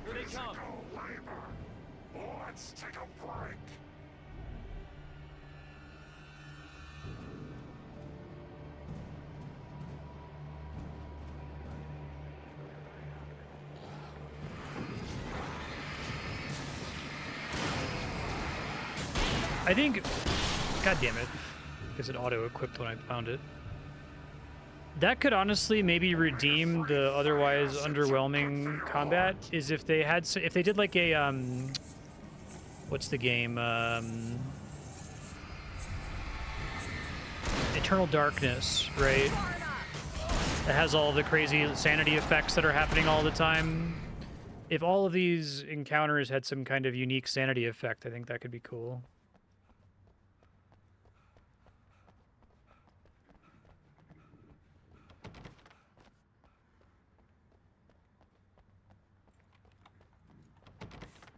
Here they come. Let's take a break. I think, god damn it, because it auto-equipped when I found it. That could honestly maybe redeem the otherwise underwhelming combat, is if they did like a, what's the game, Eternal Darkness, right? That has all the crazy sanity effects that are happening all the time. If all of these encounters had some kind of unique sanity effect, I think that could be cool.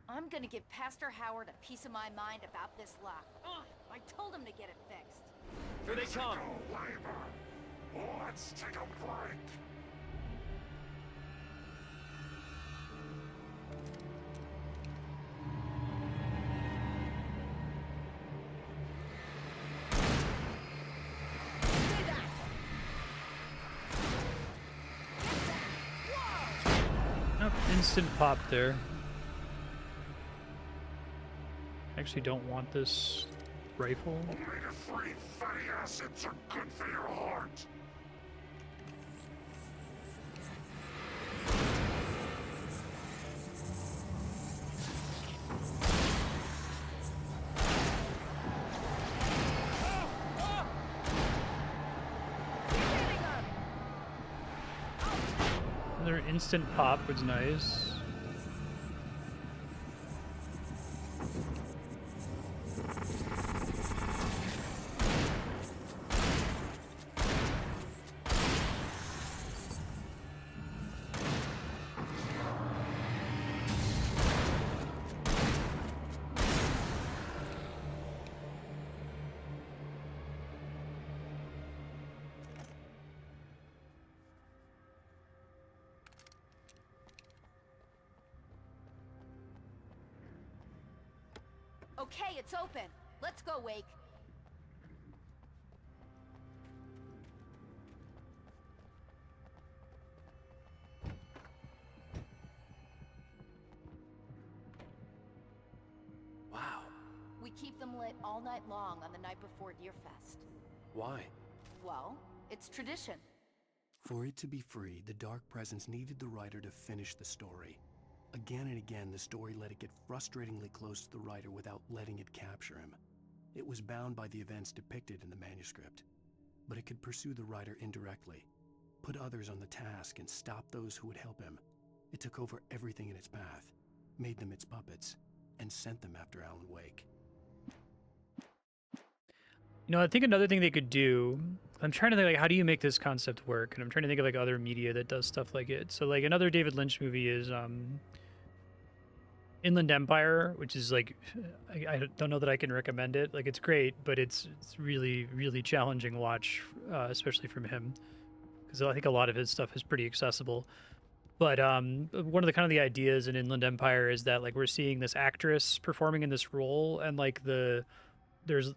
I'm gonna give Pastor Howard a piece of my mind about this lock. Ugh, I told him to get it fixed. Here they come. Let's take a break. Nope, instant pop there. I actually don't want this rifle. Omega-3 fatty acids are good for your heart. Another instant pop was nice. Okay, it's open. Let's go, Wake. Wow. We keep them lit all night long on the night before Deerfest. Why? Well, it's tradition. For it to be free, the Dark Presence needed the writer to finish the story. Again and again, the story let it get frustratingly close to the writer without letting it capture him. It was bound by the events depicted in the manuscript, but it could pursue the writer indirectly, put others on the task, and stop those who would help him. It took over everything in its path, made them its puppets, and sent them after Alan Wake. You know, I think another thing they could do, I'm trying to think, like, how do you make this concept work? And I'm trying to think of, like, other media that does stuff like it. So, like, another David Lynch movie is Inland Empire, which is, like, I don't know that I can recommend it. Like, it's great, but it's really, really challenging watch, especially from him. Because I think a lot of his stuff is pretty accessible. But one of the kind of the ideas in Inland Empire is that, like, we're seeing this actress performing in this role, and, like, there's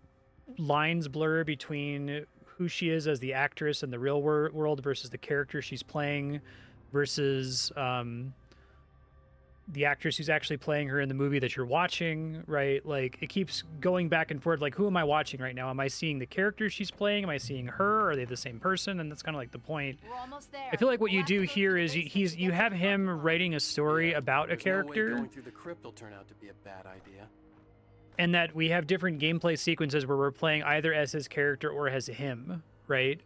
lines blur between who she is as the actress in the real world versus the character she's playing versus the actress who's actually playing her in the movie that you're watching, right? Like, it keeps going back and forth. Like, who am I watching right now? Am I seeing the character she's playing? Am I seeing her? Are they the same person? And that's kind of like the point. We're almost there. I feel like what you do here is you have him writing a story about a character. No way going through the crypt will turn out to be a bad idea. And that we have different gameplay sequences where we're playing either as his character or as him, right?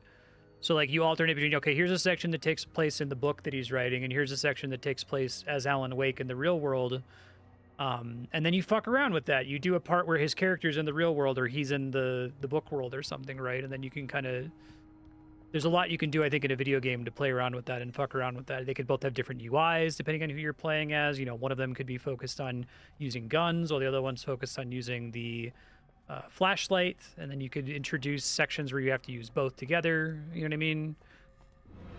So, like, you alternate between, okay, here's a section that takes place in the book that he's writing, and here's a section that takes place as Alan Wake in the real world. And then you fuck around with that. You do a part where his character's in the real world or he's in the book world or something, right? And then you can kind of... There's a lot you can do, I think, in a video game to play around with that and fuck around with that. They could both have different UIs depending on who you're playing as. You know, one of them could be focused on using guns, while the other one's focused on using the flashlight. And then you could introduce sections where you have to use both together. You know what I mean?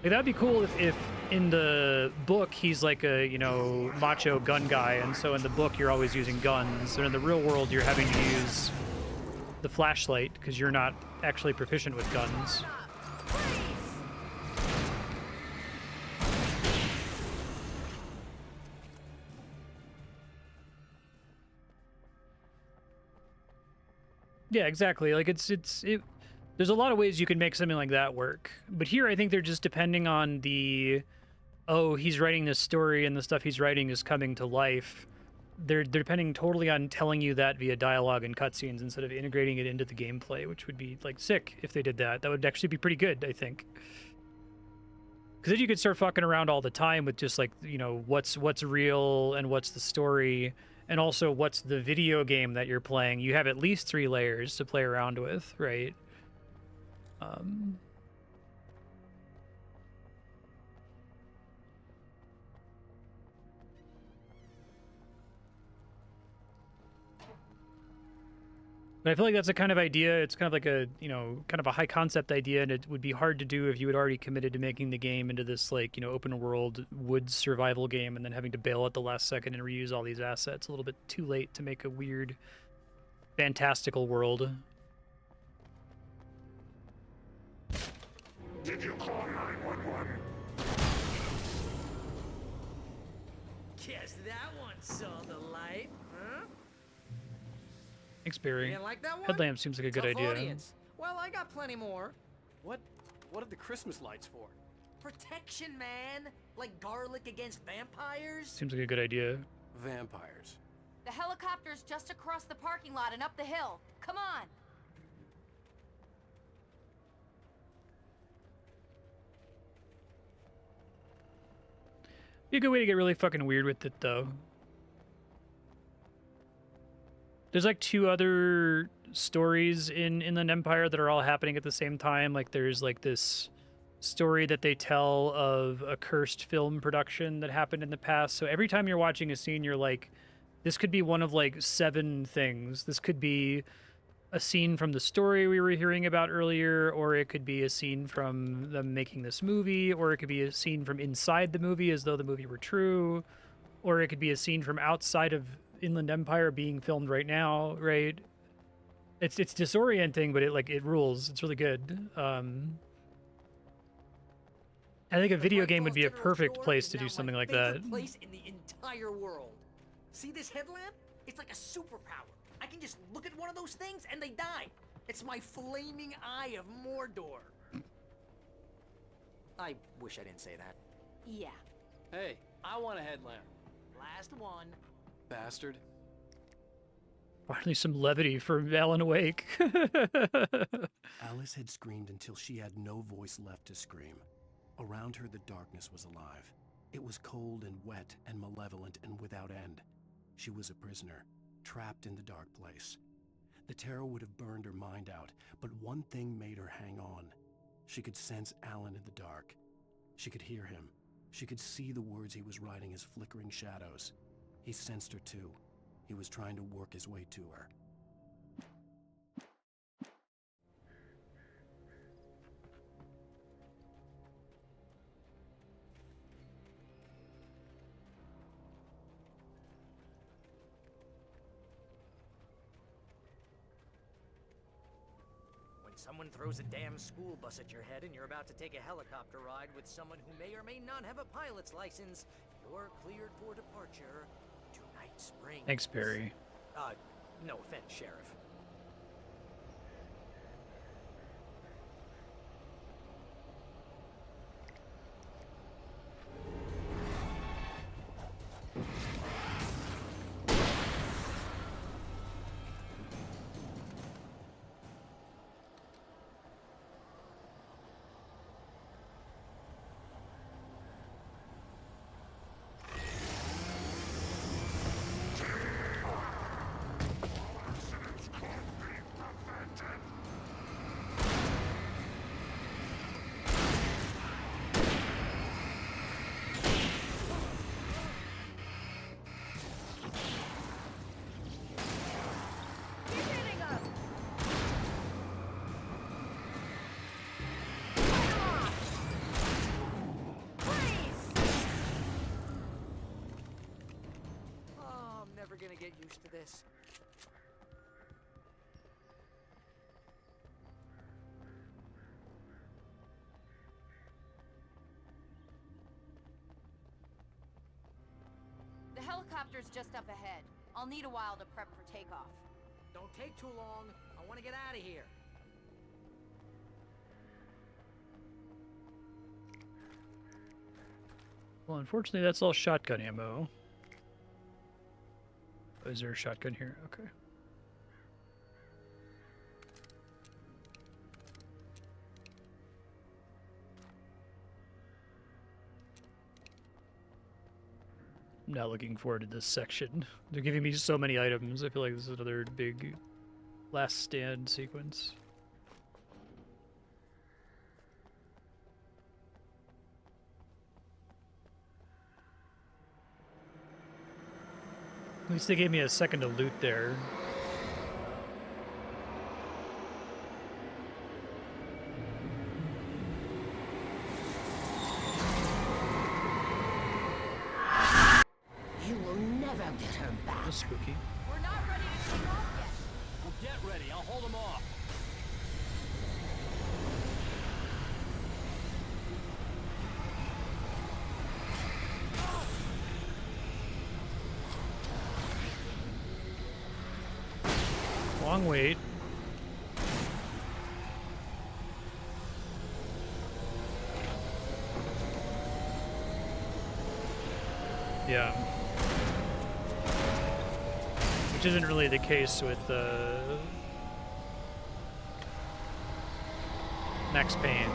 Like, that'd be cool if in the book he's like a, you know, macho gun guy, and so in the book you're always using guns, and in the real world you're having to use the flashlight because you're not actually proficient with guns. Yeah, exactly. Like, there's a lot of ways you can make something like that work. But here I think they're just depending on he's writing this story and the stuff he's writing is coming to life. They're depending totally on telling you that via dialogue and cutscenes instead of integrating it into the gameplay, which would be, like, sick if they did that. That would actually be pretty good, I think. Because then you could start fucking around all the time with just, like, you know, what's real and what's the story, and also what's the video game that you're playing. You have at least 3 layers to play around with, right? But I feel like that's a kind of idea. It's kind of like a, you know, kind of a high concept idea, and it would be hard to do if you had already committed to making the game into this, like, you know, open world woods survival game and then having to bail at the last second and reuse all these assets. A little bit too late to make a weird, fantastical world. Did you call 911? Guess that one saw the light, huh? Thanks, Barry. You didn't like that one? Headlamp seems like a good Tough idea. Audience. Well, I got plenty more. What are the Christmas lights for? Protection, man. Like garlic against vampires. Seems like a good idea. Vampires. The helicopter's just across the parking lot and up the hill. Come on. Be a good way to get really fucking weird with it, though. There's, like, 2 other stories in Inland Empire that are all happening at the same time. Like, there's, like, this story that they tell of a cursed film production that happened in the past. So every time you're watching a scene, you're like, this could be one of, like, 7 things. This could be a scene from the story we were hearing about earlier, or it could be a scene from them making this movie, or it could be a scene from inside the movie as though the movie were true, or it could be a scene from outside of Inland Empire being filmed right now, right? It's disorienting, but it rules. It's really good. I think a video game would be a perfect place to do something like that. Favorite place in the entire world. See this headlamp? It's like a superpower. I can just look at one of those things and they die. It's my flaming eye of Mordor. I wish I didn't say that. Yeah. Hey, I want a headlamp. Last one. Bastard. Finally, some levity for Alan Wake. Alice had screamed until she had no voice left to scream. Around her, the darkness was alive. It was cold and wet and malevolent and without end. She was a prisoner, trapped in the dark place. The terror would have burned her mind out, but one thing made her hang on. She could sense Alan in the dark. She could hear him. She could see the words he was writing as flickering shadows. He sensed her too. He was trying to work his way to her. When someone throws a damn school bus at your head and you're about to take a helicopter ride with someone who may or may not have a pilot's license, you're cleared for departure to Night Springs. Thanks, Barry. No offense, Sheriff. Gonna get used to this. The helicopter's just up ahead. I'll need a while to prep for takeoff. Don't take too long. I want to get out of here. Well, unfortunately, that's all shotgun ammo. Oh, is there a shotgun here? Okay. I'm not looking forward to this section. They're giving me so many items. I feel like this is another big last stand sequence. At least they gave me a second to loot there. You will never get her back. That's spooky. We're not ready to take off yet. Well, get ready. I'll hold them off. Long wait. Yeah. Which isn't really the case with Max Payne.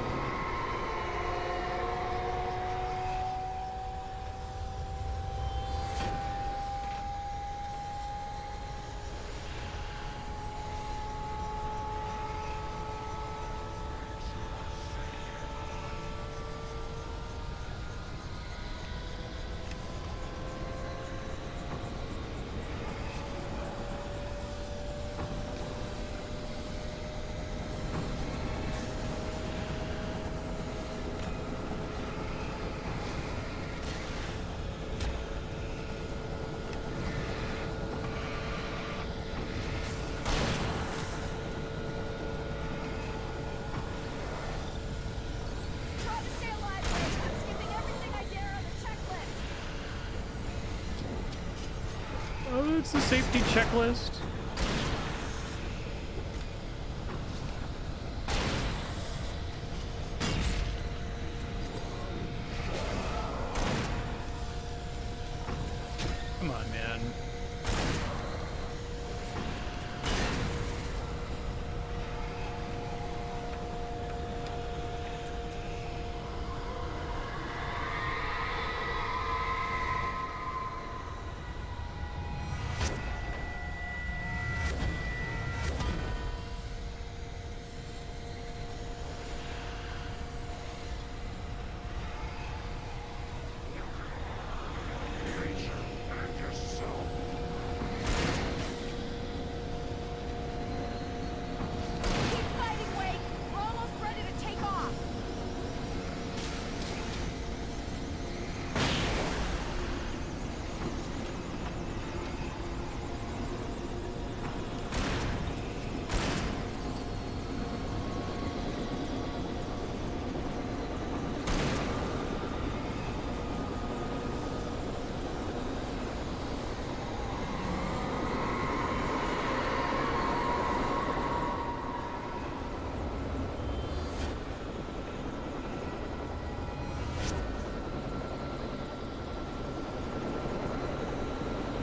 It's the safety checklist. Come on, man.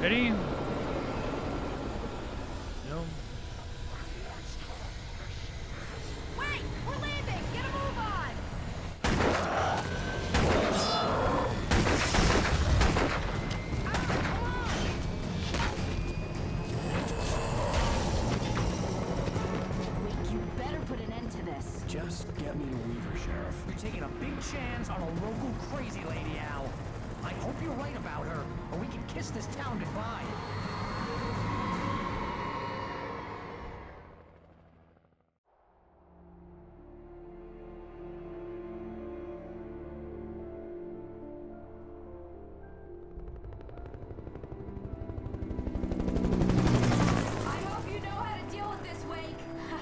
Ready? No. Wait! We're leaving! Get a move on! You better put an end to this. Just get me to Weaver, Sheriff. You're taking a big chance on a local crazy lady, Al. I hope you're right about her, or we can kiss this town goodbye. I hope you know how to deal with this, Wake.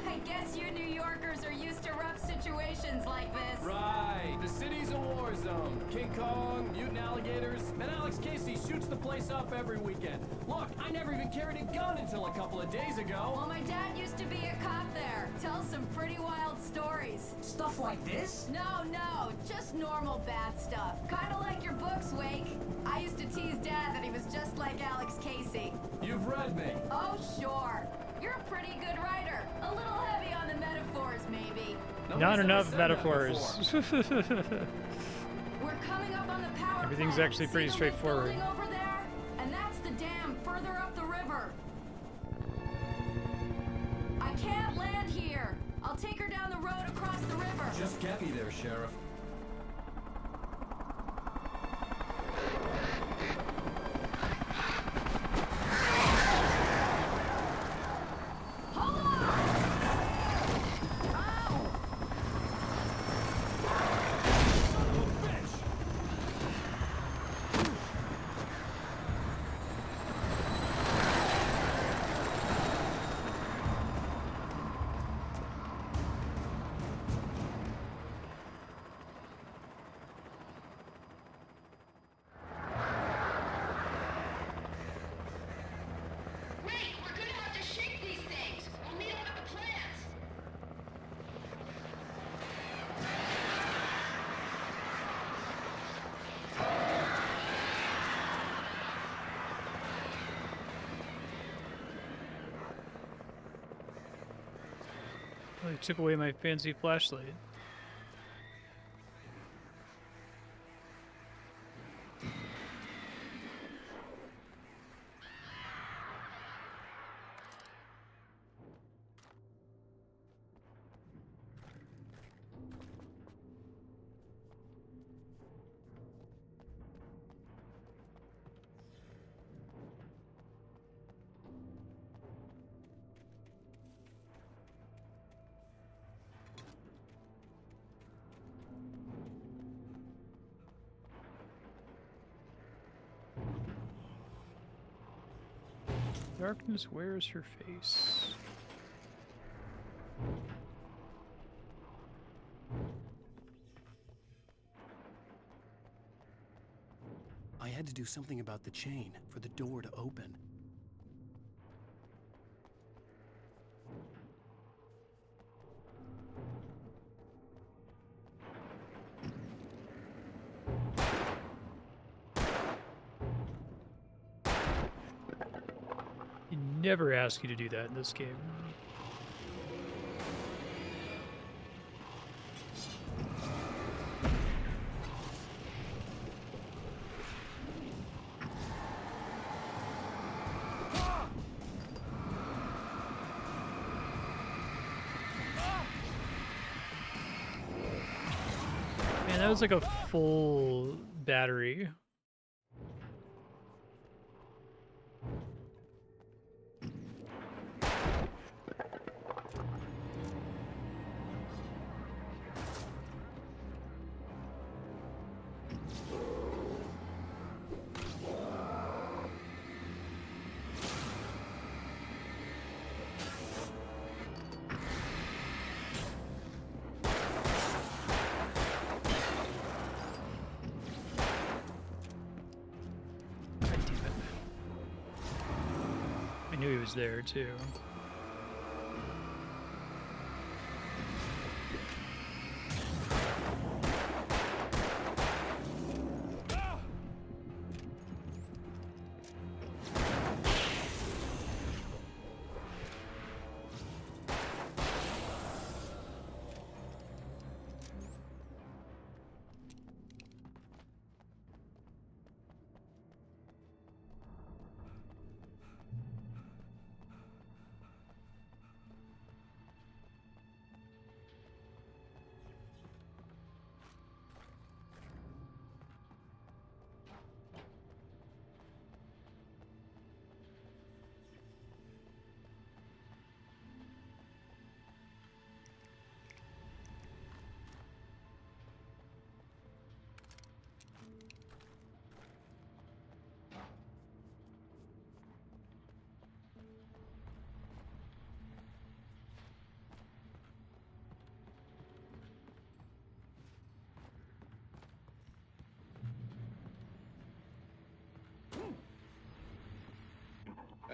I guess you New Yorkers are used to rough situations like this. Right. The city's a war zone. King Kong, mutant alligators, and Alex Casey shoots the place up every weekend. Look, I never even carried a gun until a couple of days ago. Well, my dad used to be a cop there. Tells some pretty wild stories. Stuff like this? No, just normal bad stuff. Kinda like your books, Wake. I used to tease Dad that he was just like Alex Casey. You've read me. Oh, sure. You're a pretty good writer. A little heavy on the metaphors, maybe. Not enough metaphors. We're coming up on the power Everything's plant. actually pretty See the lit straightforward. building over there? And that's the dam further up the river. I can't land here. I'll take her down the road across the river. Just get me there, Sheriff. Hold on! Ow! Wait, we're gonna have to shake these things. We'll meet up at the plants. They took away my fancy flashlight. Darkness wears her face. I had to do something about the chain for the door to open. never ask you to do that in this game. Man, that was like a full battery. I knew he was there too.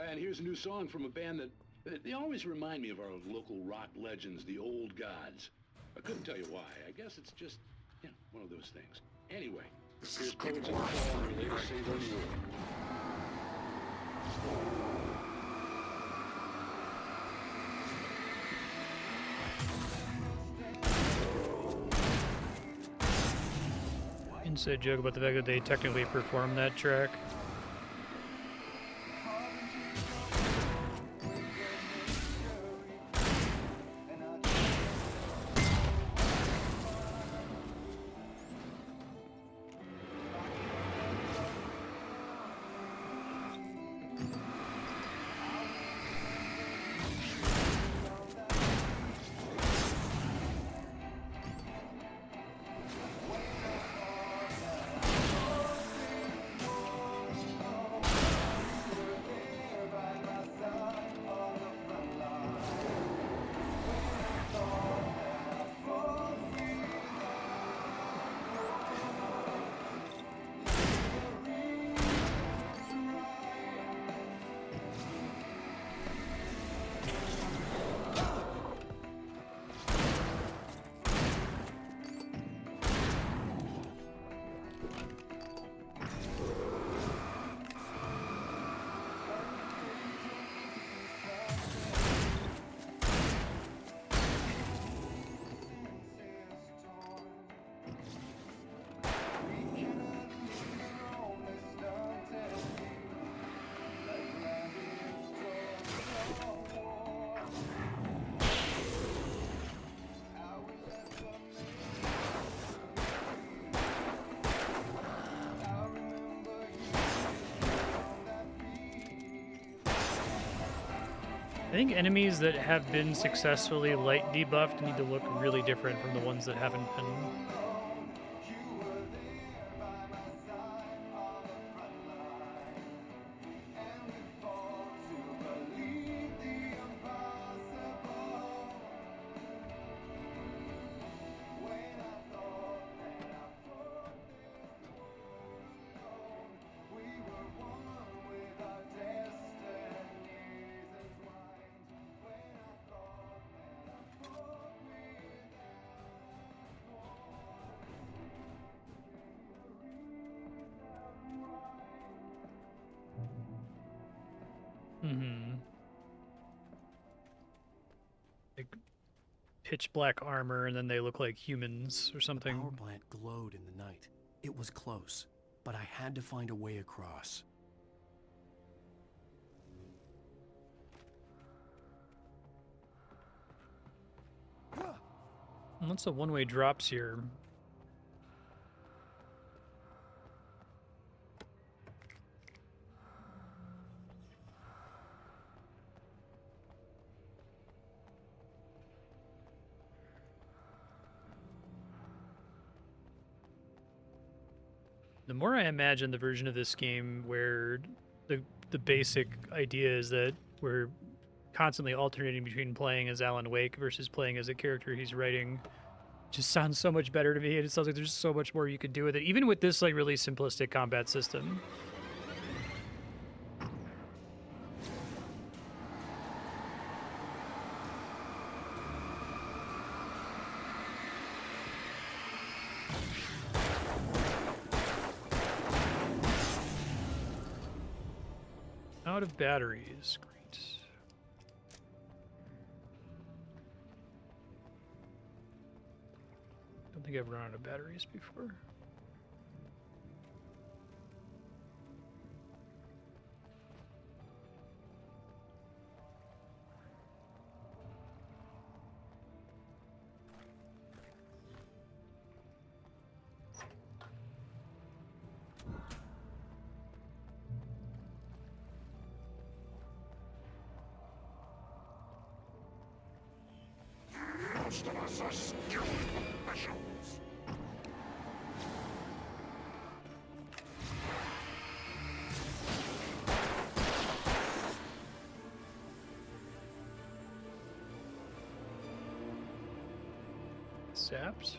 And here's a new song from a band that they always remind me of our local rock legends, the Old Gods. I couldn't tell you why. I guess it's just, one of those things. Anyway, here's Poets in the Fall and their latest single, War. Inside joke about the fact that they technically performed that track. I think enemies that have been successfully light debuffed need to look really different from the ones that haven't been. Mm-hmm. pitch black armor and then they look like humans or The something. power plant glowed in the night. It was close, but I had to find a way across. What's the one-way drops here? The more I imagine the version of this game where the basic idea is that we're constantly alternating between playing as Alan Wake versus playing as a character he's writing, just sounds so much better to me. It sounds like there's so much more you could do with it, even with this like really simplistic combat system. Out of batteries. Great. Don't think I've run out of batteries before. Most of us are skilled professionals. Sapped.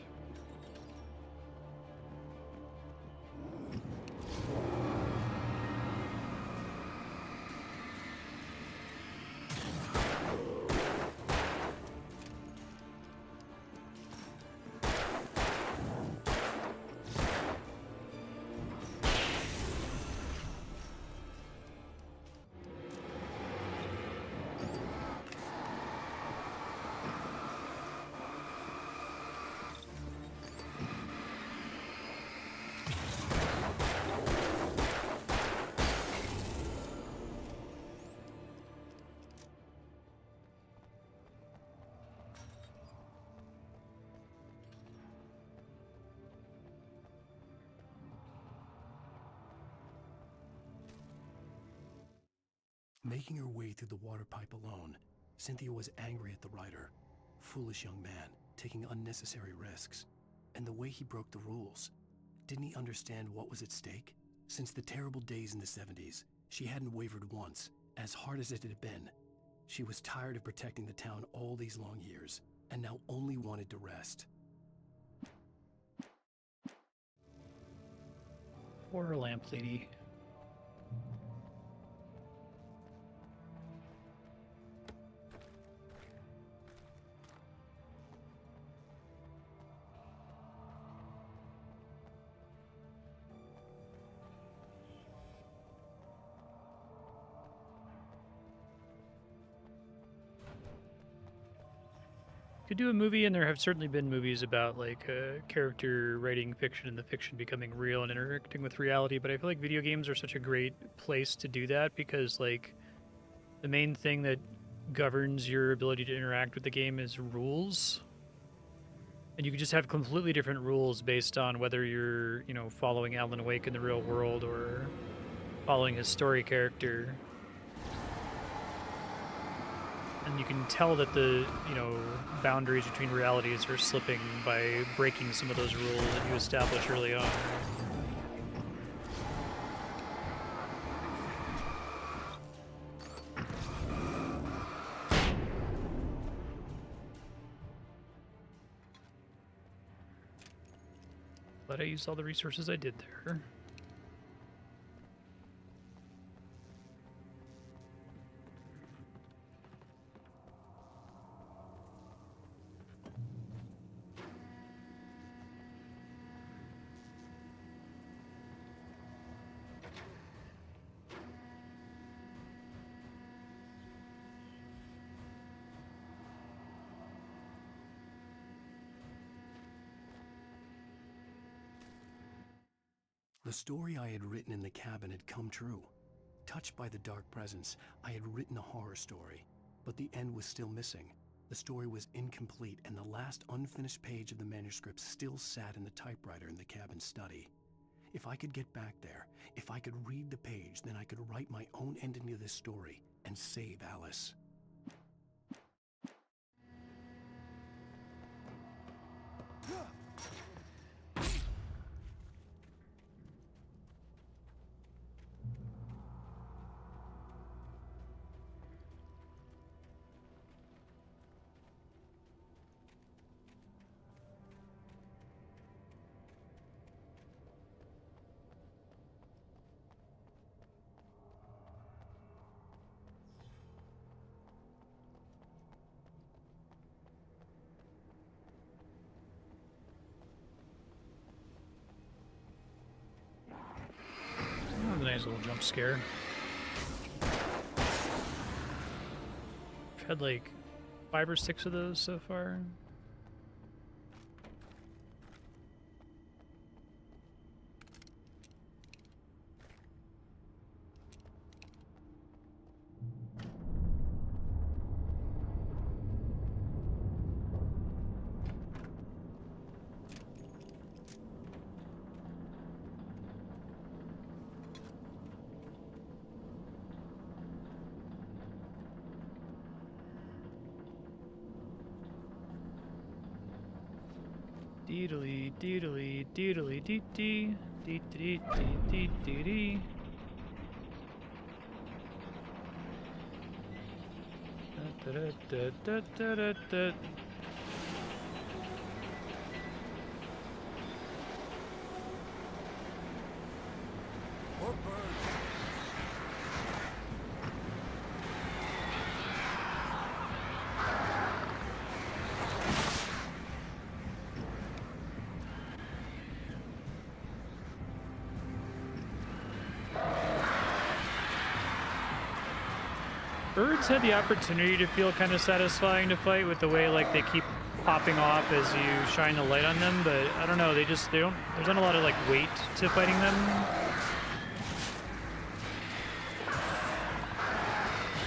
Making her way through the water pipe alone, Cynthia was angry at the writer. Foolish young man, taking unnecessary risks. And the way he broke the rules. Didn't he understand what was at stake? Since the terrible days in the 70s, she hadn't wavered once, as hard as it had been. She was tired of protecting the town all these long years, and now only wanted to rest. Poor lamp lady. Could do a movie, and there have certainly been movies about like character writing fiction and the fiction becoming real and interacting with reality, but I feel like video games are such a great place to do that because like the main thing that governs your ability to interact with the game is rules. And you can just have completely different rules based on whether you're, you know, following Alan Wake in the real world or following his story character. And you can tell that the, you know, boundaries between realities are slipping by breaking some of those rules that you establish early on. Glad I used all the resources I did there. The story I had written in the cabin had come true. Touched by the dark presence, I had written a horror story, but the end was still missing. The story was incomplete, and the last unfinished page of the manuscript still sat in the typewriter in the cabin study. If I could get back there, if I could read the page, then I could write my own ending to this story and save Alice. That was a nice little jump scare. I've had like 5 or 6 of those so far. Deedly, deedly, deedly, dee dee, dee dee dee dee dee. Da da da da da da da. Birds had the opportunity to feel kind of satisfying to fight with the way like they keep popping off as you shine the light on them, but I don't know, they don't, there's not a lot of like weight to fighting them.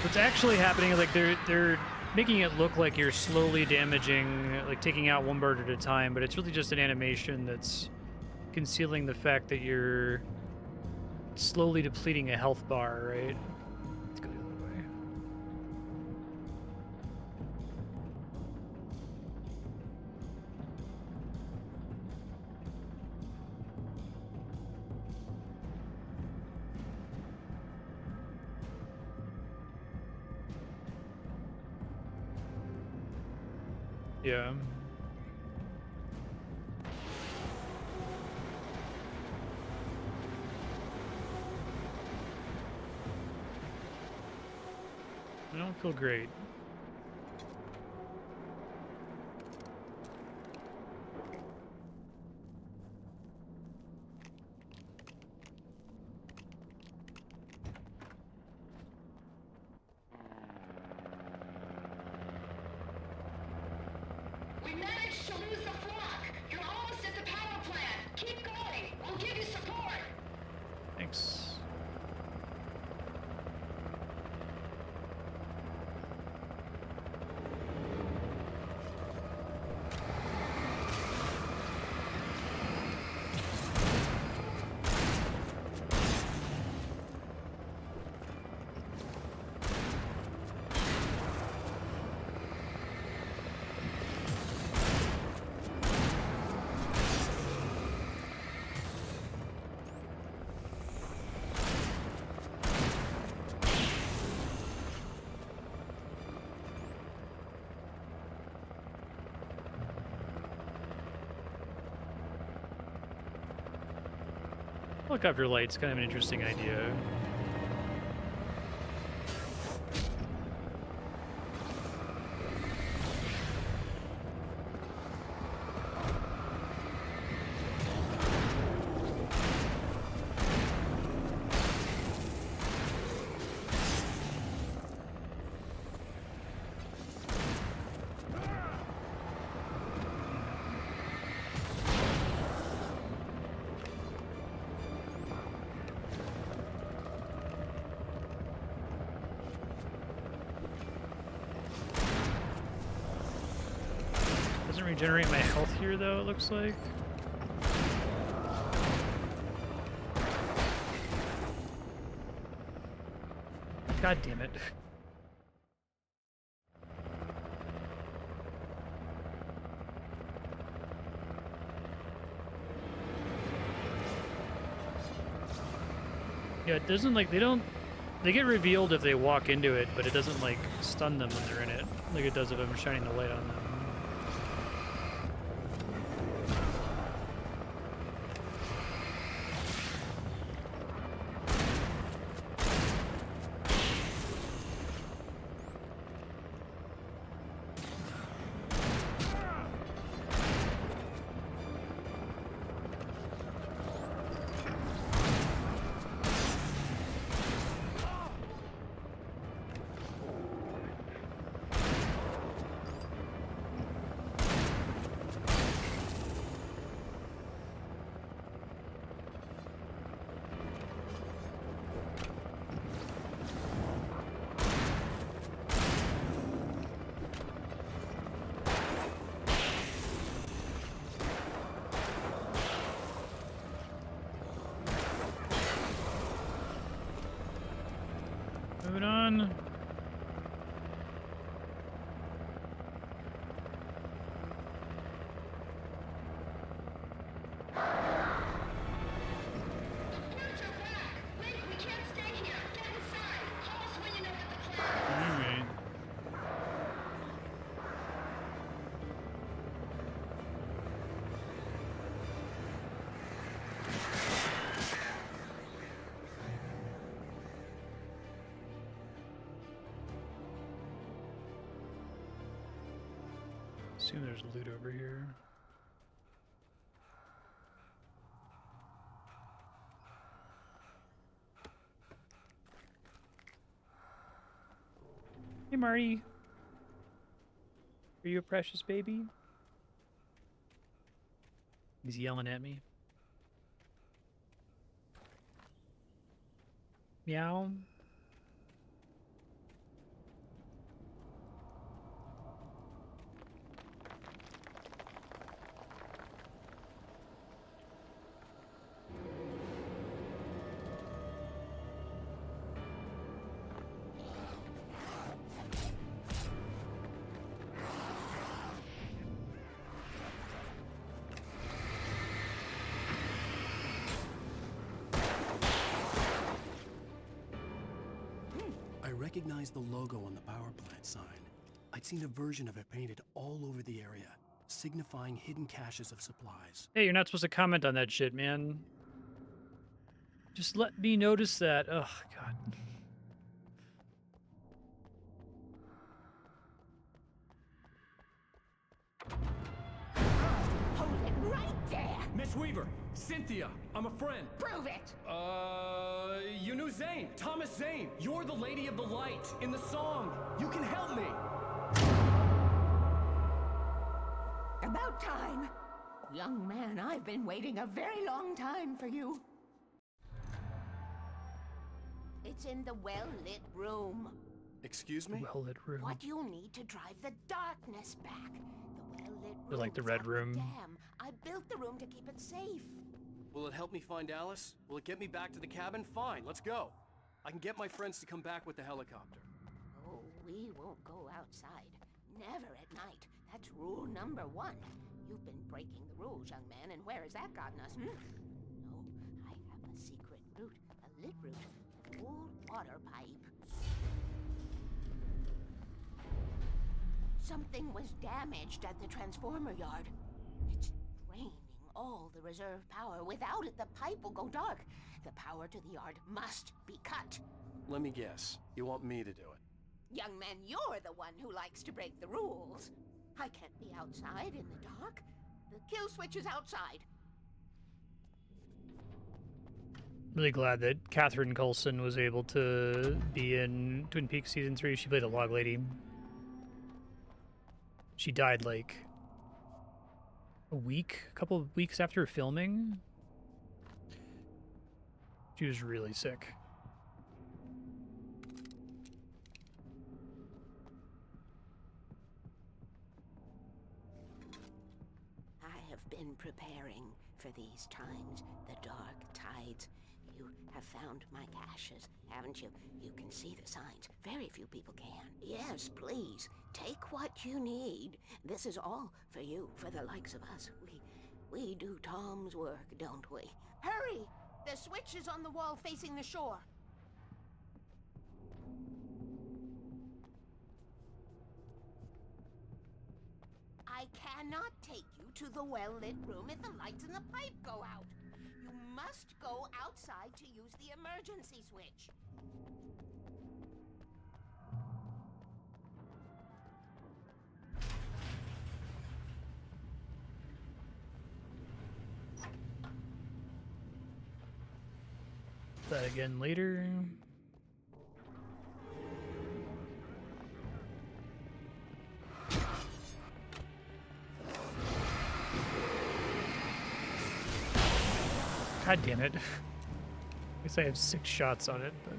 What's actually happening is like they're making it look like you're slowly damaging, like taking out one bird at a time, but it's really just an animation that's concealing the fact that you're slowly depleting a health bar, right? Let's go the other way. Yeah. I don't feel great. We managed to lose the flock. You're almost at the power plant. Keep going. We'll give you support. Thanks. Helicopter light's kind of an interesting idea. Doesn't regenerate my health here, though, it looks like. God damn it. Yeah, it doesn't, like, they get revealed if they walk into it, but it doesn't, like, stun them when they're in it, like it does if I'm shining the light on them. Moving on. Alright. Assume there's loot over here. Hey, Marty. Are you a precious baby? He's yelling at me. Meow. I recognized the logo on the power plant sign. I'd seen a version of it painted all over the area, signifying hidden caches of supplies. Hey, you're not supposed to comment on that shit, man. Just let me notice that. Oh, God. Hold it right there! Miss Weaver, Cynthia, I'm a friend. Prove it! You knew Zane, Thomas Zane. You're the Lady of the Light in the song. You can help me. About time. Young man, I've been waiting a very long time for you. It's in the well-lit room. Excuse me? Well-lit room. What you need to drive the darkness back. The well-lit room. Like the red room. Damn, I built the room to keep it safe. Will it help me find Alice? Will it get me back to the cabin? Fine, let's go. I can get my friends to come back with the helicopter. Oh, we won't go outside. Never at night. That's rule number 1. You've been breaking the rules, young man, and where has that gotten us, No, I have a secret route. A lit route. An old water pipe. Something was damaged at the transformer yard. It's draining all the reserve power. Without it, the pipe will go dark. The power to the yard must be cut. Let me guess. You want me to do it? Young man, you're the one who likes to break the rules. I can't be outside in the dark. The kill switch is outside. Really glad that Catherine Coulson was able to be in Twin Peaks Season 3. She played a log lady. She died like a couple of weeks after filming. She was really sick. have been preparing for these times, the dark tides. You have found my caches, haven't you? You can see the signs. Very few people can. Yes, please, take what you need. This is all for you, for the likes of us. We do Tom's work, don't we? Hurry! The switch is on the wall facing the shore. I cannot take you to the well-lit room if the lights in the pipe go out. You must go outside to use the emergency switch. That again later. God damn it. I guess I have 6 shots on it, but...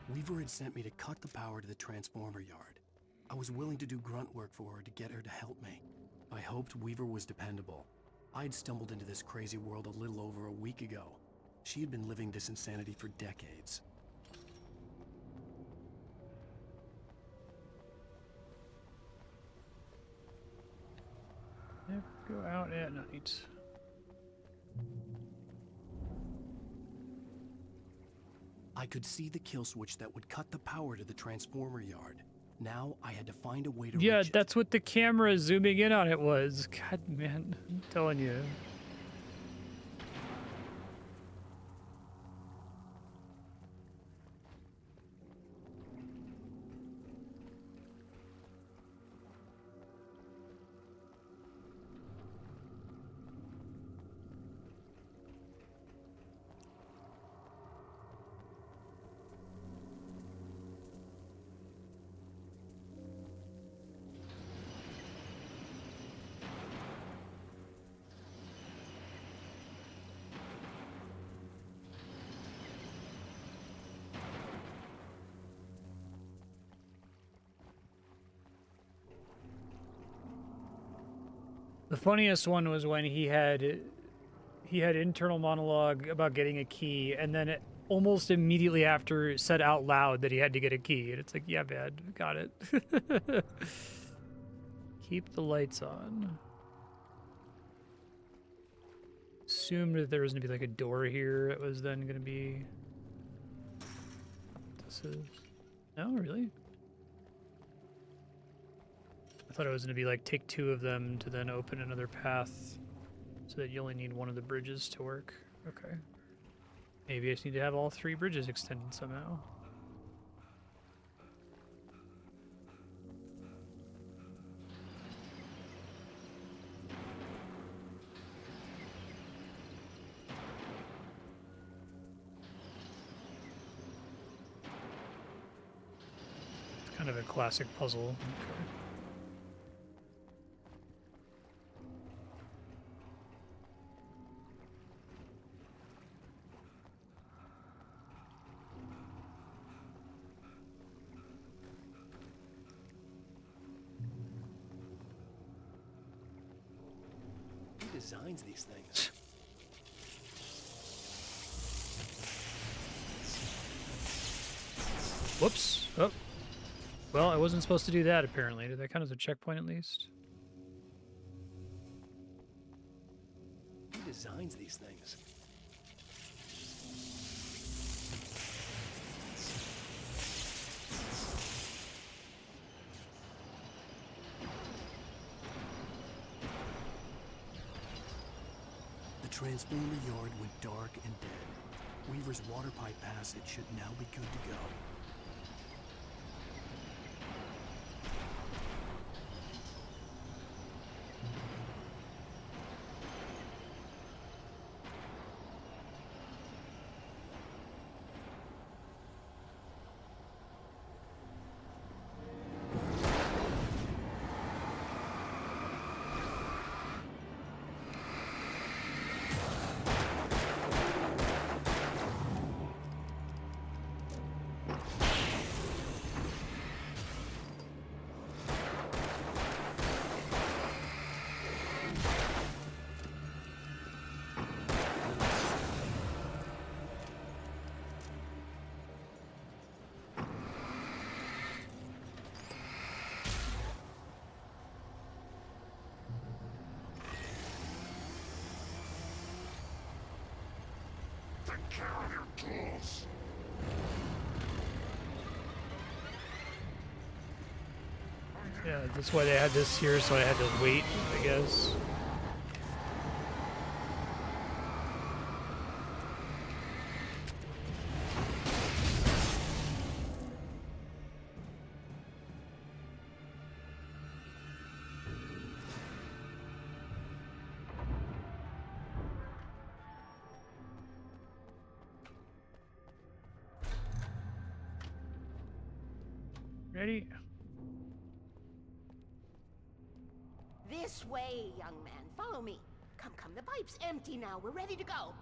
Weaver had sent me to cut the power to the transformer yard. I was willing to do grunt work for her to get her to help me. I hoped Weaver was dependable. I'd stumbled into this crazy world a little over a week ago. She had been living this insanity for decades. Never go out at night. I could see the kill switch that would cut the power to the transformer yard. Now I had to find a way to Yeah, reach it. that's what the camera zooming in on it was. God, man, I'm telling you. The funniest one was when he had internal monologue about getting a key, and then almost immediately after said out loud that he had to get a key, and it's like, yeah, man, got it. Keep the lights on. Assumed that there was gonna be like a door here. It was then gonna be. This is. No, really. I thought it was going to be like take 2 of them to then open another path so that you only need one of the bridges to work. Okay. Maybe I just need to have all 3 bridges extended somehow. It's kind of a classic puzzle. Okay. Designs these things. Whoops. Oh. Well, I wasn't supposed to do that, apparently. Did that count as a checkpoint, at least? Who designs these things? The transformer yard went dark and dead. Weaver's water pipe passage should now be good to go. Close. Yeah, that's why they had this here, so I had to wait, I guess. Ready? This way, young man. Follow me. Come, come. The pipe's empty now. We're ready to go.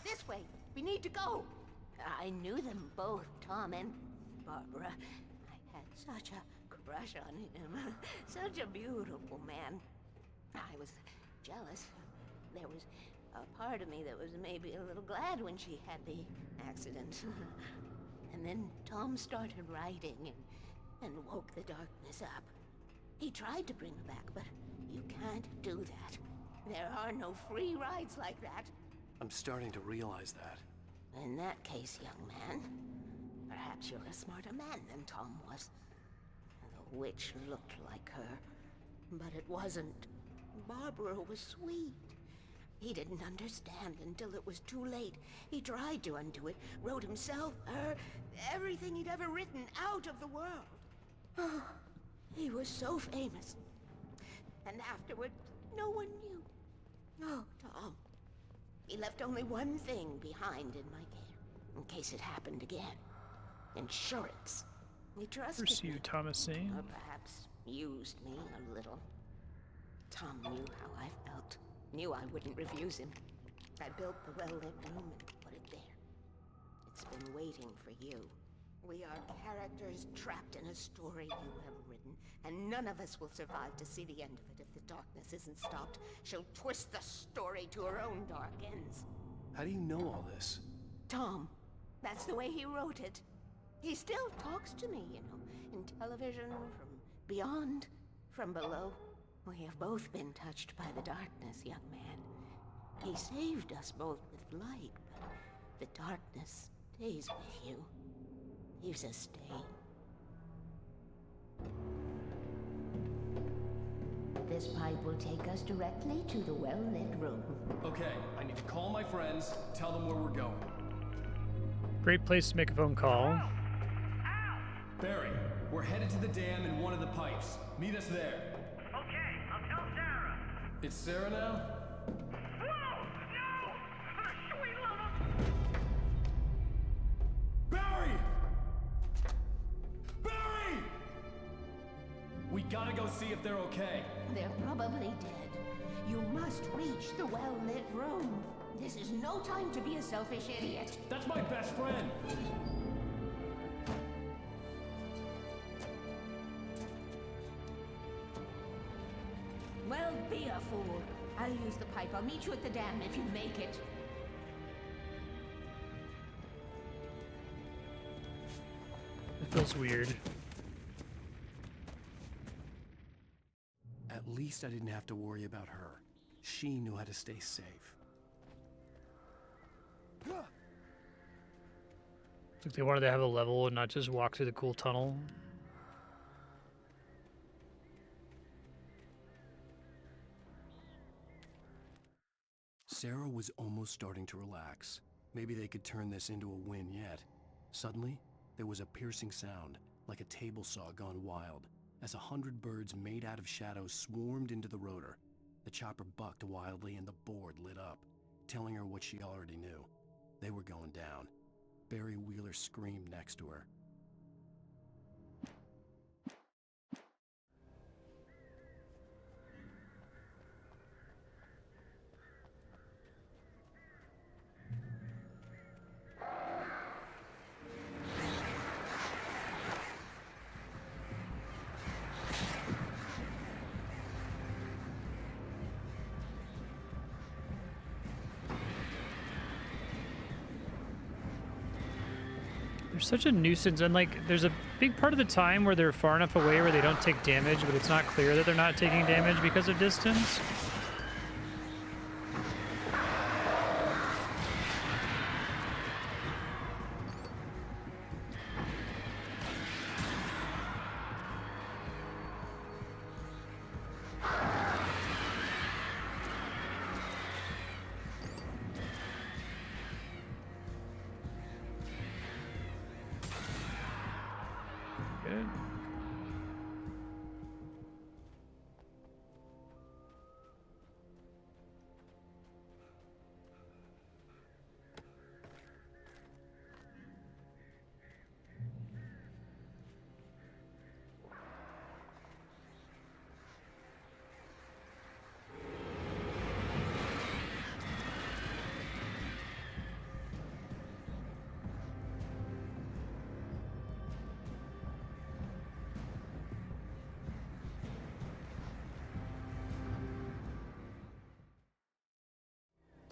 This way. We need to go. I knew them both, Tom and Barbara. I had such a crush on him. Such a beautiful man. I was jealous. There was a part of me that was maybe a little glad when she had the accident. And then Tom started writing and woke the darkness up. He tried to bring her back, but you can't do that. There are no free rides like that. I'm starting to realize that. In that case, young man, perhaps you're a smarter man than Tom was. The witch looked like her, but it wasn't. Barbara was sweet. He didn't understand until it was too late. He tried to undo it, wrote himself, her, everything he'd ever written out of the world. Oh, he was so famous. And afterward, no one knew. Oh, Tom. He left only one thing behind in my care, in case it happened again. Insurance. He trusted Pursue me. Thomasine. Or perhaps used me a little. Tom knew how I felt. Knew I wouldn't refuse him. I built the well-lit room and put it there. It's been waiting for you. We are characters trapped in a story you have written, and none of us will survive to see the end of it if the darkness isn't stopped. She'll twist the story to her own dark ends. How do you know all this? Tom, that's the way he wrote it. He still talks to me, you know, in television, from beyond, from below. We have both been touched by the darkness, young man. He saved us both with light, but the darkness stays with you. Leaves a stain. This pipe will take us directly to the well-lit room. Okay, I need to call my friends, tell them where we're going. Great place to make a phone call. Barry, we're headed to the dam in one of the pipes. Meet us there. Okay, I'll tell Sarah. It's Sarah now? Whoa! No! For the sweet love of... Barry! Barry! We gotta go see if they're okay. They're probably dead. You must reach the well-lit room. This is no time to be a selfish idiot. That's my best friend. Well, be a fool. I'll use the pipe. I'll meet you at the dam if you make it. It feels weird. At least I didn't have to worry about her. She knew how to stay safe. It's like they wanted to have a level and not just walk through the cool tunnel. Sarah was almost starting to relax. Maybe they could turn this into a win yet. Suddenly, there was a piercing sound, like a table saw gone wild, as 100 birds made out of shadows swarmed into the rotor. The chopper bucked wildly and the board lit up, telling her what she already knew. They were going down. Barry Wheeler screamed next to her. They're such a nuisance, and like there's a big part of the time where they're far enough away where they don't take damage, but it's not clear that they're not taking damage because of distance.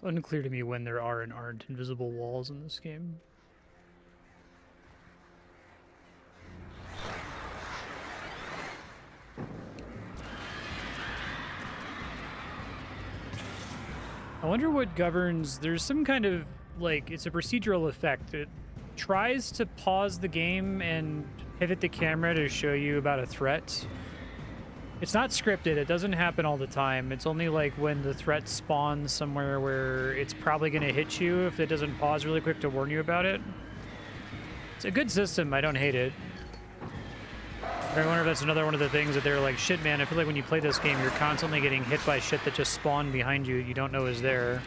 Unclear to me when there are and aren't invisible walls in this game. I wonder what governs... There's some kind of, like, it's a procedural effect. It tries to pause the game and pivot the camera to show you about a threat. It's not scripted. It doesn't happen all the time. It's only, like, when the threat spawns somewhere where it's probably going to hit you if it doesn't pause really quick to warn you about it. It's a good system. I don't hate it. I wonder if that's another one of the things that they're like, shit, man, I feel like when you play this game, you're constantly getting hit by shit that just spawned behind you you don't know is there.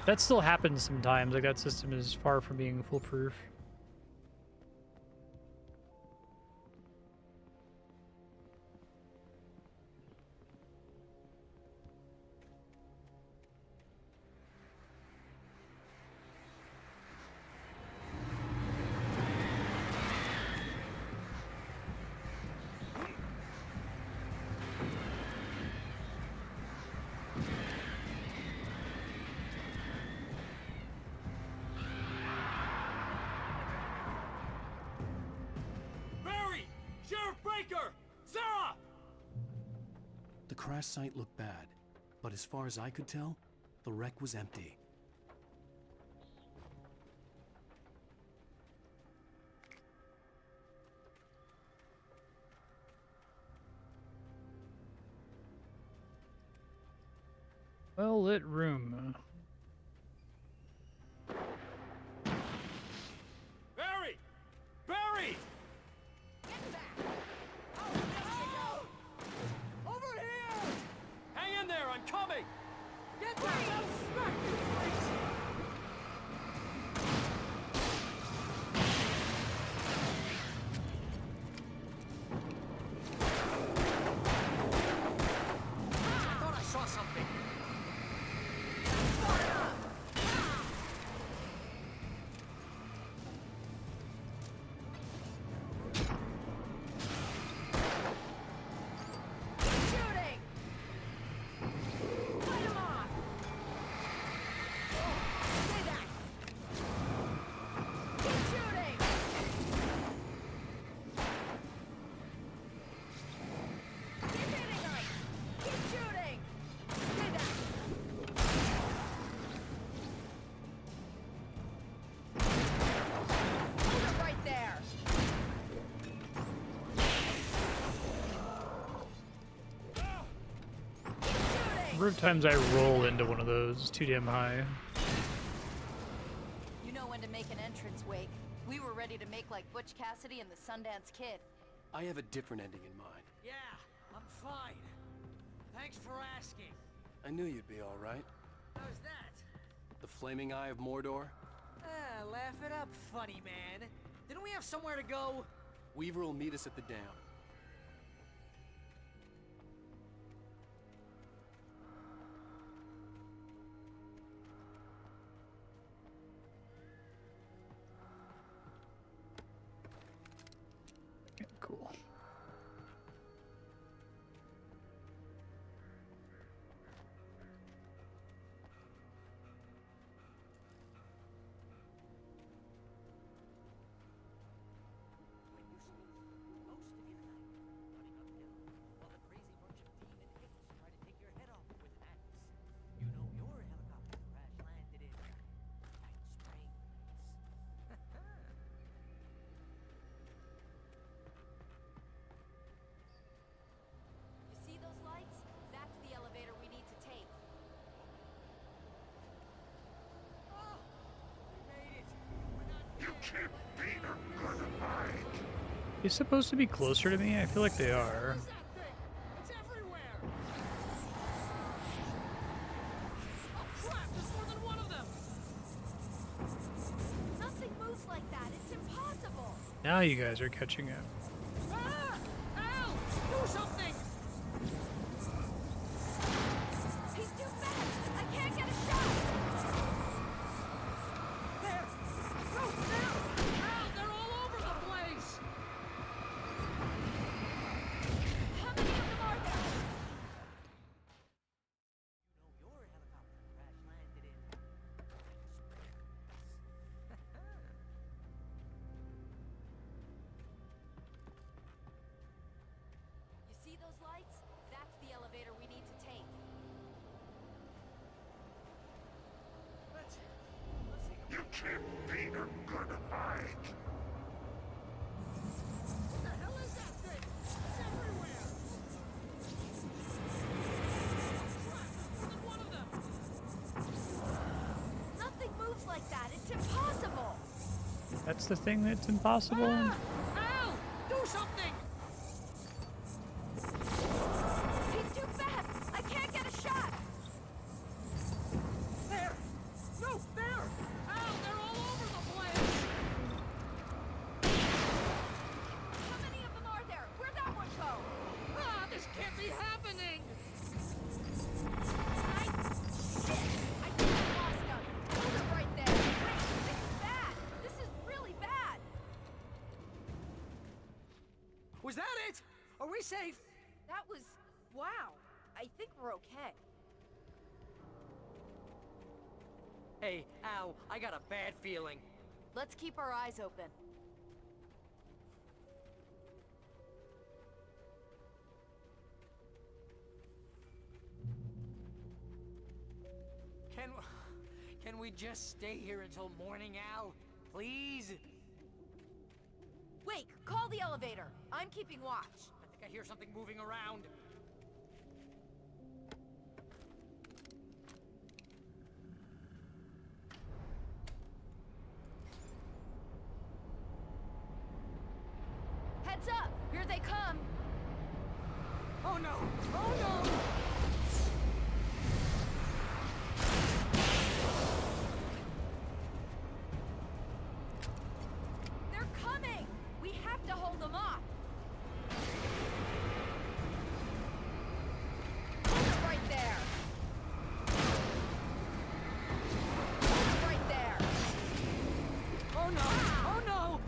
That still happens sometimes. Like, that system is far from being foolproof. The crash site looked bad, but as far as I could tell, the wreck was empty. Well-lit room. Barry! Barry! Over here! Hang in there, I'm coming! Get back! Smack you, please! I thought I saw something. Shooting! Light him off! Say that! Keep shooting! Keep hitting us! Keep shooting! Say that! Hold it right there! The number of times I roll into one of those is too damn high. You know when to make an entrance, Wake. We were ready to make like Butch Cassidy and the Sundance Kid. I have a different ending in mind. Yeah, I'm fine. Thanks for asking. I knew you'd be all right. How's that? The flaming eye of Mordor? Ah, laugh it up, funny man. Didn't we have somewhere to go? Weaver will meet us at the dam. Cool. You see those lights? That's the elevator we need to take. You can't beat a good fight. He's supposed to be closer to me? I feel like they are. It's everywhere! Oh crap, there's more than one of them! Nothing moves like that. It's impossible. Now you guys are catching up. Ah! Al! Do something! He's too fast. I can't get a shot. There! No, there! Al, they're all over the place! How many of them are there? can't be or gonna hide. What the hell is that thing? It's everywhere! More than one of them! Nothing moves like that. It's impossible. That's the thing that's impossible. Ah! Al! Do something! He's too fast. I can't get a shot. There! No, there! Al, they're all over the place! How many of them are there? Where'd that one go? Ah, this can't be happening! Shit! I think I lost him. Hold it right there. Wait, this is bad. This is really bad. Was that it? Are we safe? That was... wow. I think we're okay. Hey, Al, I got a bad feeling. Let's keep our eyes open. Can we just stay here until morning, Al? Please? Wake, call the elevator. I'm keeping watch. I think I hear something moving around. Heads up! Here they come! Oh no! Oh no! They're coming! We have to hold them off! Hold it right there! Hold it right there! Oh no! Oh no!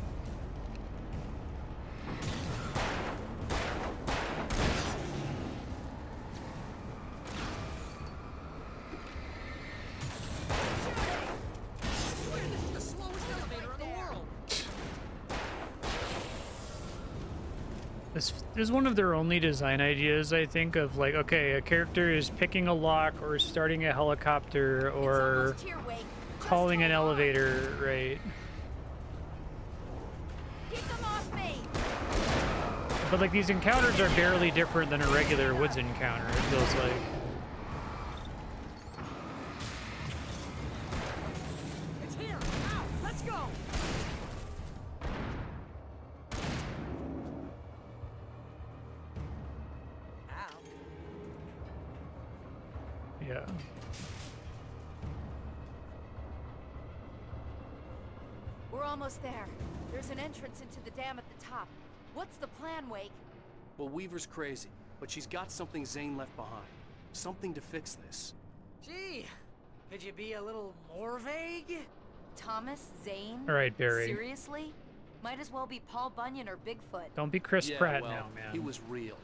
Swear this is the slowest elevator in the world! This is one of their only design ideas, I think, of like, okay, a character is picking a lock or starting a helicopter or Almost here, Wake. Just calling an hold on. elevator, right? Keep them off me! But like these encounters are barely different than a regular woods encounter, it feels like. It's here! Al, let's go! Al? Yeah. We're almost there. There's an entrance into the dam at the top. What's the plan, Wake? Well, Weaver's crazy, but she's got something Zane left behind. Something to fix this. Gee, could you be a little more vague? Thomas Zane? All right, Barry. Seriously? Might as well be Paul Bunyan or Bigfoot. Don't be Chris Yeah, Pratt well, now, man. he was real.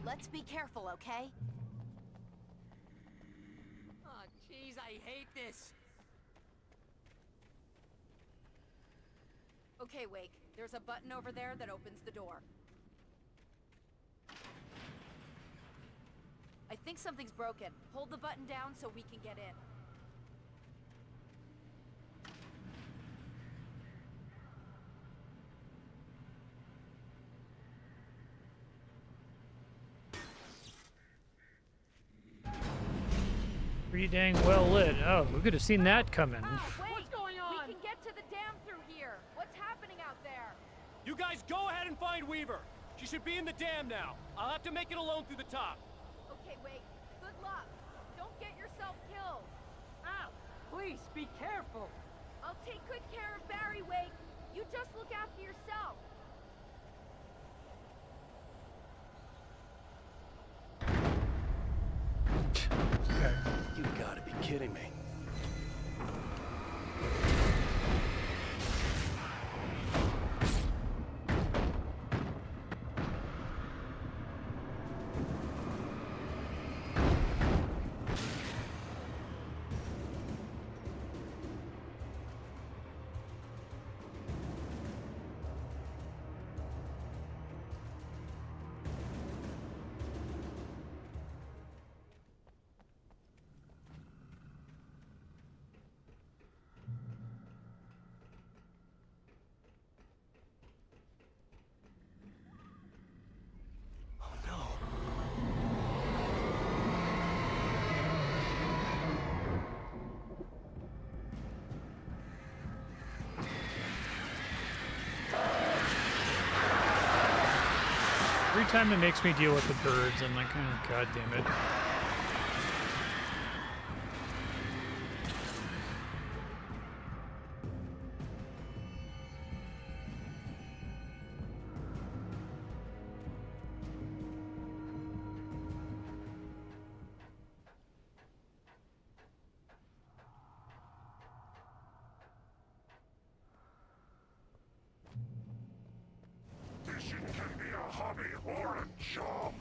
Let's be careful, okay? Oh, jeez, I hate this. Okay, Wake. There's a button over there that opens the door. I think something's broken. Hold the button down so we can get in. Pretty dang well lit. Oh, we could have seen that coming. Wait! What's going on? We can get to the dam through here. What's happening out there? You guys go ahead and find Weaver. She should be in the dam now. I'll have to make it alone through the top. Okay, Wake. Good luck. Don't get yourself killed. Al, please, be careful! I'll take good care of Barry, Wake. You just look after yourself. Okay. You gotta be kidding me. Every time it makes me deal with the birds, I'm like, oh, god damn it. Fishing can be a hobby or a job.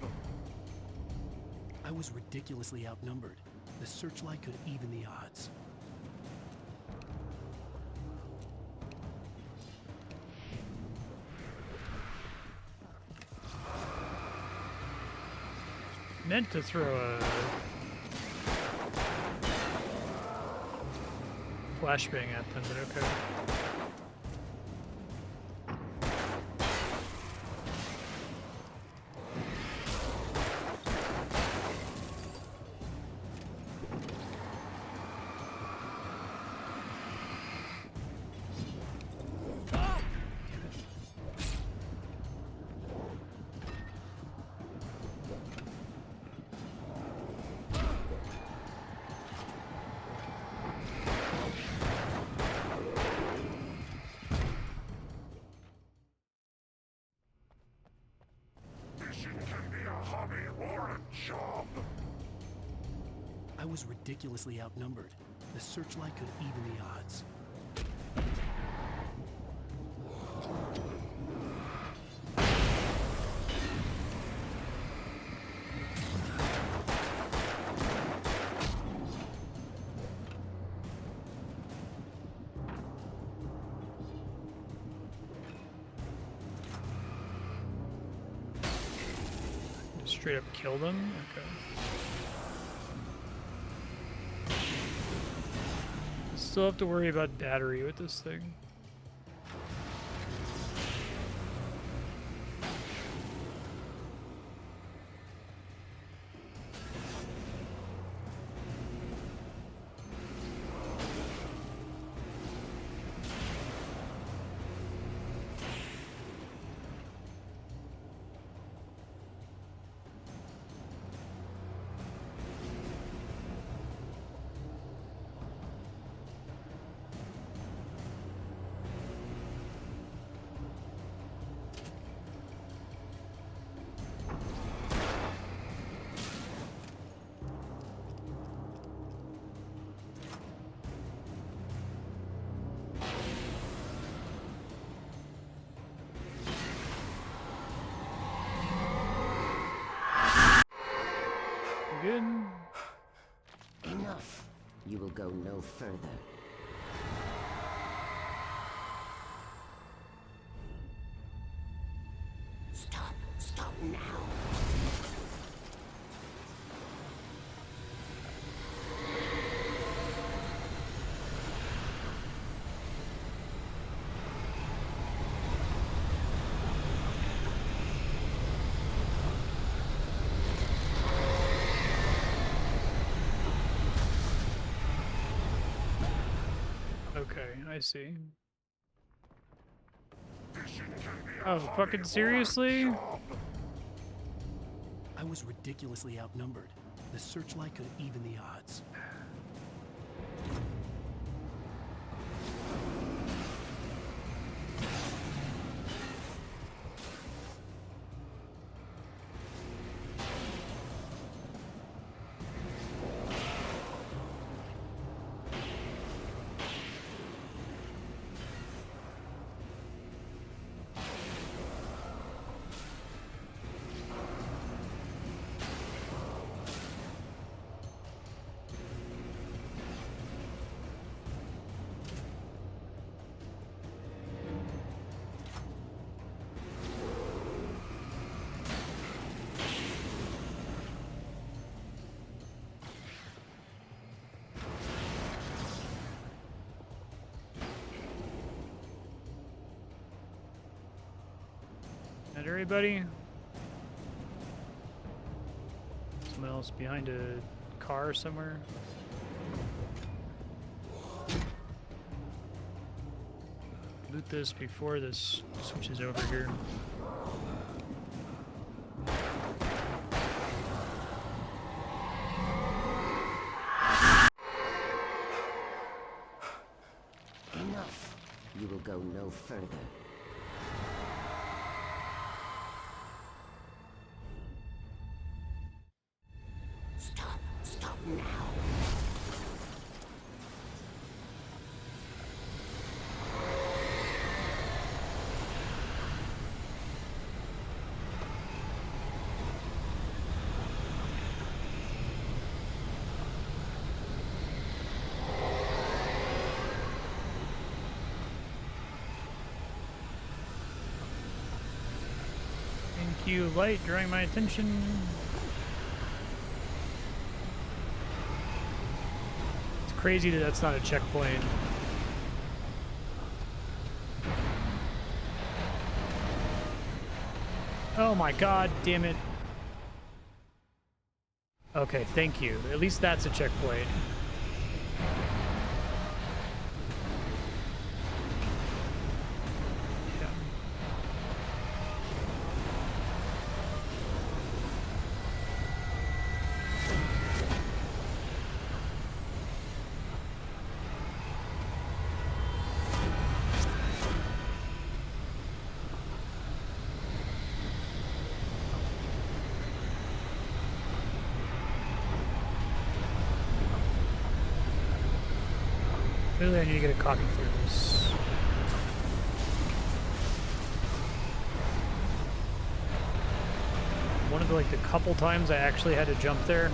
I was ridiculously outnumbered. The searchlight could even the odds. Meant to throw a flashbang at them, but okay. Fishing can be a hobby or a job. I was ridiculously outnumbered. The searchlight could even the odds. Straight up kill them? Okay. Still have to worry about battery with this thing. Good. Enough. You will go no further. Stop. Stop now. Okay, I see. Oh, fucking seriously? I was ridiculously outnumbered. The searchlight could even the odds. Not everybody. Someone else behind a car somewhere. Loot this before this switches over here. will go no further. Stop! Stop now! Thank you, light, drawing my attention. It's crazy that that's not a checkpoint. Oh my god, damn it. Okay, thank you. At least that's a checkpoint. Clearly I need to get a coffee through this. One of the couple times I actually had to jump there.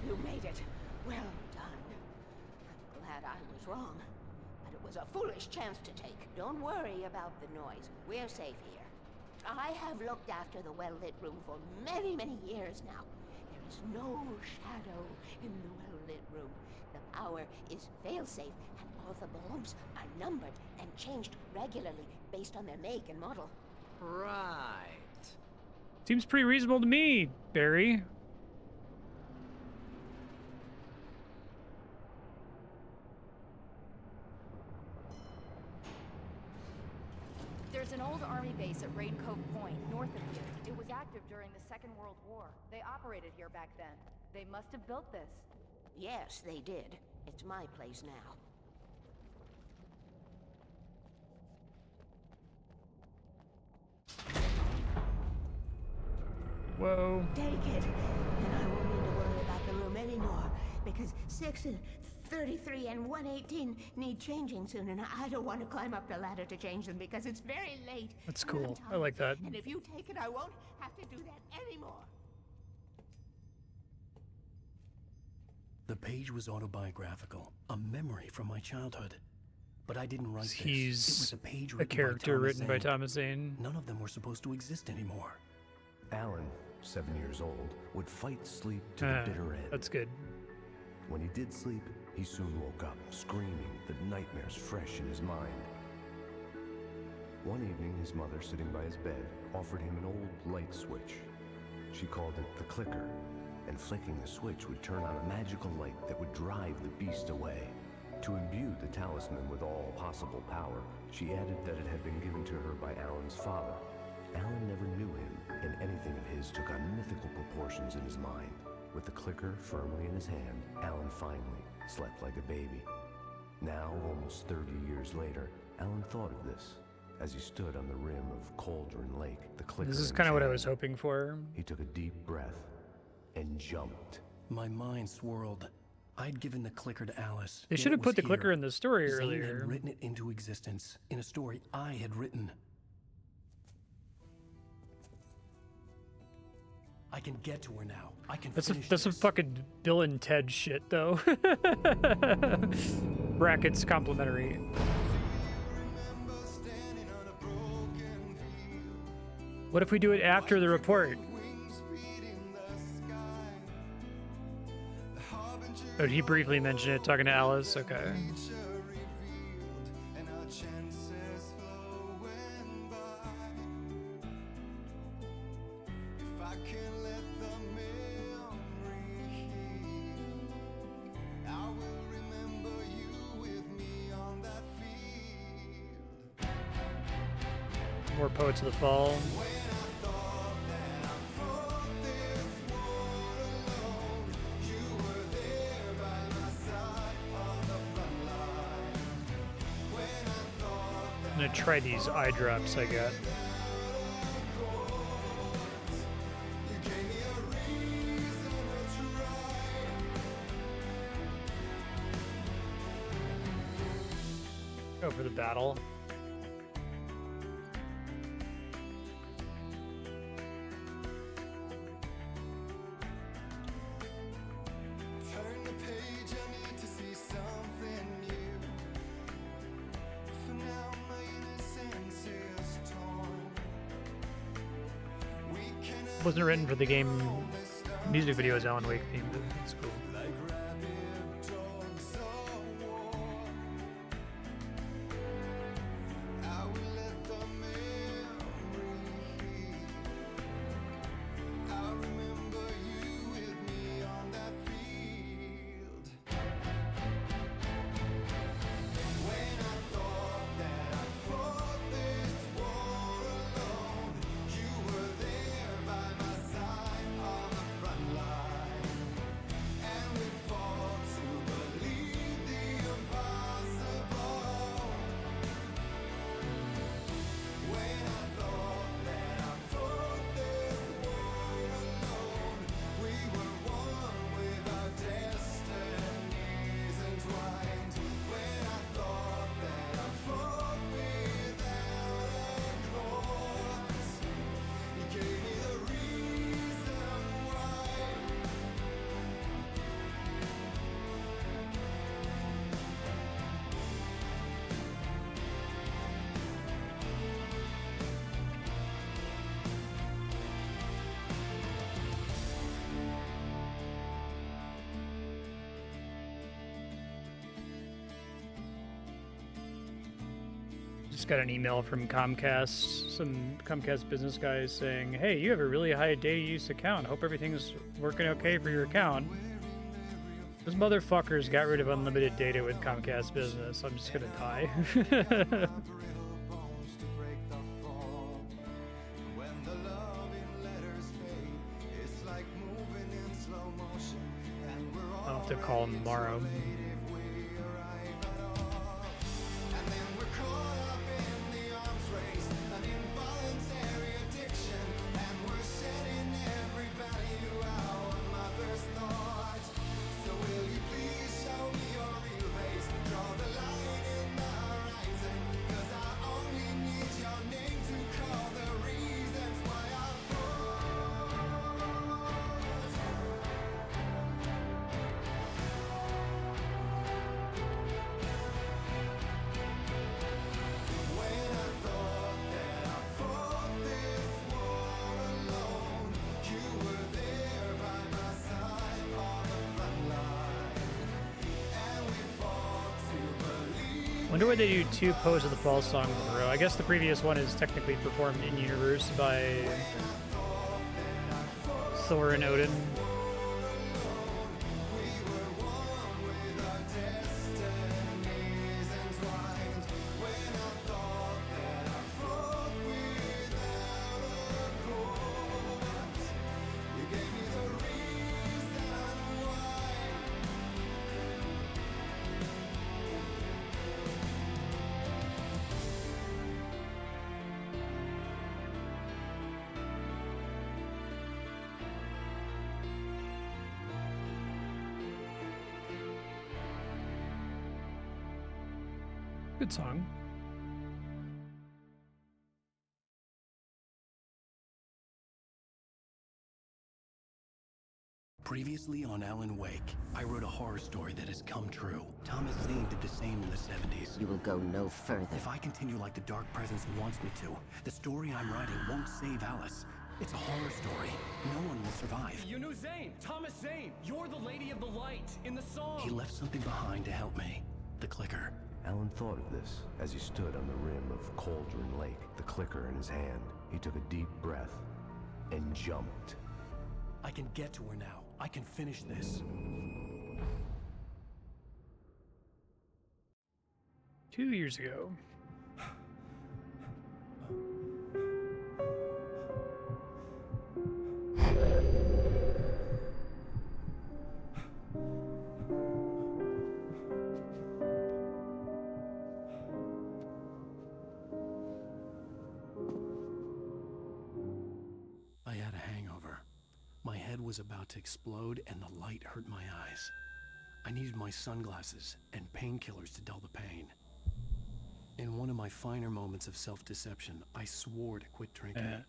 You made it. Well done. I'm glad I was wrong. But it was a foolish chance to take. Don't worry about the noise. We're safe here. I have looked after the well-lit room for many, many years now. There is no shadow in the well-lit room. The power is fail-safe, and all the bulbs are numbered and changed regularly based on their make and model. Right. Seems pretty reasonable to me, Barry. There's an old army base at Raincoat Point, north of here. It was active during the Second World War. They operated here back then. They must have built this. Yes, they did. It's my place now. Whoa. Take it, and I won't need to worry about the room anymore, because 6 and 33 and 118 need changing soon, and I don't want to climb up the ladder to change them because it's very late. That's cool. I like that. And if you take it, I won't have to do that anymore. The page was autobiographical, a memory from my childhood. But I didn't write this. He's It was a page a written character by written by Thomas Zane. None of them were supposed to exist anymore. Alan, 7 years old, would fight sleep to the bitter end. That's good. When he did sleep, he soon woke up, screaming, the nightmares fresh in his mind. One evening, his mother, sitting by his bed, offered him an old light switch. She called it the clicker, and flicking the switch would turn on a magical light that would drive the beast away. To imbue the talisman with all possible power, she added that it had been given to her by Alan's father. Alan never knew him, and anything of his took on mythical proportions in his mind. With the clicker firmly in his hand, Alan finally slept like a baby. Now, almost 30 years later, Alan thought of this. As he stood on the rim of Cauldron Lake, the clicker This is in kind of his what I hand, was hoping for. He took a deep breath and jumped. My mind swirled. I'd given the clicker to Alice. They yet should it have put was the clicker here. in the story Zane earlier. had written it into existence in a story I had written. I can get to her now. I can finish That's some fucking Bill and Ted shit, though. Brackets complimentary. What if we do it after the report? Oh, did he briefly mention it, talking to Alice? Okay. can't let the memory heal. I will remember you with me on that field. More Poets of the Fall. When I thought that I fought this war alone, you were there by my side on the front line. When I thought I'm gonna try these eye drops I got. you gave me a reason to try. Go for the battle. Turn the page, I need to see something new. For now, my innocence is torn. We cannot Wasn't written for the game. Music video is Alan Wake themed. It's cool. like rabid dogs of war. I will let the memory heal. I remember you with me on that field. When I thought that I fought this war alone, you were there by my side on the front line. And we fought to believe the impossible. When I thought that I fought this war alone, we were one with our destinies entwined. When I thought that I fought without a cause, you gave me the reason why. Just got an email from Comcast, some Comcast business guys saying, hey, you have a really high data use account. Hope everything's working okay for your account. Those motherfuckers got rid of unlimited data with Comcast Business. I'm just gonna die. Bones to break the fall. When the love in letters fade, it's like moving in slow motion. And we're all I'll have to call him tomorrow. if we arrive at all. And then we're caught up in the arms race, an involuntary addiction. And we're shedding every value our mothers thought. So will you please show me your real face? Draw the line in the horizon. 'Cause I only need your name to call the reasons why I fought. When I thought that I fought this war alone, you were there by my side on the front line. And we fought to believe. Wonder why they do two Poets of the Fall songs in a row. I guess the previous one is technically performed in universe by Thor and Odin. Good song. Previously on Alan Wake, I wrote a horror story that has come true. Thomas Zane did the same in the 70s. You will go no further. If I continue like the Dark Presence wants me to, the story I'm writing won't save Alice. It's a horror story. No one will survive. You knew Zane! Thomas Zane! You're the Lady of the Light in the song! He left something behind to help me. The clicker. Alan thought of this as he stood on the rim of Cauldron Lake, the clicker in his hand. He took a deep breath and jumped. I can get to her now. I can finish this. 2 years ago. I had a hangover. My head was about to explode and the light hurt my eyes. I needed my sunglasses and painkillers to dull the pain. In one of my finer moments of self-deception, I swore to quit drinking.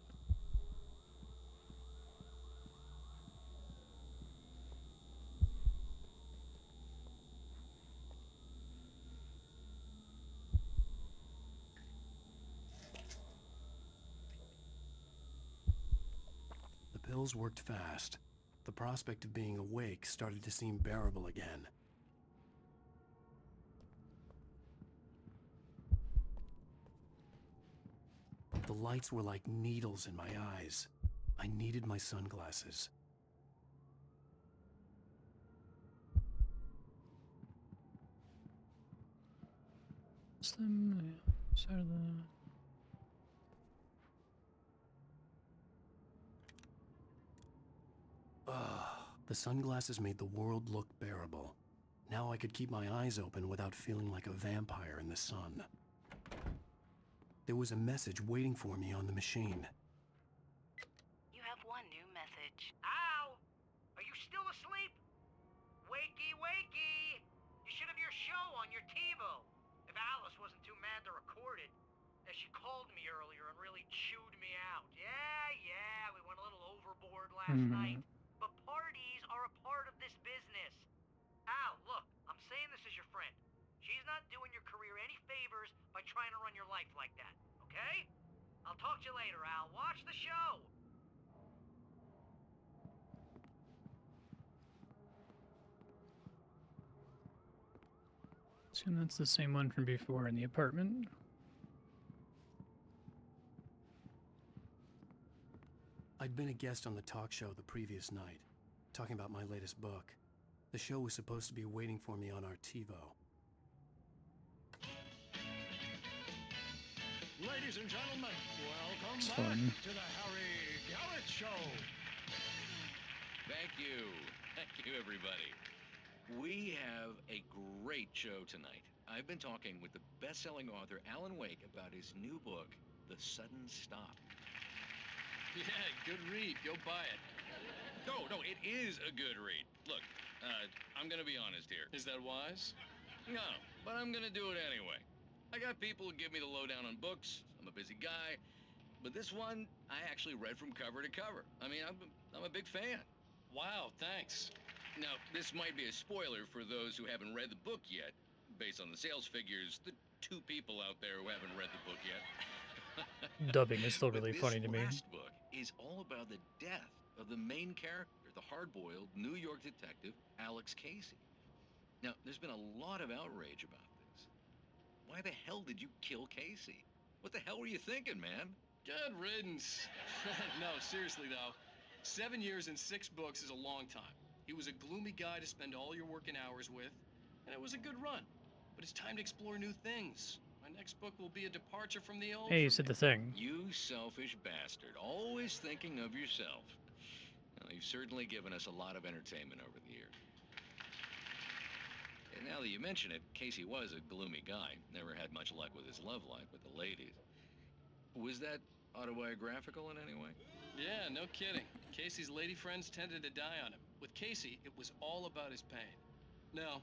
The pills worked fast. The prospect of being awake started to seem bearable again. The lights were like needles in my eyes. I needed my sunglasses. Slim, side of the... The sunglasses made the world look bearable. Now I could keep my eyes open without feeling like a vampire in the sun. There was a message waiting for me on the machine. You have one new message. Al! Are you still asleep? Wakey, wakey! You should have your show on your TiVo. If Alice wasn't too mad to record it. She called me earlier and really chewed me out. Yeah, we went a little overboard last night. But parties are a part of this business. Al, look, I'm saying this as your friend. She's not doing your career any favors by trying to run your life like that, okay? I'll talk to you later, Al. Watch the show! Assume that's the same one from before in the apartment. I'd been a guest on the talk show the previous night, talking about my latest book. The show was supposed to be waiting for me on our TiVo. Ladies and gentlemen, welcome It's back fun. to the Harry Garrett Show. Thank you. Thank you, everybody. We have a great show tonight. I've been talking with the best-selling author Alan Wake about his new book, The Sudden Stop. Yeah, good read. Go buy it. No, it is a good read. Look, I'm gonna be honest here. Is that wise? No, but I'm gonna do it anyway. I got people who give me the lowdown on books. I'm a busy guy. But this one, I actually read from cover to cover. I mean, I'm a big fan. Wow, thanks. Now, this might be a spoiler for those who haven't read the book yet. Based on the sales figures, the 2 people out there who haven't read the book yet. Dubbing is still really funny to me. This last book is all about the death of the main character, the hard-boiled New York detective, Alex Casey. Now, there's been a lot of outrage about this. Why the hell did you kill Casey? What the hell were you thinking, man? Good riddance. No, seriously, though. 7 years and 6 books is a long time. He was a gloomy guy to spend all your working hours with, and it was a good run. But it's time to explore new things. My next book will be a departure from the old. Hey, you said the thing. You selfish bastard, always thinking of yourself. Well, you've certainly given us a lot of entertainment over the years. And now that you mention it, Casey was a gloomy guy. Never had much luck with his love life with the ladies. Was that autobiographical in any way? Yeah, no kidding. Casey's lady friends tended to die on him. With Casey, it was all about his pain. No,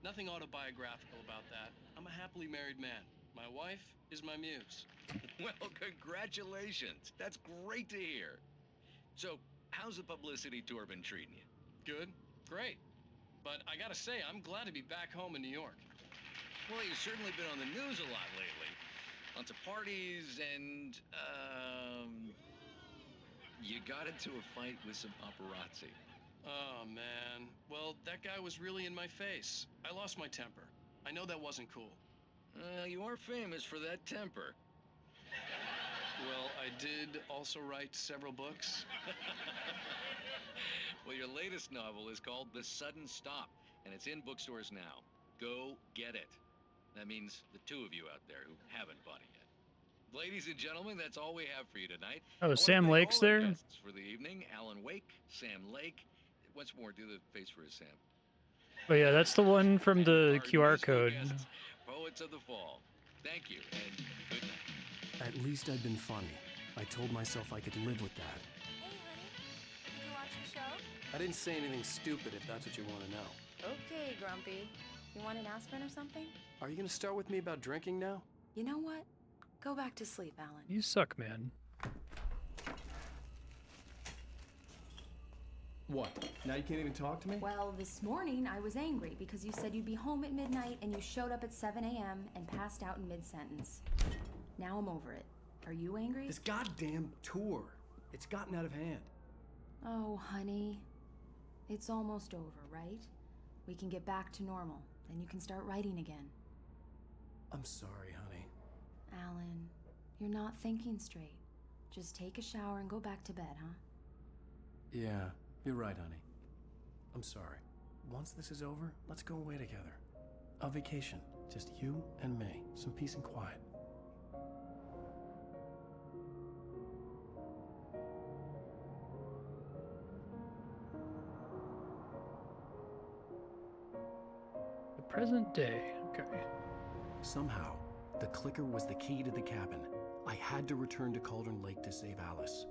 nothing autobiographical about that. I'm a happily married man. My wife is my muse. Well, congratulations. That's great to hear. So, how's the publicity tour been treating you? Good, great. But I gotta say, I'm glad to be back home in New York. Well, you've certainly been on the news a lot lately. Lots of parties and, you got into a fight with some paparazzi. Oh, man. Well, that guy was really in my face. I lost my temper. I know that wasn't cool. You are famous for that temper. Well, I did also write several books. latest novel is called The Sudden Stop, and it's in bookstores now. Go get it. That means the two of you out there who haven't bought it yet. Ladies and gentlemen, that's all we have for you tonight. Oh, Sam Lake's there? Guests for the evening: Alan Wake, Sam Lake. Once more, do the face for his Sam. Oh yeah, that's the one from the QR code. Guests, Poets of the Fall. Thank you, and good night. At least I'd been funny. I told myself I could live with that. Hey, honey. Did you watch the show? I didn't say anything stupid if that's what you want to know. Okay, Grumpy. You want an aspirin or something? Are you going to start with me about drinking now? You know what? Go back to sleep, Alan. You suck, man. What? Now you can't even talk to me? Well, this morning I was angry because you said you'd be home at midnight and you showed up at 7 a.m. and passed out in mid-sentence. Now I'm over it. Are you angry? This goddamn tour. It's gotten out of hand. Oh, honey. It's almost over, right? We can get back to normal. Then you can start writing again. I'm sorry, honey. Alan, you're not thinking straight. Just take a shower and go back to bed, huh? Yeah, you're right, honey. I'm sorry. Once this is over, let's go away together. A vacation. Just you and me. Some peace and quiet. The present day. Okay. Somehow, the clicker was the key to the cabin. I had to return to Cauldron Lake to save Alice.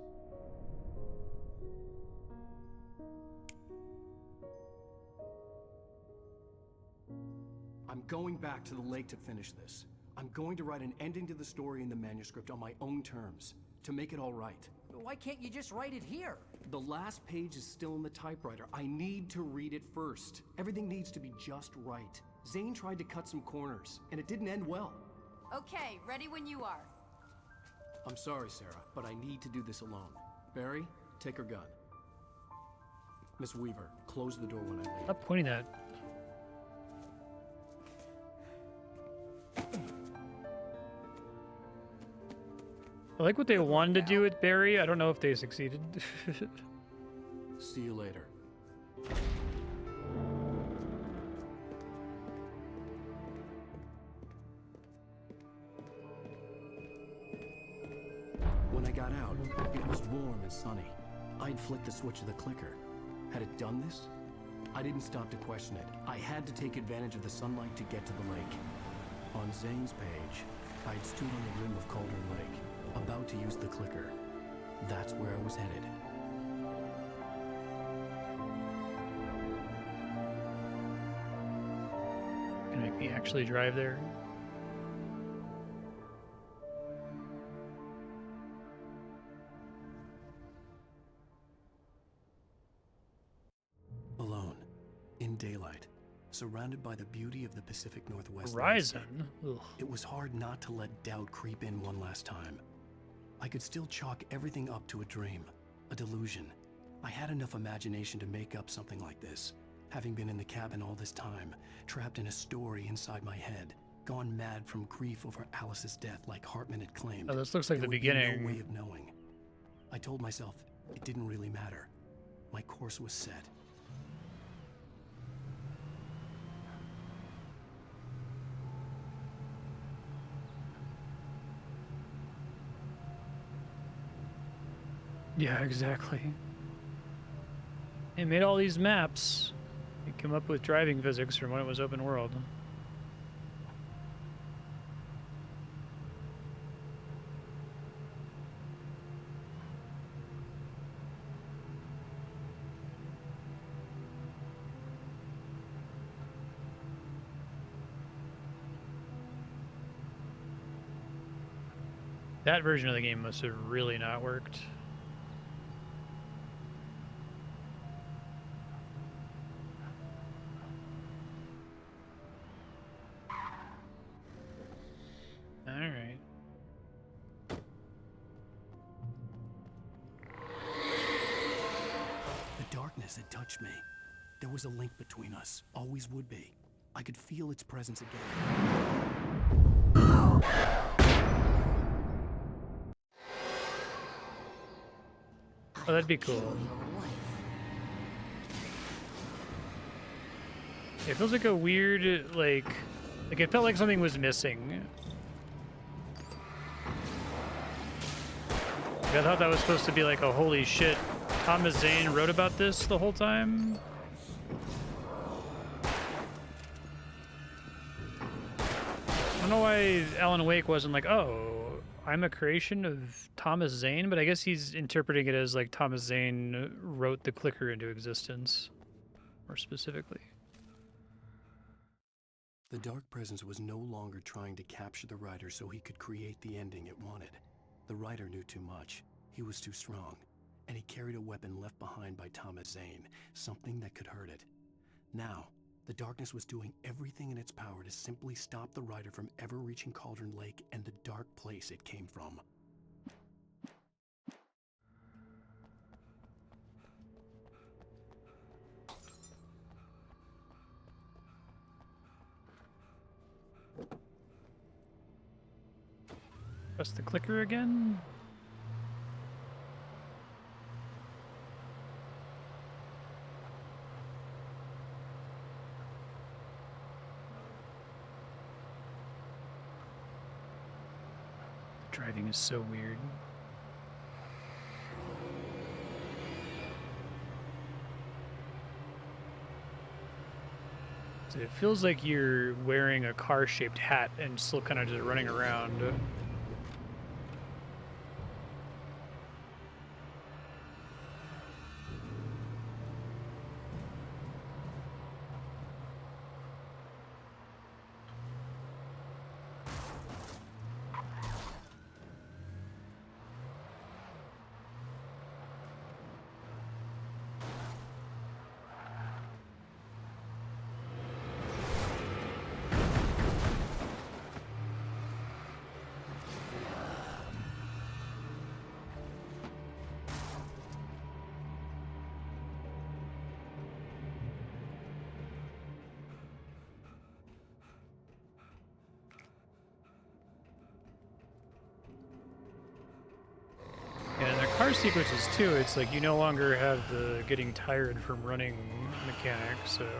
I'm going back to the lake to finish this. I'm going to write an ending to the story in the manuscript on my own terms, to make it all right. Why can't you just write it here? The last page is still in the typewriter. I need to read it first. Everything needs to be just right. Zane tried to cut some corners, and it didn't end well. Okay, ready when you are. I'm sorry, Sarah, but I need to do this alone. Barry, take her gun. Miss Weaver, close the door when I leave. Stop pointing that. I like what they wanted to do with Barry. I don't know if they succeeded. See you later. When I got out, it was warm and sunny. I'd flicked the switch of the clicker. Had it done this? I didn't stop to question it. I had to take advantage of the sunlight to get to the lake. On Zane's page, I'd stood on the rim of Cauldron Lake, about to use the clicker. That's where I was headed. Gonna make me actually drive there. Alone, in daylight, surrounded by the beauty of the Pacific Northwest Horizon. landscape, it was hard not to let doubt creep in one last time. I could still chalk everything up to a dream, a delusion. I had enough imagination to make up something like this, having been in the cabin all this time, trapped in a story inside my head, gone mad from grief over Alice's death like Hartman had claimed. Oh, this looks like There the would be beginning. no way of knowing. I told myself it didn't really matter. My course was set. Yeah, exactly. They made all these maps. They come up with driving physics from when it was open world. That version of the game must have really not worked. Alright. The darkness had touched me. There was a link between us, always would be. I could feel its presence again. Oh, that'd be cool. It feels like a weird, like it felt like something was missing. I thought that was supposed to be like a holy shit. Thomas Zane wrote about this the whole time. I don't know why Alan Wake wasn't like, oh, I'm a creation of Thomas Zane, but I guess he's interpreting it as like Thomas Zane wrote the clicker into existence, more specifically. The Dark Presence was no longer trying to capture the writer so he could create the ending it wanted. The writer knew too much. He was too strong. And he carried a weapon left behind by Thomas Zane, something that could hurt it. Now, the darkness was doing everything in its power to simply stop the writer from ever reaching Cauldron Lake and the dark place it came from. Press the clicker again. Driving is so weird. So it feels like you're wearing a car-shaped hat and still kind of just running around. Car sequences too, it's like you no longer have the getting tired from running mechanic, so it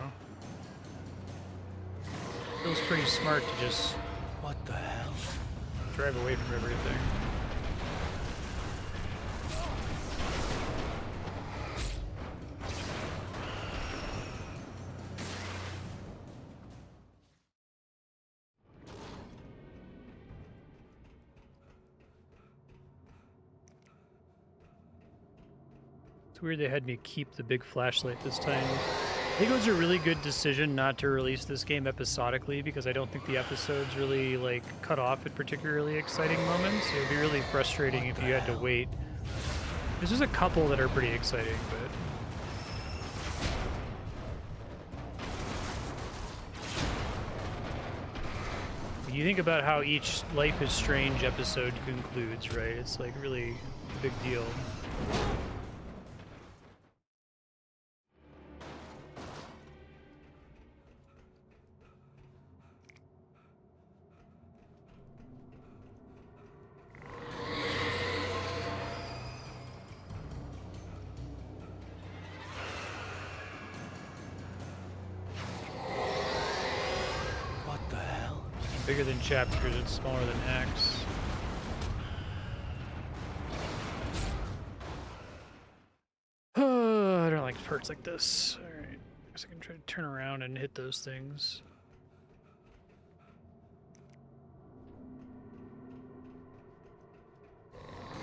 feels pretty smart to just what the hell? Drive away from everything. It's weird they had me keep the big flashlight this time. I think it was a really good decision not to release this game episodically because I don't think the episodes really like cut off at particularly exciting moments. It would be really frustrating if you had to wait. There's just a couple that are pretty exciting, but you think about how each Life is Strange episode concludes, right? It's like really a big deal. Bigger than chapters, it's smaller than acts. I don't like parts like this. Alright, guess I can try to turn around and hit those things.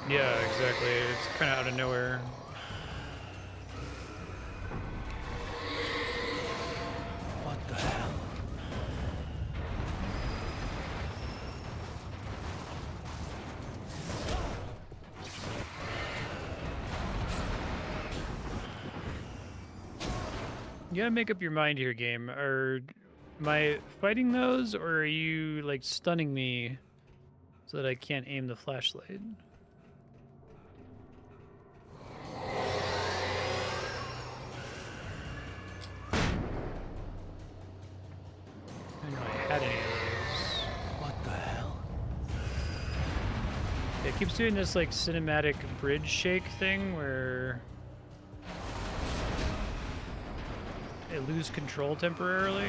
Yeah, exactly. It's kind of out of nowhere. What the hell? You gotta make up your mind here, game. Am I fighting those, or are you, like, stunning me so that I can't aim the flashlight? I didn't know I had any of those. What the hell? It keeps doing this, like, cinematic bridge shake thing where I lose control temporarily.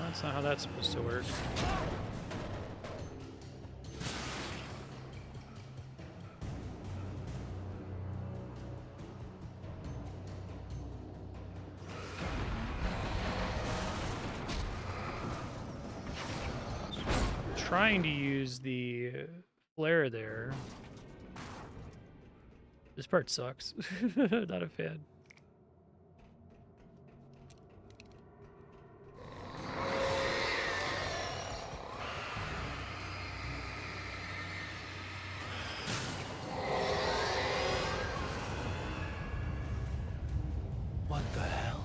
That's not how that's supposed to work. Trying to use the flare there. This part sucks. Not a fan. What the hell?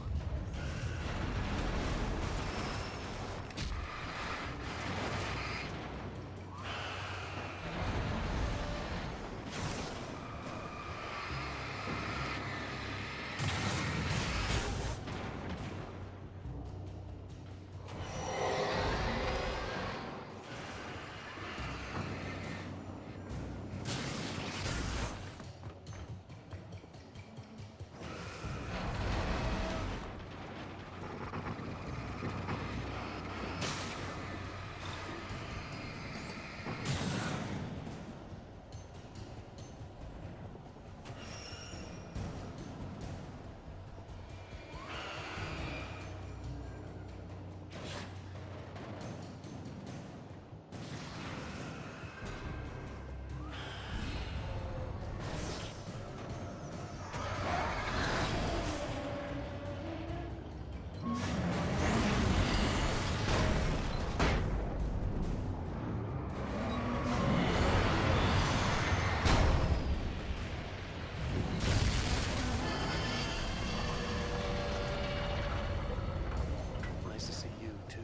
Nice to see you, too.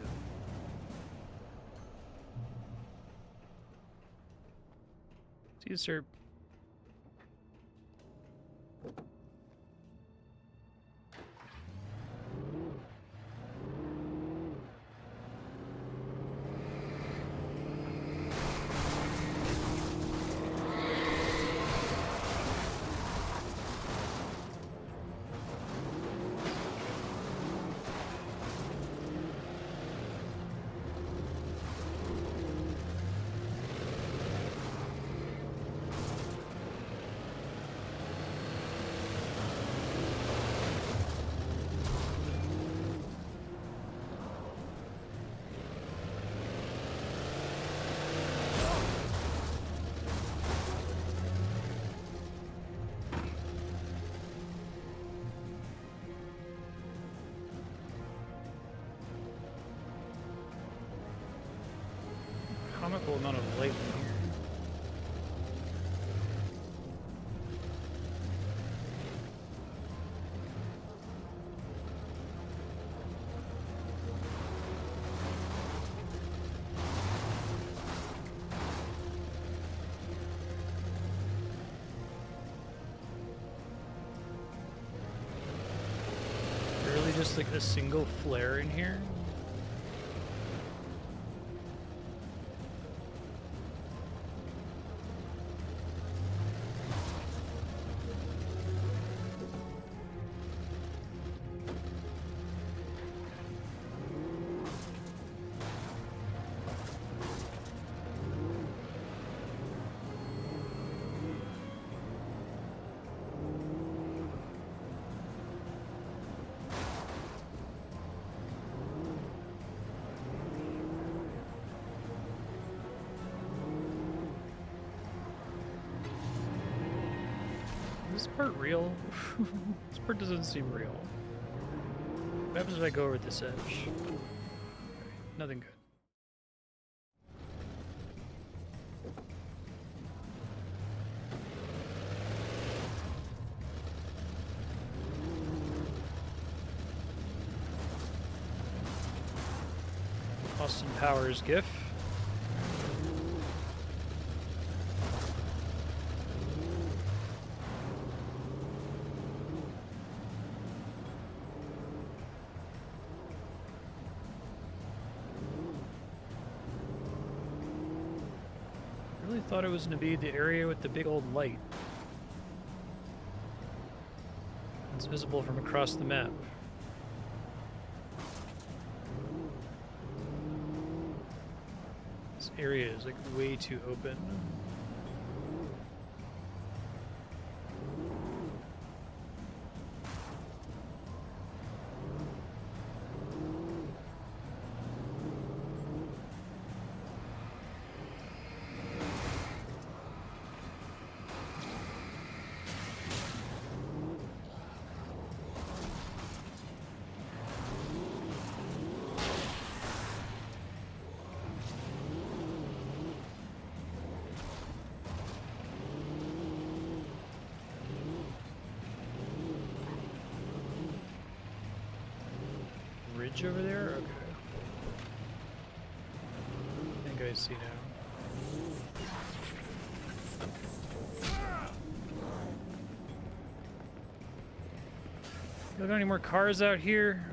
See you, sir. Comical amount of light in here. Really just like a single flare in here? Is this part real? This part doesn't seem real. What happens if I go over this edge? Nothing good. Austin Powers GIF. really thought it was going to be the area with the big old light. It's visible from across the map. This area is like way too open. Ridge over there? Okay. I think I see now. You got any more cars out here?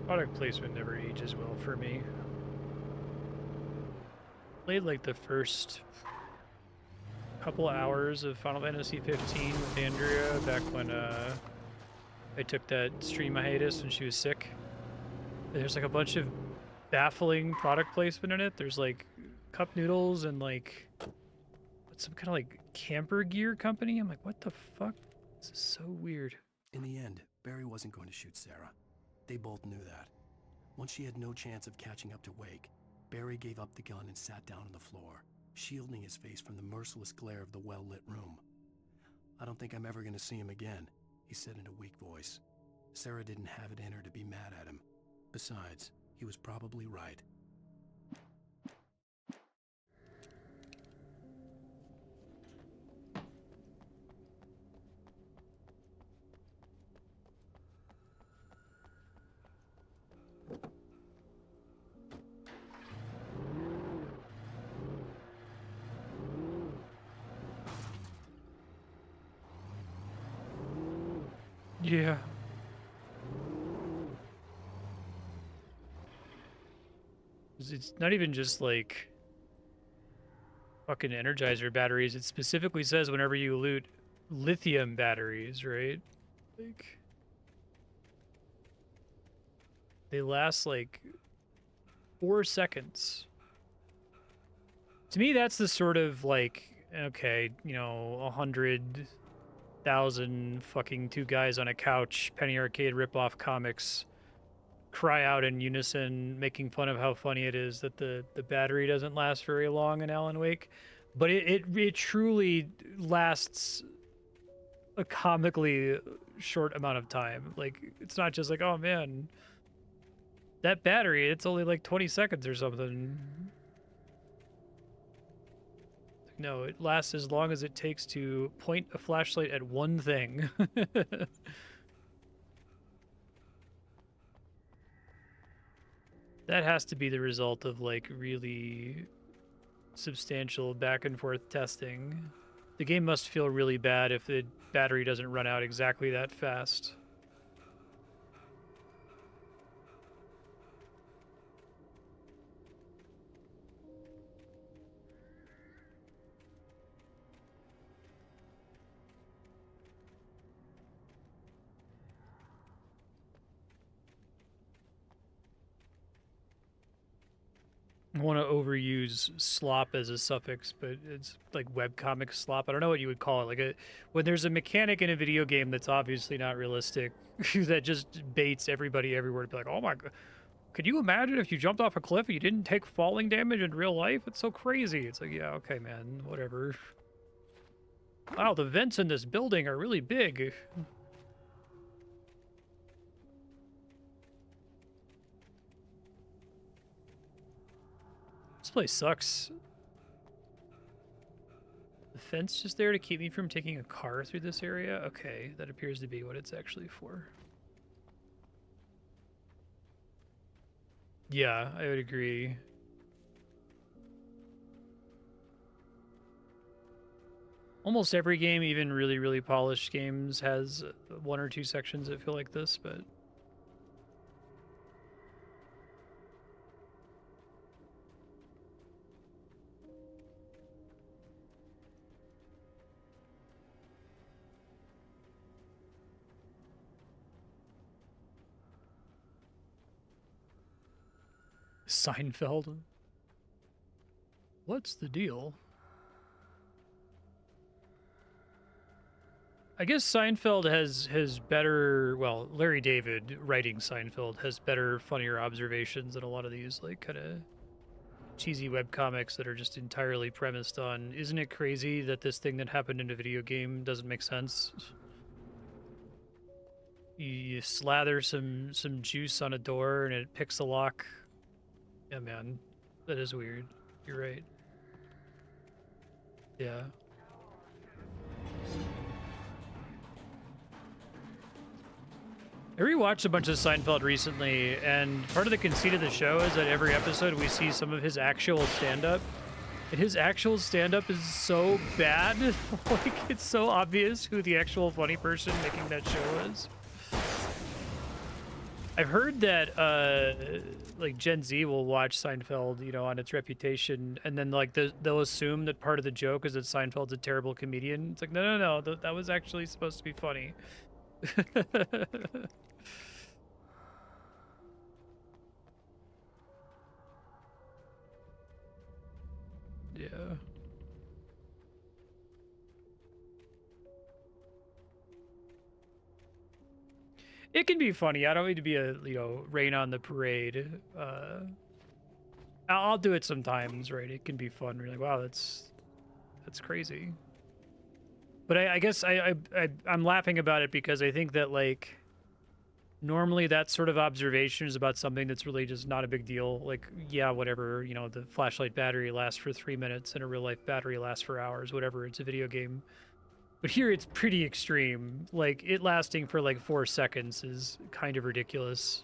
Product placement never ages well for me. Played like the first couple hours of Final Fantasy 15 with Andrea back when I took that stream hiatus when she was sick. There's like a bunch of baffling product placement in it. There's like cup noodles and like some kind of like camper gear company. I'm like, what the fuck? This is so weird. In the end, Barry wasn't going to shoot Sarah. They both knew that. Once she had no chance of catching up to Wake, Barry gave up the gun and sat down on the floor, shielding his face from the merciless glare of the well-lit room. "I don't think I'm ever going to see him again," he said in a weak voice. Sarah didn't have it in her to be mad at him. Besides, he was probably right. Yeah. It's not even just like fucking Energizer batteries. It specifically says whenever you loot lithium batteries, right? Like they last like 4 seconds. To me, that's the sort of like, okay, you know, 100,000 1,000 fucking two guys on a couch, Penny Arcade ripoff comics cry out in unison, making fun of how funny it is that the battery doesn't last very long in Alan Wake. But it truly lasts a comically short amount of time. Like, it's not just like, oh man, that battery, it's only like 20 seconds or something. No, it lasts as long as it takes to point a flashlight at one thing. That has to be the result of like really substantial back and forth testing. The game must feel really bad if the battery doesn't run out exactly that fast. I want to overuse slop as a suffix, but it's like webcomic slop. I don't know what you would call it. Like when there's a mechanic in a video game that's obviously not realistic, that just baits everybody everywhere to be like, oh my god, could you imagine if you jumped off a cliff and you didn't take falling damage in real life? It's so crazy. It's like, yeah, okay, man, whatever. Wow, the vents in this building are really big. This place sucks. The fence just there to keep me from taking a car through this area? Okay, that appears to be what it's actually for. Yeah, I would agree. Almost every game, even really, really polished games, has one or two sections that feel like this, but... Seinfeld? What's the deal? I guess Seinfeld has better, well, Larry David writing Seinfeld has better, funnier observations than a lot of these, like, kind of cheesy webcomics that are just entirely premised on, isn't it crazy that this thing that happened in a video game doesn't make sense? You slather some juice on a door and it picks the lock. Yeah, man, that is weird. You're right. Yeah. I rewatched a bunch of Seinfeld recently, and part of the conceit of the show is that every episode we see some of his actual stand-up. And his actual stand-up is so bad. Like, it's so obvious who the actual funny person making that show is. I've heard that, like, Gen Z will watch Seinfeld, you know, on its reputation, and then, like, they'll assume that part of the joke is that Seinfeld's a terrible comedian. It's like, no, that was actually supposed to be funny. Yeah. It can be funny. I don't need to be a, you know, rain on the parade. I'll do it sometimes, right? It can be fun. You're like, wow, that's crazy. But I guess I'm laughing about it because I think that, like, normally that sort of observation is about something that's really just not a big deal. Like, yeah, whatever, you know, the flashlight battery lasts for 3 minutes and a real life battery lasts for hours, whatever, it's a video game. But here it's pretty extreme. Like, it lasting for like 4 seconds is kind of ridiculous.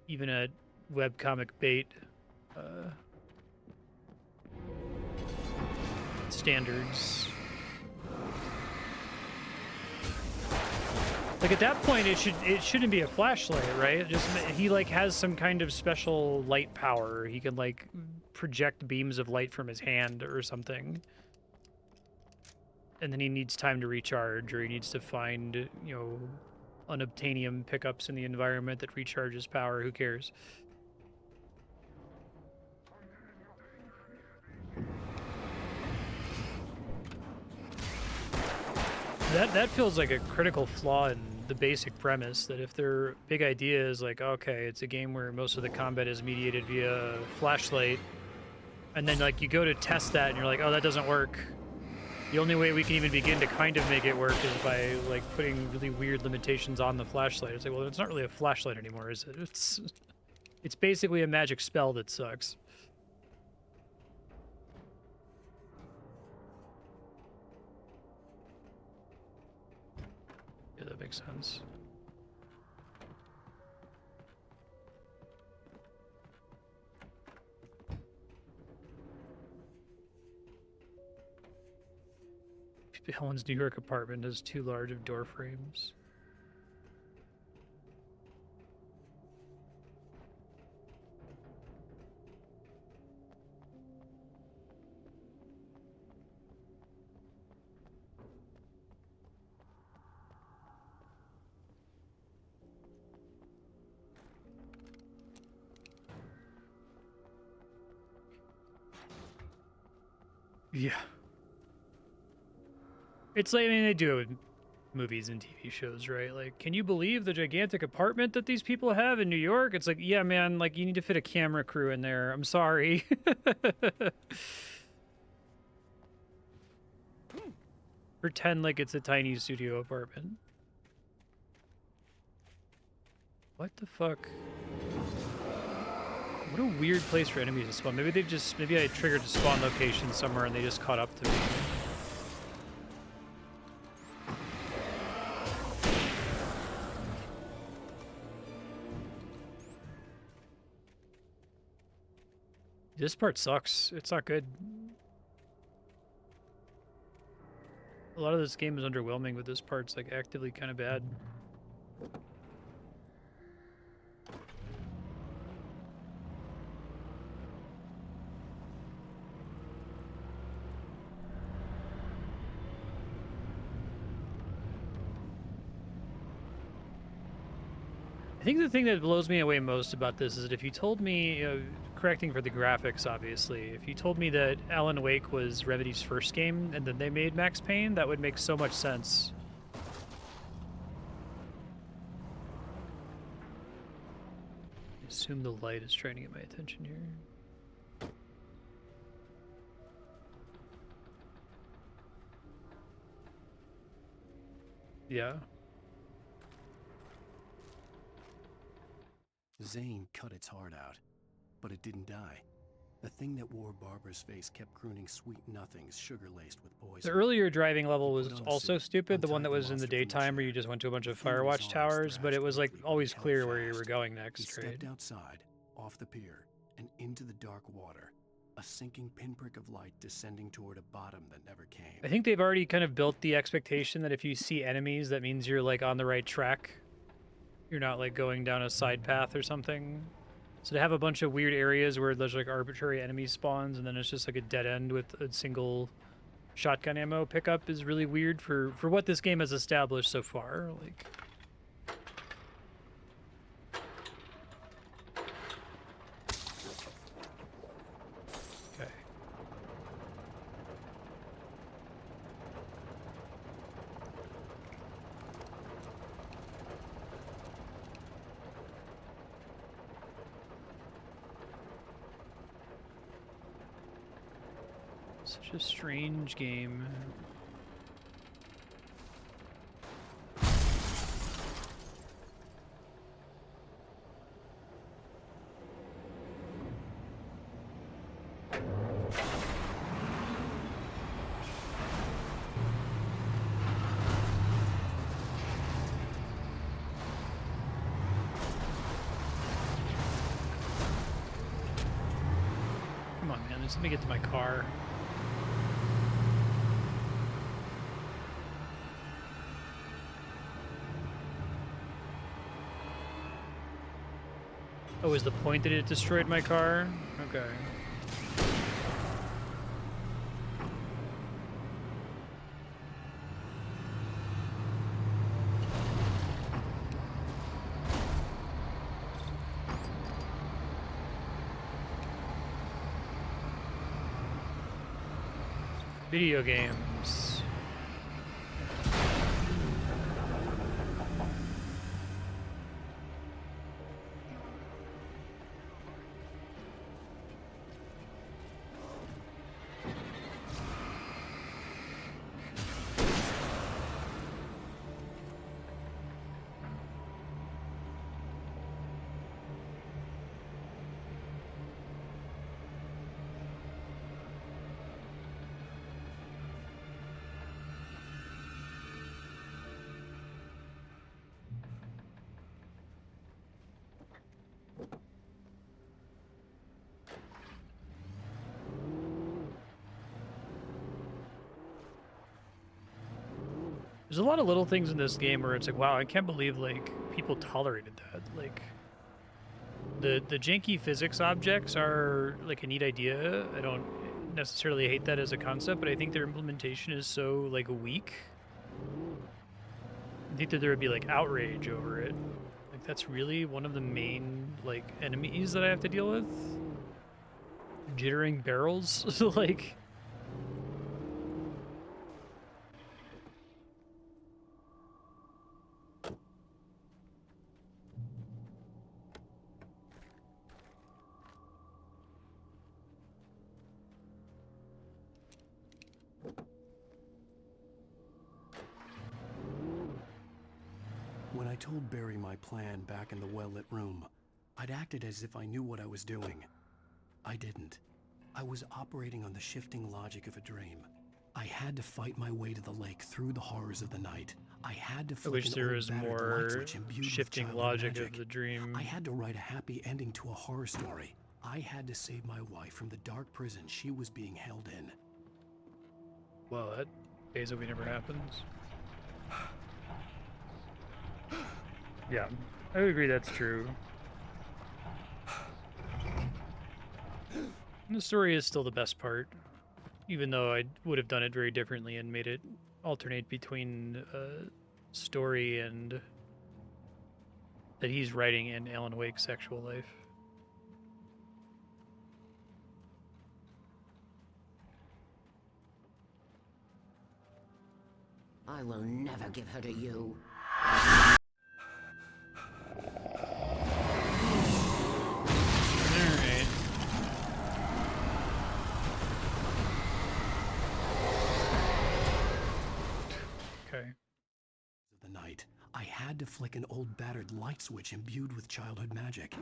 Even at webcomic bait standards. Like, at that point, it shouldn't be a flashlight, right? He like has some kind of special light power. He can like project beams of light from his hand or something. And then he needs time to recharge, or he needs to find, you know, unobtainium pickups in the environment that recharges power. Who cares? That feels like a critical flaw in the basic premise, that if their big idea is like, okay, it's a game where most of the combat is mediated via flashlight, and then like you go to test that and you're like, oh, that doesn't work. The only way we can even begin to kind of make it work is by like putting really weird limitations on the flashlight. It's like, well, it's not really a flashlight anymore, is it? It's basically a magic spell that sucks. Yeah, that makes sense. Helen's New York apartment has too large of door frames. Yeah. It's like, I mean, they do it with movies and TV shows, right? Like, can you believe the gigantic apartment that these people have in New York? It's like, yeah, man, like, you need to fit a camera crew in there. I'm sorry. Pretend like it's a tiny studio apartment. What the fuck? What a weird place for enemies to spawn. Maybe maybe I triggered a spawn location somewhere and they just caught up to me. This part sucks. It's not good. A lot of this game is underwhelming, but this part's like actively kind of bad. I think the thing that blows me away most about this is that if you told me, correcting for the graphics, obviously, if you told me that Alan Wake was Remedy's first game and then they made Max Payne, that would make so much sense. I assume the light is trying to get my attention here. Yeah. Zane cut its heart out, but it didn't die. The thing that wore Barbara's face kept crooning sweet nothings, sugar-laced with poison. The earlier driving level was also stupid, the one that was in the daytime where you just went to a bunch of Firewatch towers, but it was like always clear where you were going next, right? He stepped outside, off the pier, and into the dark water. A sinking pinprick of light descending toward a bottom that never came. I think they've already kind of built the expectation that if you see enemies, that means you're like on the right track. You're not like going down a side path or something. So to have a bunch of weird areas where there's like arbitrary enemy spawns and then it's just like a dead end with a single shotgun ammo pickup is really weird for what this game has established so far. Like, okay. Such a strange game. Come on, man, just let me get to my car. Oh, is the point that it destroyed my car? Okay. Video games. There's a lot of little things in this game where it's like, wow, I can't believe like people tolerated that. Like the janky physics objects are like a neat idea. I don't necessarily hate that as a concept, but I think their implementation is so like weak. I think that there would be like outrage over it. Like that's really one of the main like enemies that I have to deal with. Jittering barrels, like. When I told Barry my plan back in the well-lit room, I'd acted as if I knew what I was doing. I didn't. I was operating on the shifting logic of a dream. I had to fight my way to the lake through the horrors of the night. I had to I flick wish an there old was battered light more switch imbued with shifting childhood logic magic. of the dream. I had to write a happy ending to a horror story. I had to save my wife from the dark prison she was being held in. Well, that basically never happens. Yeah, I would agree that's true. And the story is still the best part, even though I would have done it very differently and made it alternate between story and that he's writing in Alan Wake's actual life. I will never give her to you. Alright. Okay. The night, I had to flick an old battered light switch imbued with childhood magic.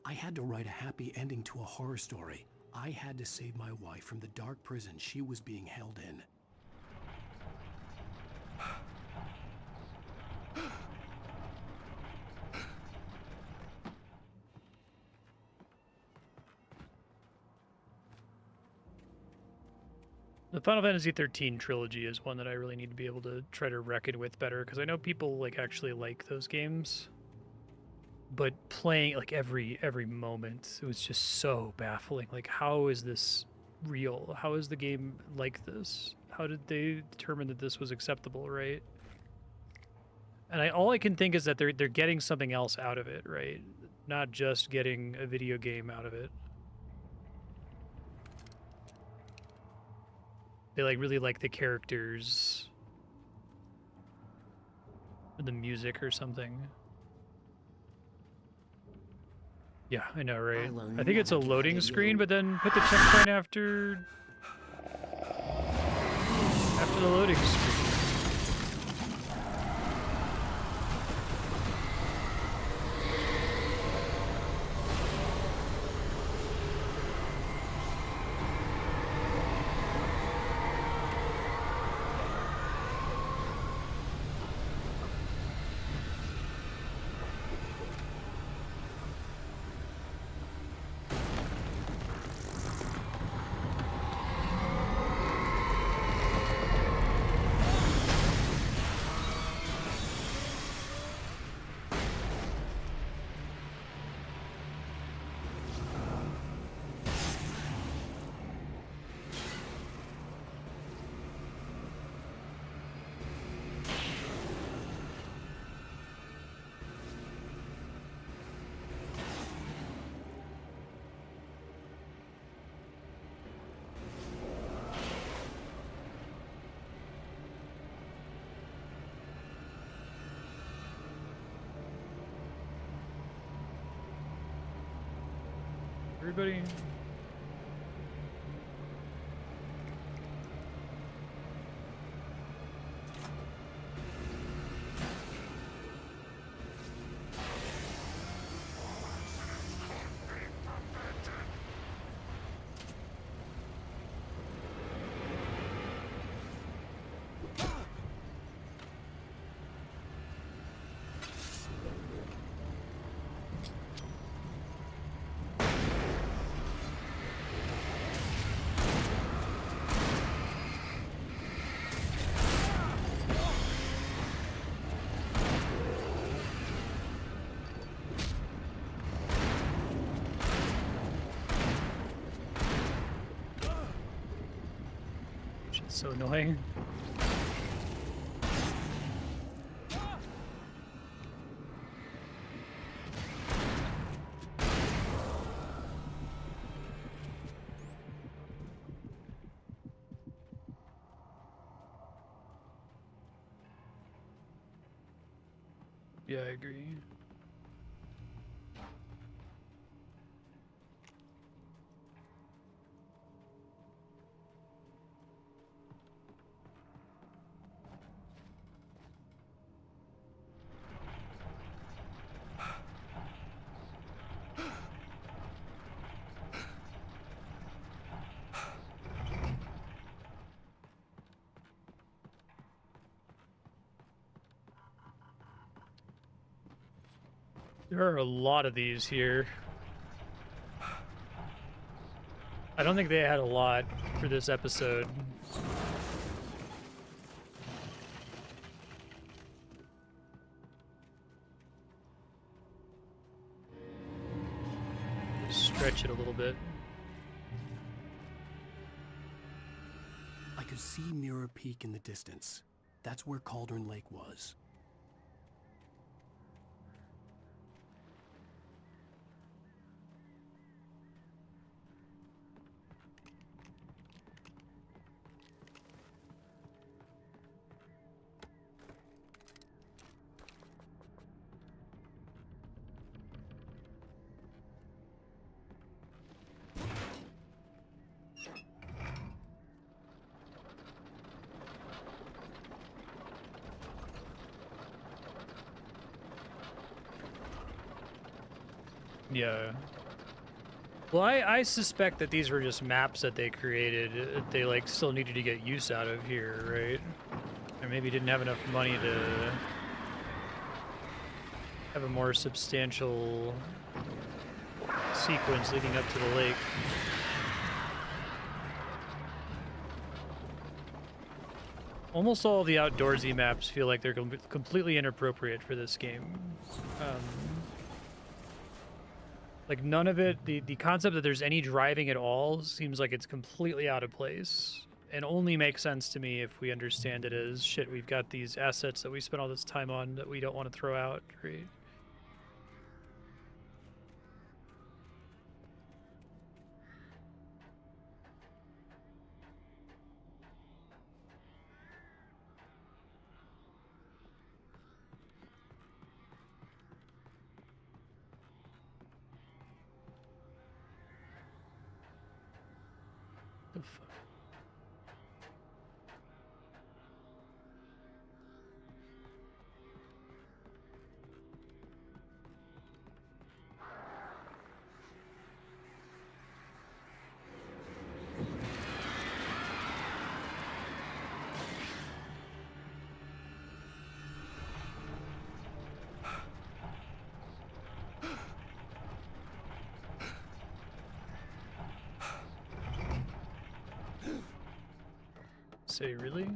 I had to write a happy ending to a horror story. I had to save my wife from the dark prison she was being held in. The Final Fantasy 13 trilogy is one that I really need to be able to try to reckon with better, because I know people like actually like those games, but playing like every moment, it was just so baffling. Like, how is this real? How is the game like this? How did they determine that this was acceptable, right? And all I can think is that they're getting something else out of it, right? Not just getting a video game out of it. They like really like the characters, or the music or something. Yeah, I know, right? I think it's a loading screen, but then put the checkpoint after the loading screen. Everybody. So annoying. Yeah, I agree. There are a lot of these here. I don't think they had a lot for this episode. Stretch it a little bit. I could see Mirror Peak in the distance. That's where Cauldron Lake was. Yeah. Well, I suspect that these were just maps that they created. They like still needed to get use out of here, right? Or maybe didn't have enough money to have a more substantial sequence leading up to the lake. Almost all of the outdoorsy maps feel like they're completely inappropriate for this game. Like none of it, the concept that there's any driving at all seems like it's completely out of place and only makes sense to me if we understand it as, shit, we've got these assets that we spent all this time on that we don't want to throw out, right? The fuck? Say, really?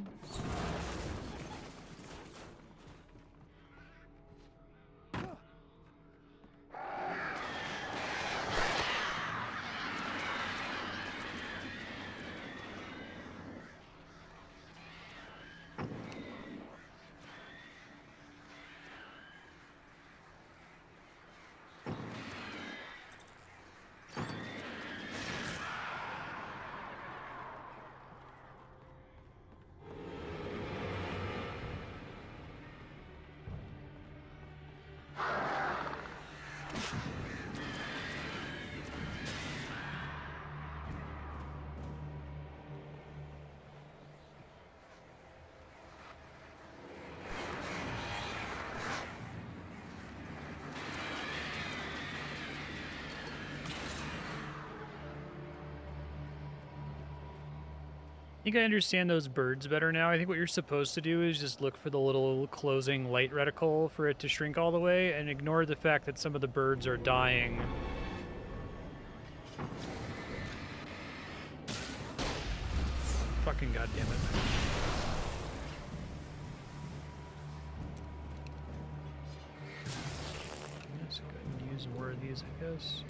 I think I understand those birds better now. I think what you're supposed to do is just look for the little closing light reticle for it to shrink all the way and ignore the fact that some of the birds are dying. Fucking goddamn it. Let's go ahead and use more of these, I guess.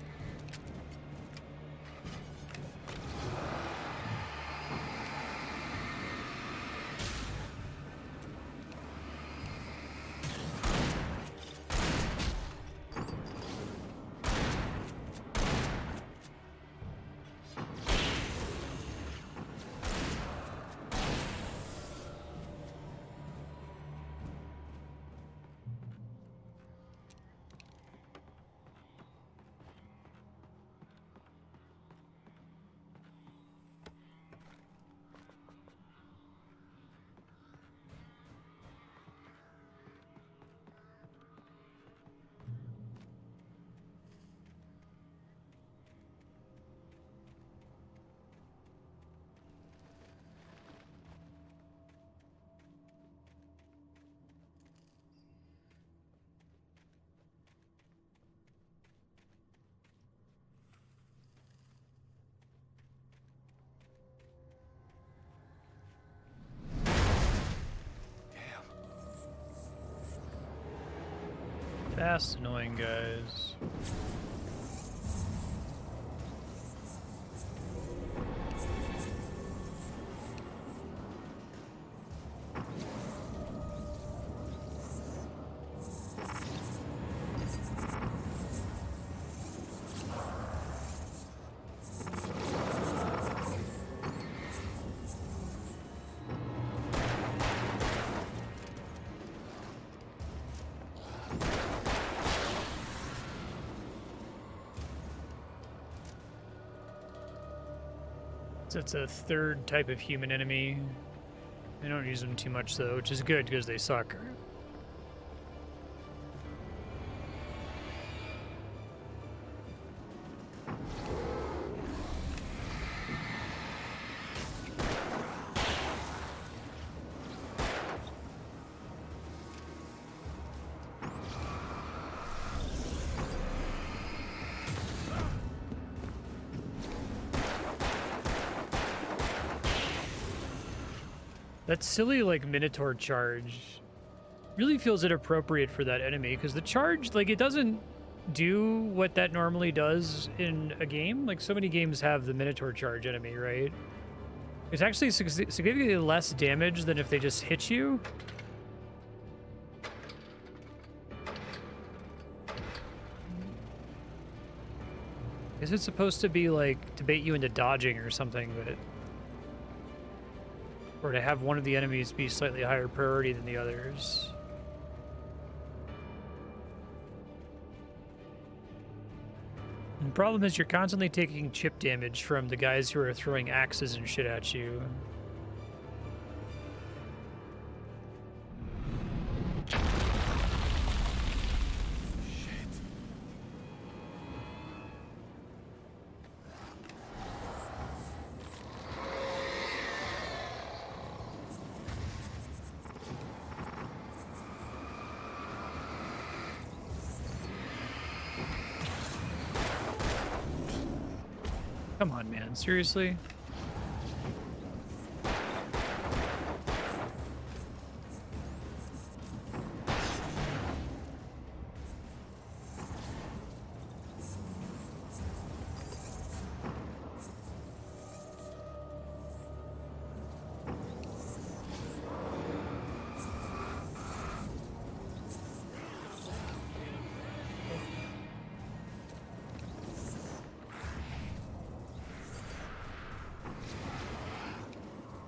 Fast, annoying guys. It's a third type of human enemy. I don't use them too much though, which is good because they suck. That silly, like, Minotaur charge really feels inappropriate for that enemy, because the charge, like, it doesn't do what that normally does in a game. Like, so many games have the Minotaur charge enemy, right? It's actually significantly less damage than if they just hit you. I guess it's supposed to be, like, to bait you into dodging or something, but... Or to have one of the enemies be slightly higher priority than the others. And the problem is you're constantly taking chip damage from the guys who are throwing axes and shit at you. Come on, man. Seriously?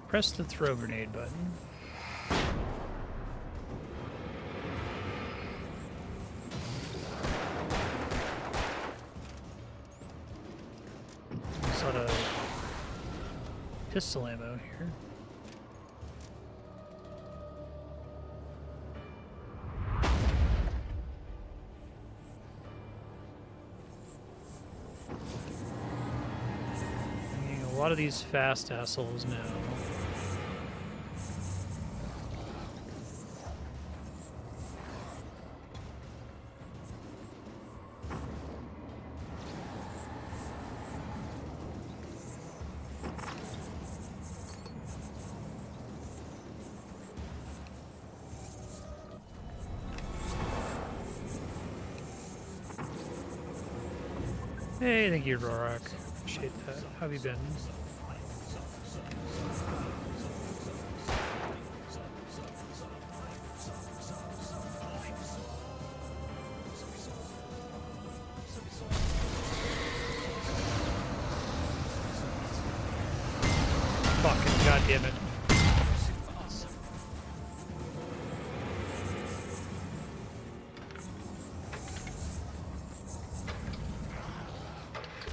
Press the throw grenade button. There's a lot of pistol ammo here. I'm getting a lot of these fast assholes now. Hey, thank you, Rorak. Appreciate that. How have you been? Fucking goddamn it.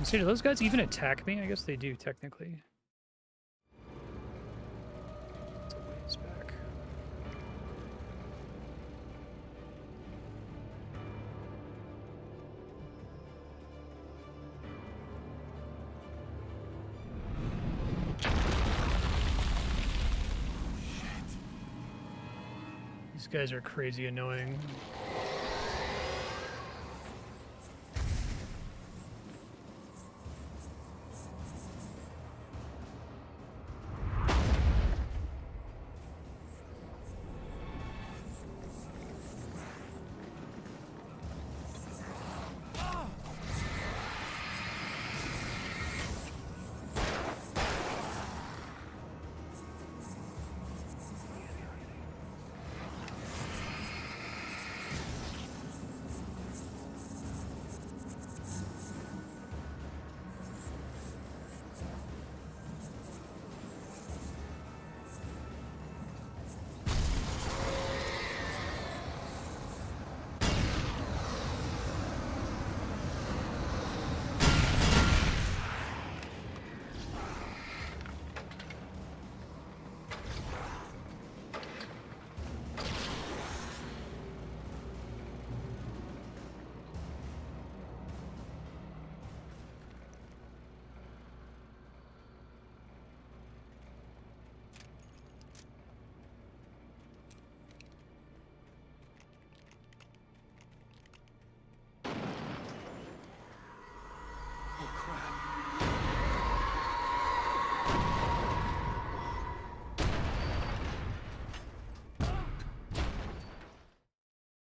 See, do those guys even attack me? I guess they do, technically. It's a ways back. These guys are crazy annoying.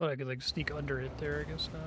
Thought I could like sneak under it there, I guess not.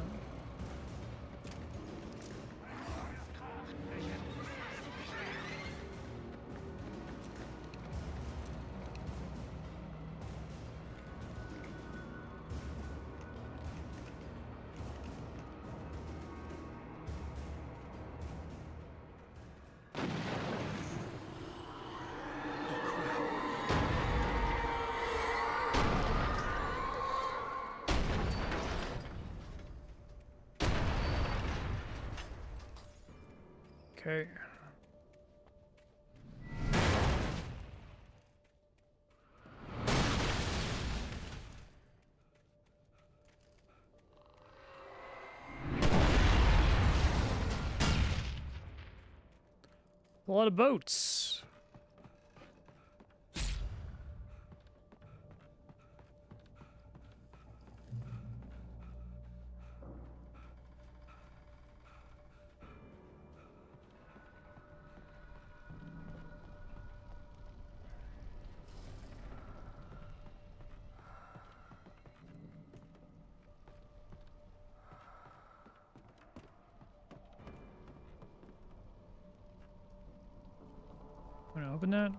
Okay. A lot of boats. Want to open that?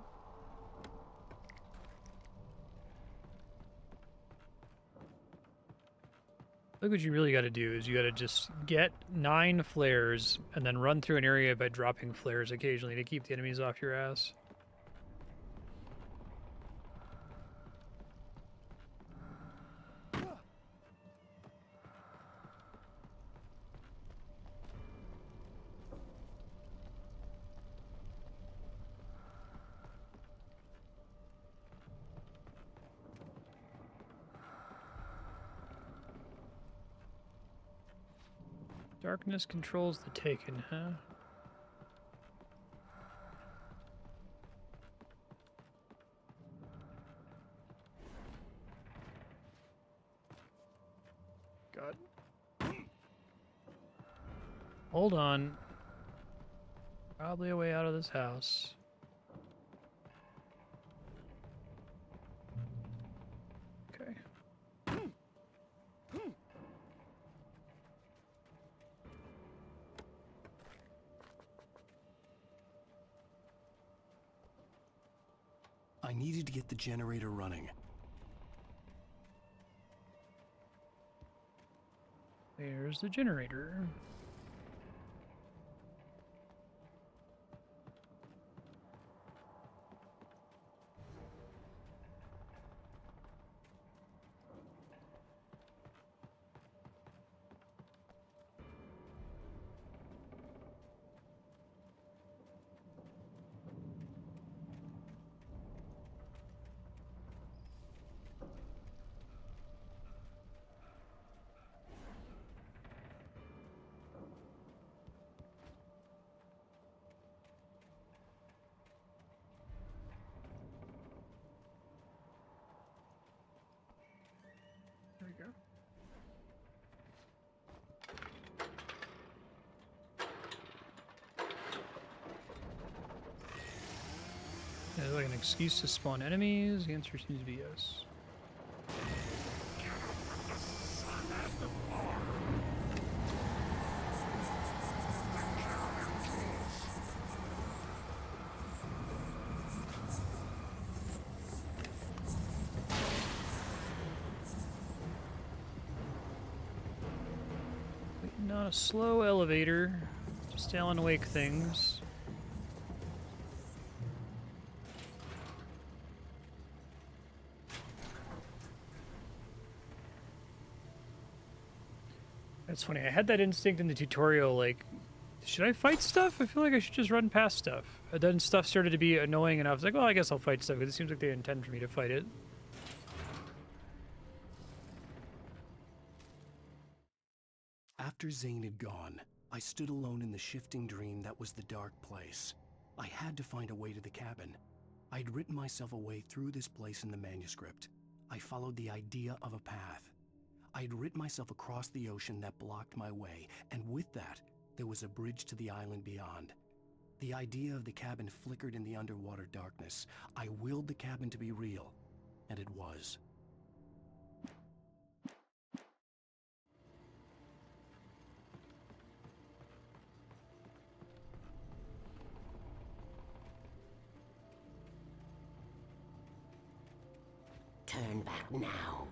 I think what you really got to do is you got to just get 9 flares and then run through an area by dropping flares occasionally to keep the enemies off your ass. Darkness controls the Taken, huh? God. Hold on. Probably a way out of this house. Okay. I needed to get the generator running. There's the generator. There we go. Is there like an excuse to spawn enemies? The answer seems to be yes. Waiting on a slow elevator. Just Alan Wake things. That's funny. I had that instinct in the tutorial, like, should I fight stuff? I feel like I should just run past stuff. And then stuff started to be annoying, and I was like, well, I guess I'll fight stuff, because it seems like they intend for me to fight it. After Zane had gone, I stood alone in the shifting dream that was the dark place. I had to find a way to the cabin. I'd written myself a way through this place in the manuscript. I followed the idea of a path. I'd written myself across the ocean that blocked my way, and with that, there was a bridge to the island beyond. The idea of the cabin flickered in the underwater darkness. I willed the cabin to be real, and it was. turn back now.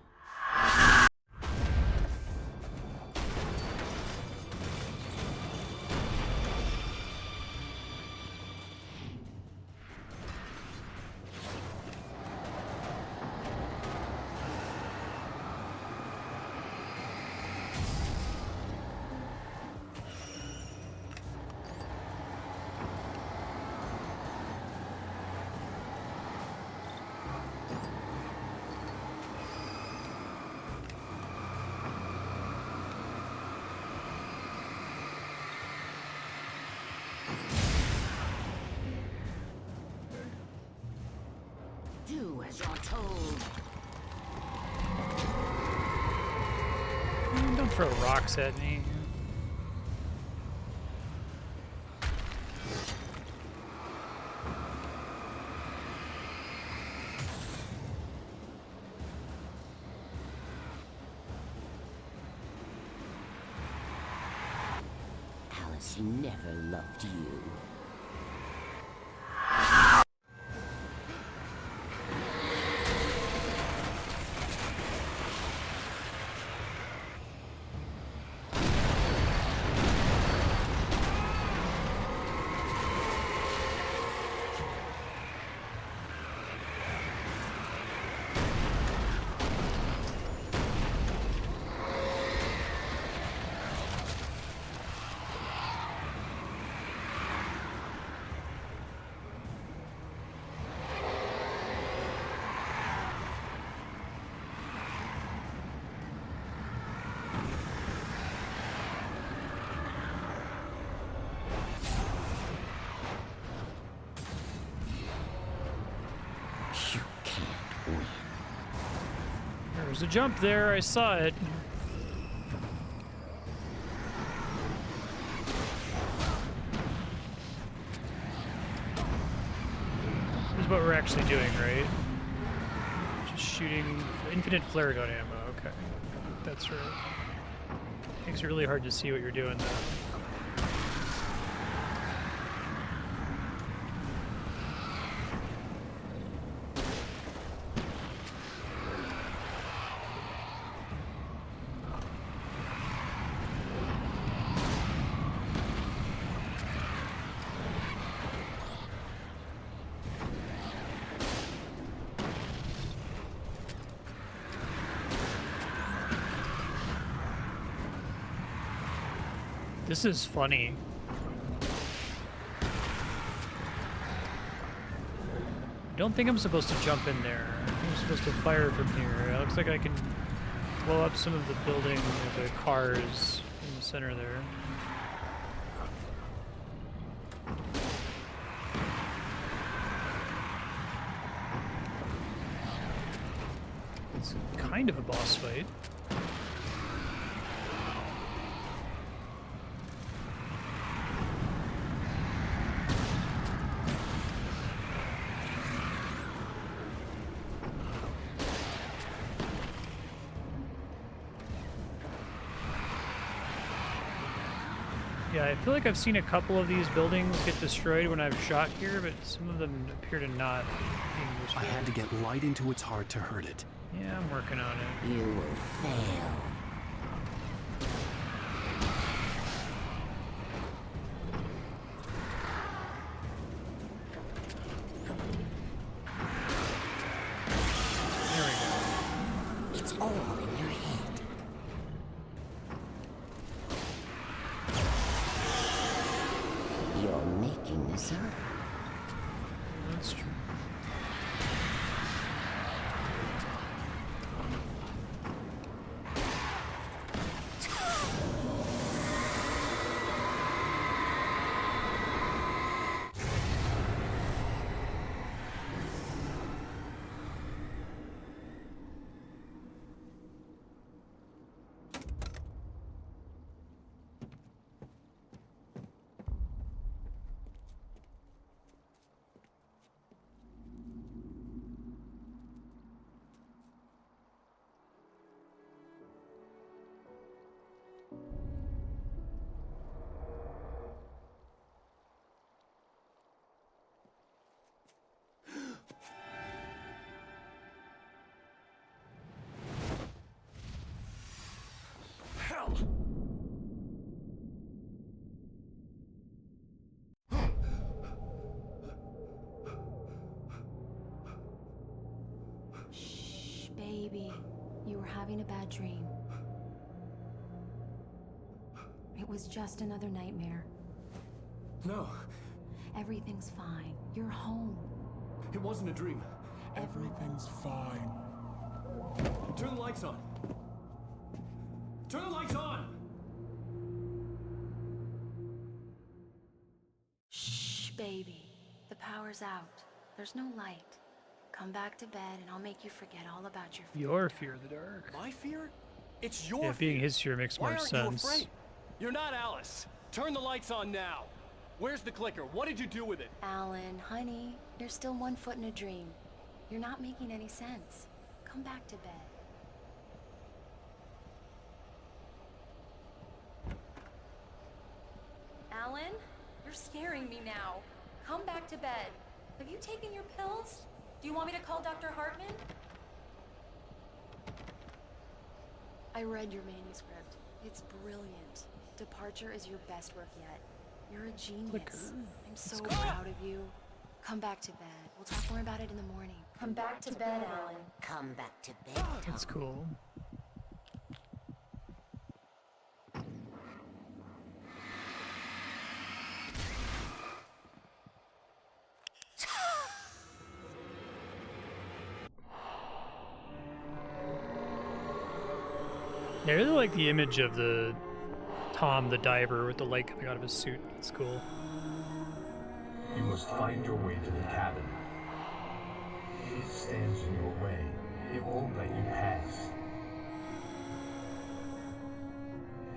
Do as you're told. Don't throw rocks at me. Alice never loved you. There's a jump there, I saw it. This is what we're actually doing, right? Just shooting infinite flare gun ammo, okay. That's right. Makes it really hard to see what you're doing though. This is funny. I don't think I'm supposed to jump in there. I think I'm supposed to fire from here. It looks like I can blow up some of the building or the cars in the center there. It's kind of a boss fight. Yeah, I feel like I've seen a couple of these buildings get destroyed when I've shot here, but some of them appear to not being destroyed. I had to get light into its heart to hurt it. Yeah, I'm working on it. You will fail. There we go. It's all in your head. You're making this up. That's true. Baby, you were having a bad dream. It was just another nightmare. No. Everything's fine. You're home. It wasn't a dream. Everything's fine. Turn the lights on. Turn the lights on! Shh, baby. The power's out. There's no light. Come back to bed and I'll make you forget all about your fear. Your fear of the dark. My fear? It's your Yeah, fear. being his fear makes Why more aren't sense. You afraid? You're not Alice. Turn the lights on now. Where's the clicker? What did you do with it? Alan, honey, you're still 1 foot in a dream. You're not making any sense. Come back to bed. Alan, you're scaring me now. Come back to bed. Have you taken your pills? Do you want me to call Dr. Hartman? I read your manuscript. It's brilliant. Departure is your best work yet. You're a genius. Clicker. I'm so proud of you. Come back to bed. We'll talk more about it in the morning. Come back to bed, Alan. Come back to bed, That's cool. Yeah, I really like the image of the Tom the diver with the light coming out of his suit. It's cool. You must find your way to the cabin. It stands in your way. It won't let you pass.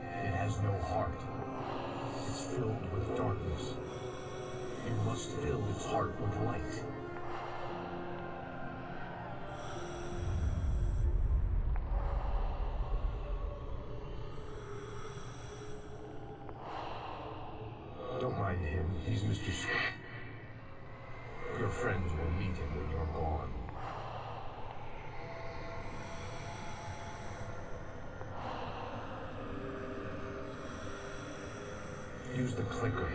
It has no heart. It's filled with darkness. You must fill its heart with light. Don't mind him. He's Mr. Scott. Your friends will meet him when you're gone. Use the clicker.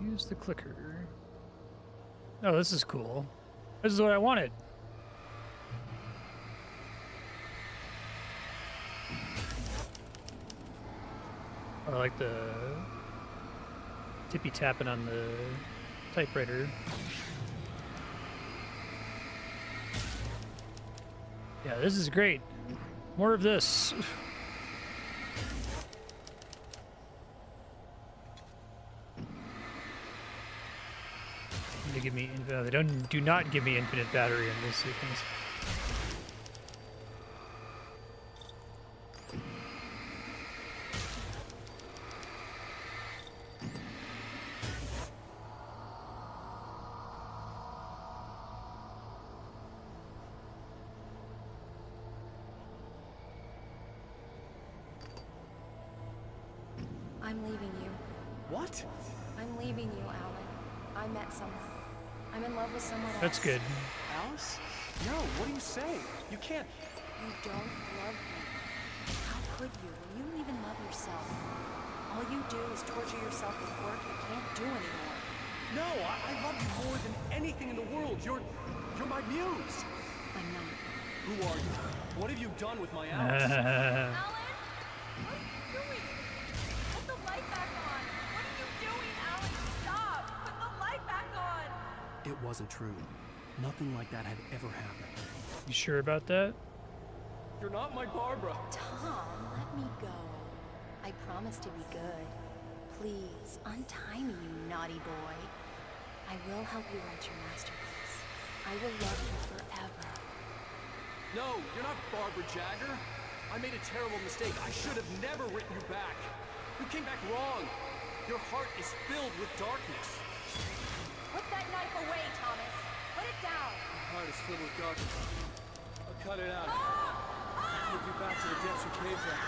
Use the clicker. Oh, this is cool. This is what I wanted. I like the tippy tapping on the typewriter. Yeah, this is great. More of this. They give me infinite. They do not give me infinite battery in this sequence. I'm leaving you. What? I'm leaving you, Alan. I met someone. I'm in love with someone else. That's good. Alice? No, what do you say? You can't... You don't love me. How could you when you don't even love yourself? All you do is torture yourself with work you can't do anymore. No, I love you more than anything in the world. You're my muse. I'm not. Who are you? What have you done with my Alice? Alan? What are you doing? Put the light back on! What are you doing, Alan? Stop! Put the light back on! It wasn't true. Nothing like that had ever happened. You sure about that? You're not my Barbara. Tom, let me go. I promise to be good. Please, untie me, you naughty boy. I will help you write your masterpiece. I will love you forever. No, you're not Barbara Jagger. I made a terrible mistake. I should have never written you back. You came back wrong. Your heart is filled with darkness. Put that knife away, Thomas! Put it down! My heart is filled with darkness. I'll cut it out. I'll take you back to the depths of cave there.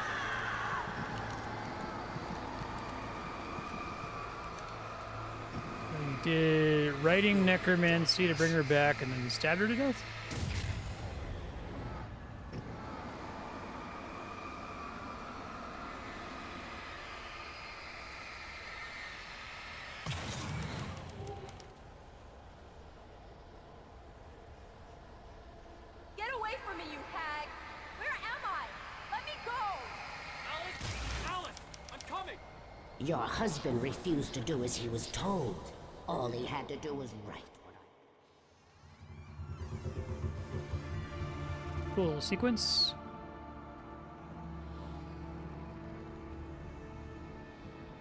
You did writing necromancy to bring her back and then stabbed her to death? me, you hag! Where am I? Let me go! Alice! I'm coming! Your husband refused to do as he was told. All he had to do was write. Cool sequence.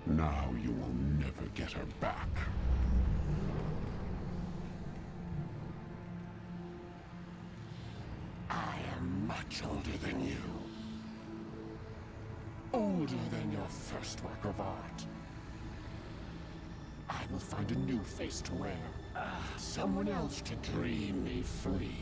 Now you will never get her back. I am much older than you. Older than your first work of art. I will find a new face to wear. Someone else to dream me free.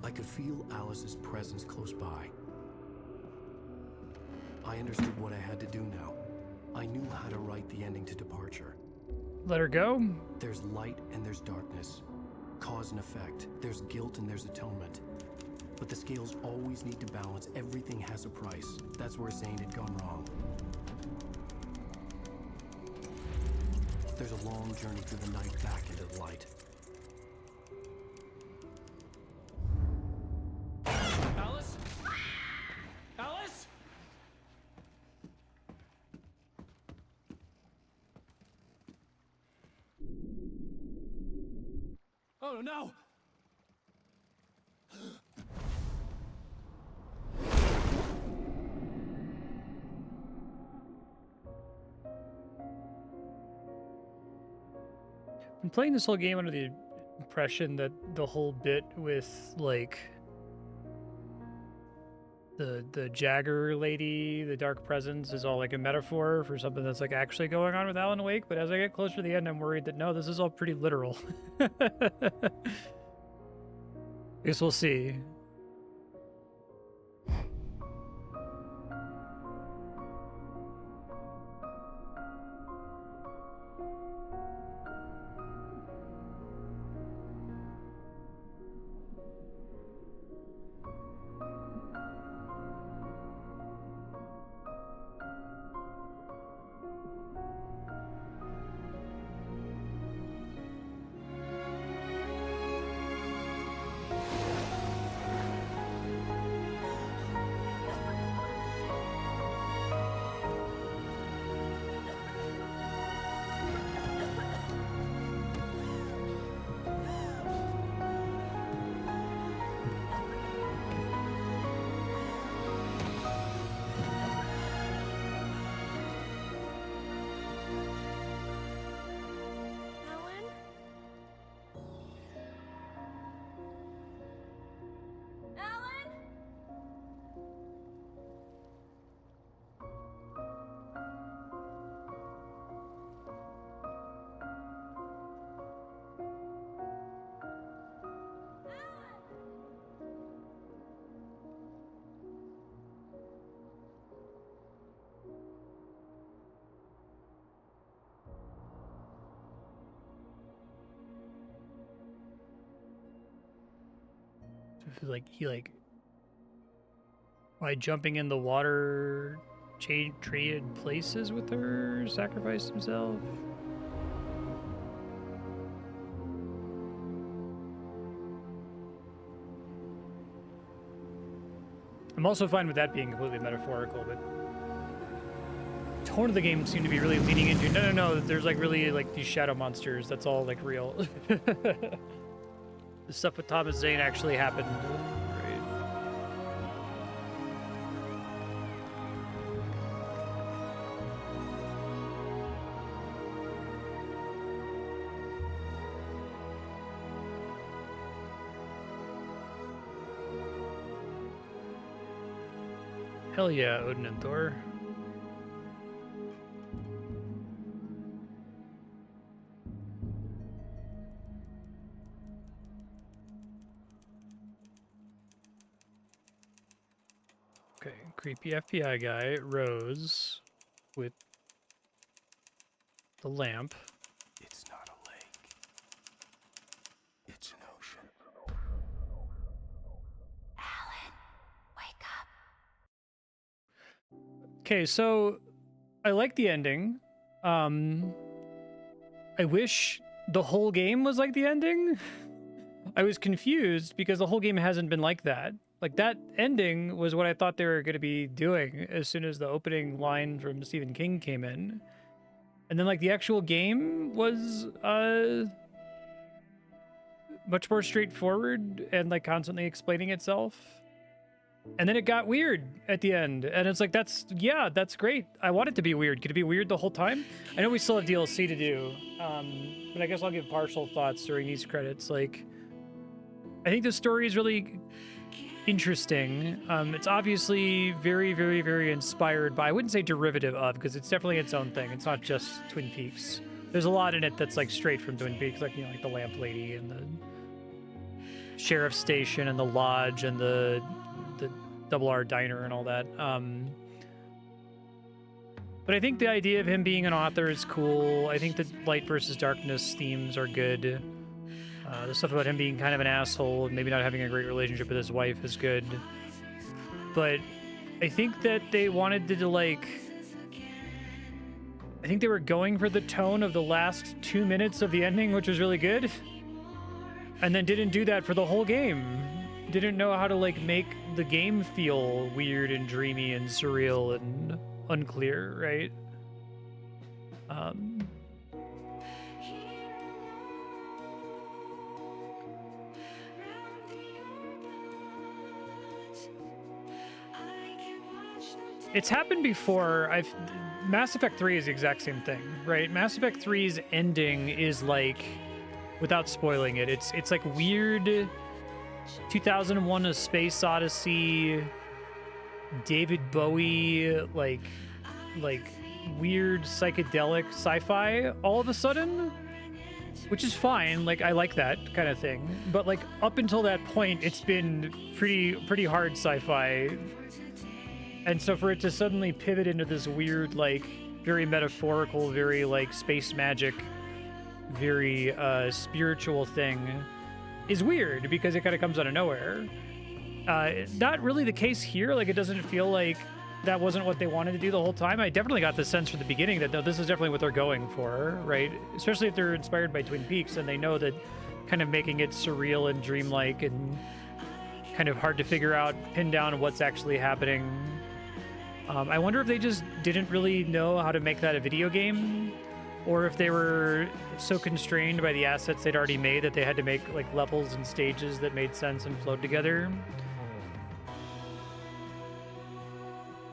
I could feel Alice's presence close by. I understood what I had to do now. I knew how to write the ending to Departure. Let her go? There's light and there's darkness. Cause and effect. There's guilt and there's atonement. But the scales always need to balance. Everything has a price. That's where Zane had gone wrong. There's a long journey through the night back into the light. Alice? Alice? Oh no! I'm playing this whole game under the impression that the whole bit with like the Jagger lady, the dark presence, is all like a metaphor for something that's like actually going on with Alan Wake. But as I get closer to the end, I'm worried that no, this is all pretty literal. Guess we'll see. Like he like by jumping in the water traded places with her, sacrificed himself. I'm also fine with that being completely metaphorical, but tone of the game seemed to be really leaning into no, there's like really like these shadow monsters, that's all like real. The stuff with Thomas Zane actually happened. Right. Hell yeah, Odin and Thor. Okay, creepy FBI guy, Rose, with the lamp. It's not a lake. It's an ocean. Alan, wake up. Okay, so I like the ending. I wish the whole game was like the ending. I was confused because the whole game hasn't been like that. Like, that ending was what I thought they were going to be doing as soon as the opening line from Stephen King came in. And then, like, the actual game was much more straightforward and, like, constantly explaining itself. And then it got weird at the end. And it's like, that's great. I want it to be weird. Could it be weird the whole time? I know we still have DLC to do. But I guess I'll give partial thoughts during these credits. Like, I think the story is really interesting. It's obviously very, very, very inspired by, I wouldn't say derivative of, because it's definitely its own thing. It's not just Twin Peaks. There's a lot in it that's like straight from Twin Peaks, like, you know, like the lamp lady and the sheriff's station and the lodge and the Double R diner and all that. But I think the idea of him being an author is cool. I think the light versus darkness themes are good. The stuff about him being kind of an asshole and maybe not having a great relationship with his wife is good. But I think that they wanted to, like... I think they were going for the tone of the last 2 minutes of the ending, which was really good. And then didn't do that for the whole game. Didn't know how to, like, make the game feel weird and dreamy and surreal and unclear, right? It's happened before. Mass Effect 3 is the exact same thing, right? Mass Effect 3's ending is like, without spoiling it, it's like weird 2001: A Space Odyssey, David Bowie, like weird psychedelic sci-fi all of a sudden, which is fine. Like, I like that kind of thing. But like, up until that point, it's been pretty hard sci-fi. And so for it to suddenly pivot into this weird, like, very metaphorical, very, like, space magic, very spiritual thing is weird because it kind of comes out of nowhere. Not really the case here. Like, it doesn't feel like that wasn't what they wanted to do the whole time. I definitely got the sense from the beginning that, no, this is definitely what they're going for, right? Especially if they're inspired by Twin Peaks and they know that kind of making it surreal and dreamlike and kind of hard to figure out, pin down what's actually happening. I wonder if they just didn't really know how to make that a video game, or if they were so constrained by the assets they'd already made that they had to make like levels and stages that made sense and flowed together.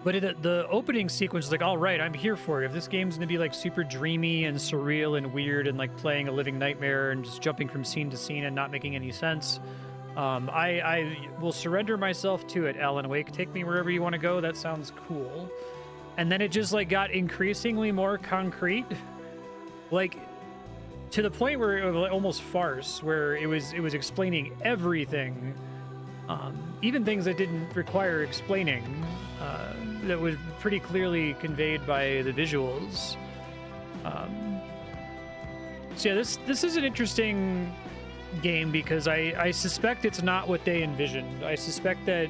But the opening sequence is like, all right, I'm here for it. If this game's gonna be like super dreamy and surreal and weird and like playing a living nightmare and just jumping from scene to scene and not making any sense, I will surrender myself to it. Alan Wake, take me wherever you want to go. That sounds cool. And then it just like got increasingly more concrete, like to the point where it was almost farce, where it was explaining everything, even things that didn't require explaining, that was pretty clearly conveyed by the visuals. So yeah, this is an interesting game because I suspect it's not what they envisioned. I suspect that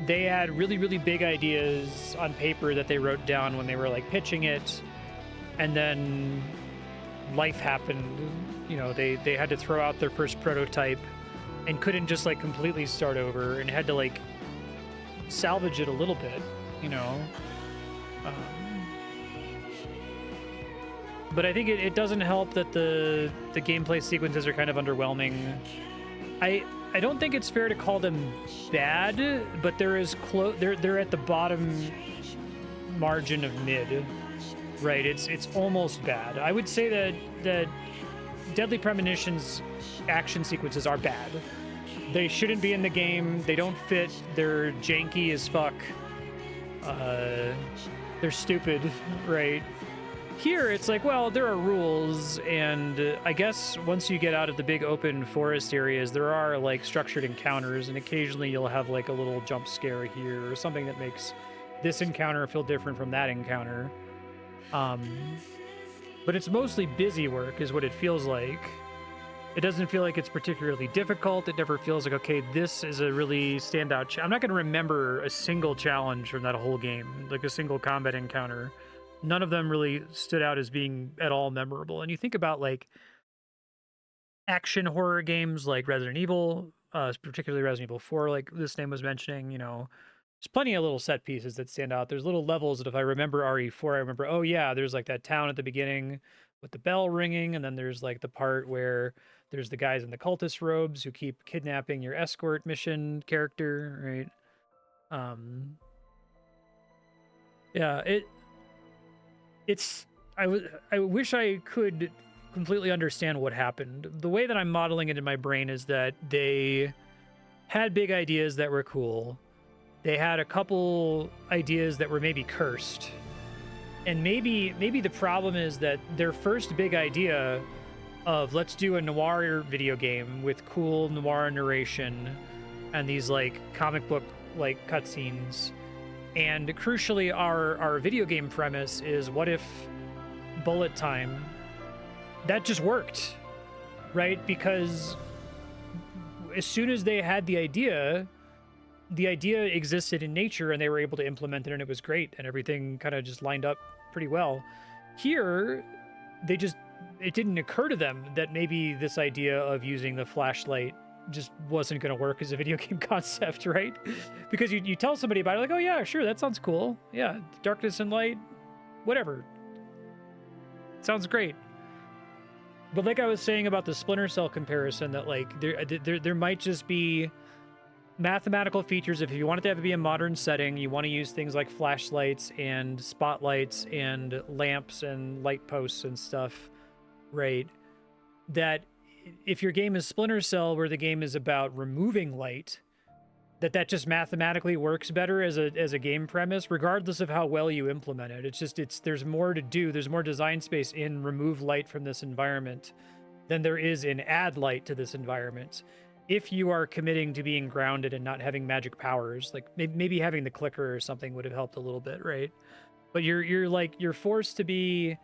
they had really, really big ideas on paper that they wrote down when they were like pitching it, and then life happened. You know, they had to throw out their first prototype and couldn't just like completely start over and had to like salvage it a little bit, you know. But I think it doesn't help that the gameplay sequences are kind of underwhelming. I don't think it's fair to call them bad, but they're at the bottom margin of mid, right? It's almost bad. I would say that Deadly Premonition's action sequences are bad. They shouldn't be in the game. They don't fit. They're janky as fuck. they're stupid, right? Here, it's like, well, there are rules, and I guess once you get out of the big open forest areas, there are, like, structured encounters, and occasionally you'll have, like, a little jump scare here, or something that makes this encounter feel different from that encounter. But it's mostly busy work, is what it feels like. It doesn't feel like it's particularly difficult. It never feels like, okay, this is a really standout. I'm not going to remember a single challenge from that whole game, like a single combat encounter. None of them really stood out as being at all memorable. And you think about like action horror games like Resident Evil, particularly Resident Evil 4, like this name was mentioning, you know, there's plenty of little set pieces that stand out. There's little levels that if I remember RE4, I remember, oh yeah, there's like that town at the beginning with the bell ringing. And then there's like the part where there's the guys in the cultist robes who keep kidnapping your escort mission character, right? Yeah, I wish I could completely understand what happened. The way that I'm modeling it in my brain is that they had big ideas that were cool. They had a couple ideas that were maybe cursed. And maybe the problem is that their first big idea of let's do a noir video game with cool noir narration and these like comic book like cutscenes. And crucially, our video game premise is what if bullet time, that just worked, right? Because as soon as they had the idea existed in nature and they were able to implement it and it was great and everything kind of just lined up pretty well. Here, it didn't occur to them that maybe this idea of using the flashlight just wasn't going to work as a video game concept, right? Because you tell somebody about it, like, oh yeah, sure, that sounds cool. Yeah, darkness and light, whatever. Sounds great. But like I was saying about the Splinter Cell comparison, that like there might just be mathematical features. If you want it to have to be a modern setting, you want to use things like flashlights and spotlights and lamps and light posts and stuff, right? That if your game is Splinter Cell, where the game is about removing light, that just mathematically works better as a game premise, regardless of how well you implement it. There's more to do. There's more design space in remove light from this environment than there is in add light to this environment. If you are committing to being grounded and not having magic powers, like maybe having the clicker or something would have helped a little bit, right? But you're forced to be,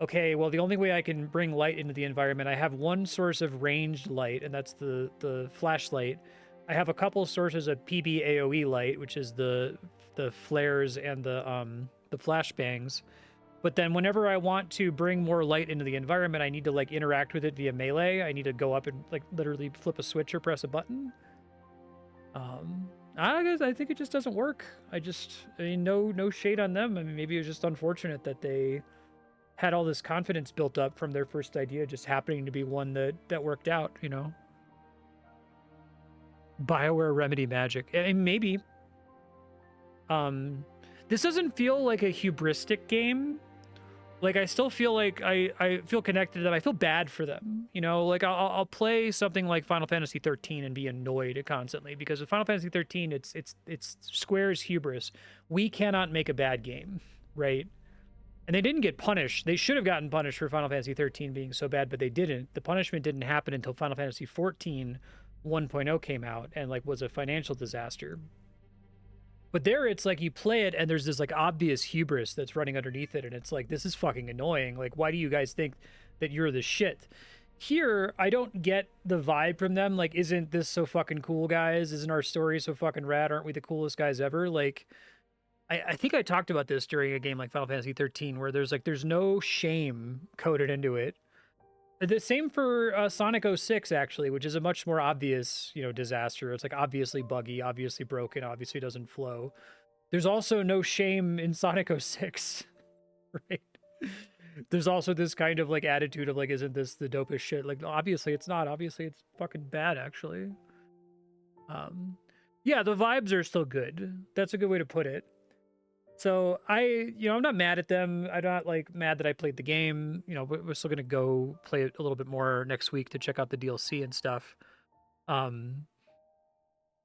okay, well, the only way I can bring light into the environment, I have one source of ranged light, and that's the flashlight. I have a couple sources of PB AoE light, which is the flares and the flashbangs. But then whenever I want to bring more light into the environment, I need to like interact with it via melee. I need to go up and like literally flip a switch or press a button. I think it just doesn't work. I mean, no shade on them. I mean, maybe it was just unfortunate that they had all this confidence built up from their first idea just happening to be one that worked out, you know? BioWare Remedy magic. I mean, maybe. This doesn't feel like a hubristic game. Like, I still feel like I feel connected to them. I feel bad for them, you know? Like, I'll play something like Final Fantasy 13 and be annoyed constantly, because with Final Fantasy 13, it's Square's hubris. We cannot make a bad game, right? And they didn't get punished. They should have gotten punished for Final Fantasy 13 being so bad, but they didn't. The punishment didn't happen until Final Fantasy 14 1.0 came out and like was a financial disaster. But there it's like you play it and there's this like obvious hubris that's running underneath it, and it's like, this is fucking annoying. Like, why do you guys think that you're the shit? Here, I don't get the vibe from them. Like, isn't this so fucking cool, guys? Isn't our story so fucking rad? Aren't we the coolest guys ever? Like, I think I talked about this during a game like Final Fantasy 13, where there's no shame coded into it. The same for Sonic 06, actually, which is a much more obvious, you know, disaster. It's like obviously buggy, obviously broken, obviously doesn't flow. There's also no shame in Sonic 06, right? There's also this kind of like attitude of like, isn't this the dopest shit? Like, obviously it's not. Obviously it's fucking bad, actually. Yeah, the vibes are still good. That's a good way to put it. So I'm not mad at them. I'm not like mad that I played the game. You know, we're still gonna go play it a little bit more next week to check out the DLC and stuff.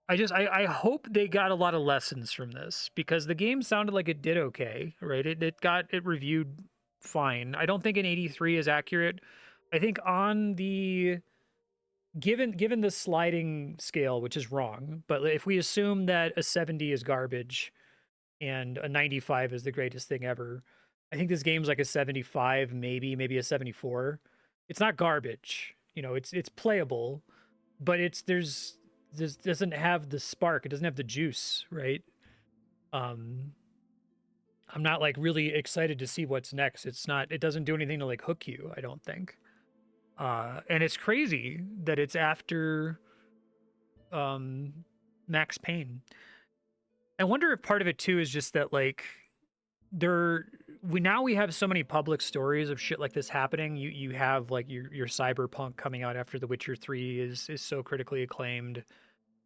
I hope they got a lot of lessons from this, because the game sounded like it did okay, right? It got it reviewed fine. I don't think an 83 is accurate. I think on the given the sliding scale, which is wrong, but if we assume that a 70 is garbage and a 95 is the greatest thing ever, I think this game's like a 75, maybe a 74. It's not garbage, you know. It's playable, but there's this doesn't have the spark. It doesn't have the juice, right? I'm not like really excited to see what's next. It doesn't do anything to like hook you, I don't think. And it's crazy that it's after Max Payne. I wonder if part of it too is just that like we have so many public stories of shit like this happening. You have like your Cyberpunk coming out after The Witcher 3 is so critically acclaimed.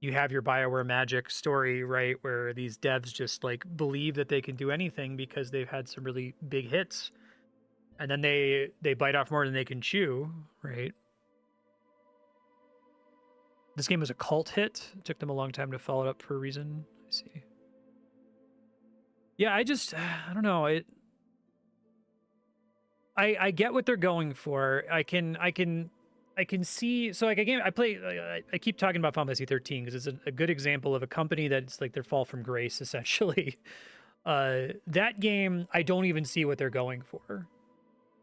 You have your BioWare Magic story, right, where these devs just like believe that they can do anything because they've had some really big hits, and then they bite off more than they can chew, right? This game was a cult hit. It took them a long time to follow it up for a reason. I see. Yeah, I don't know. I get what they're going for. I can see. So like a game I keep talking about Final Fantasy 13 because it's a good example of a company that's like their fall from grace essentially. That game, I don't even see what they're going for.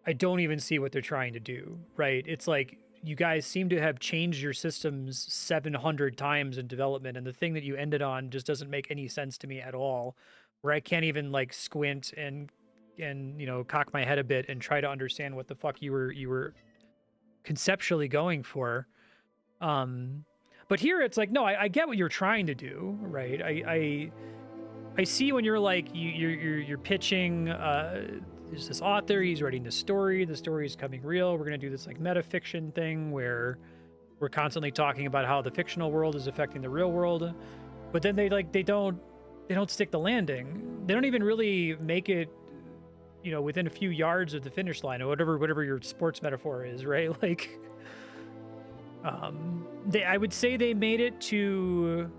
I don't even see what they're trying to do, right? It's like you guys seem to have changed your systems 700 times in development, and the thing that you ended on just doesn't make any sense to me at all, where I can't even like squint and you know, cock my head a bit and try to understand what the fuck you were conceptually going for. But here it's like, no, I get what you're trying to do, right? I see when you're like you're pitching there's this author, he's writing this story, the story is coming real, we're gonna do this like metafiction thing where we're constantly talking about how the fictional world is affecting the real world, but then they don't stick the landing. They don't even really make it, you know, within a few yards of the finish line or whatever your sports metaphor is, right? Like I would say they made it to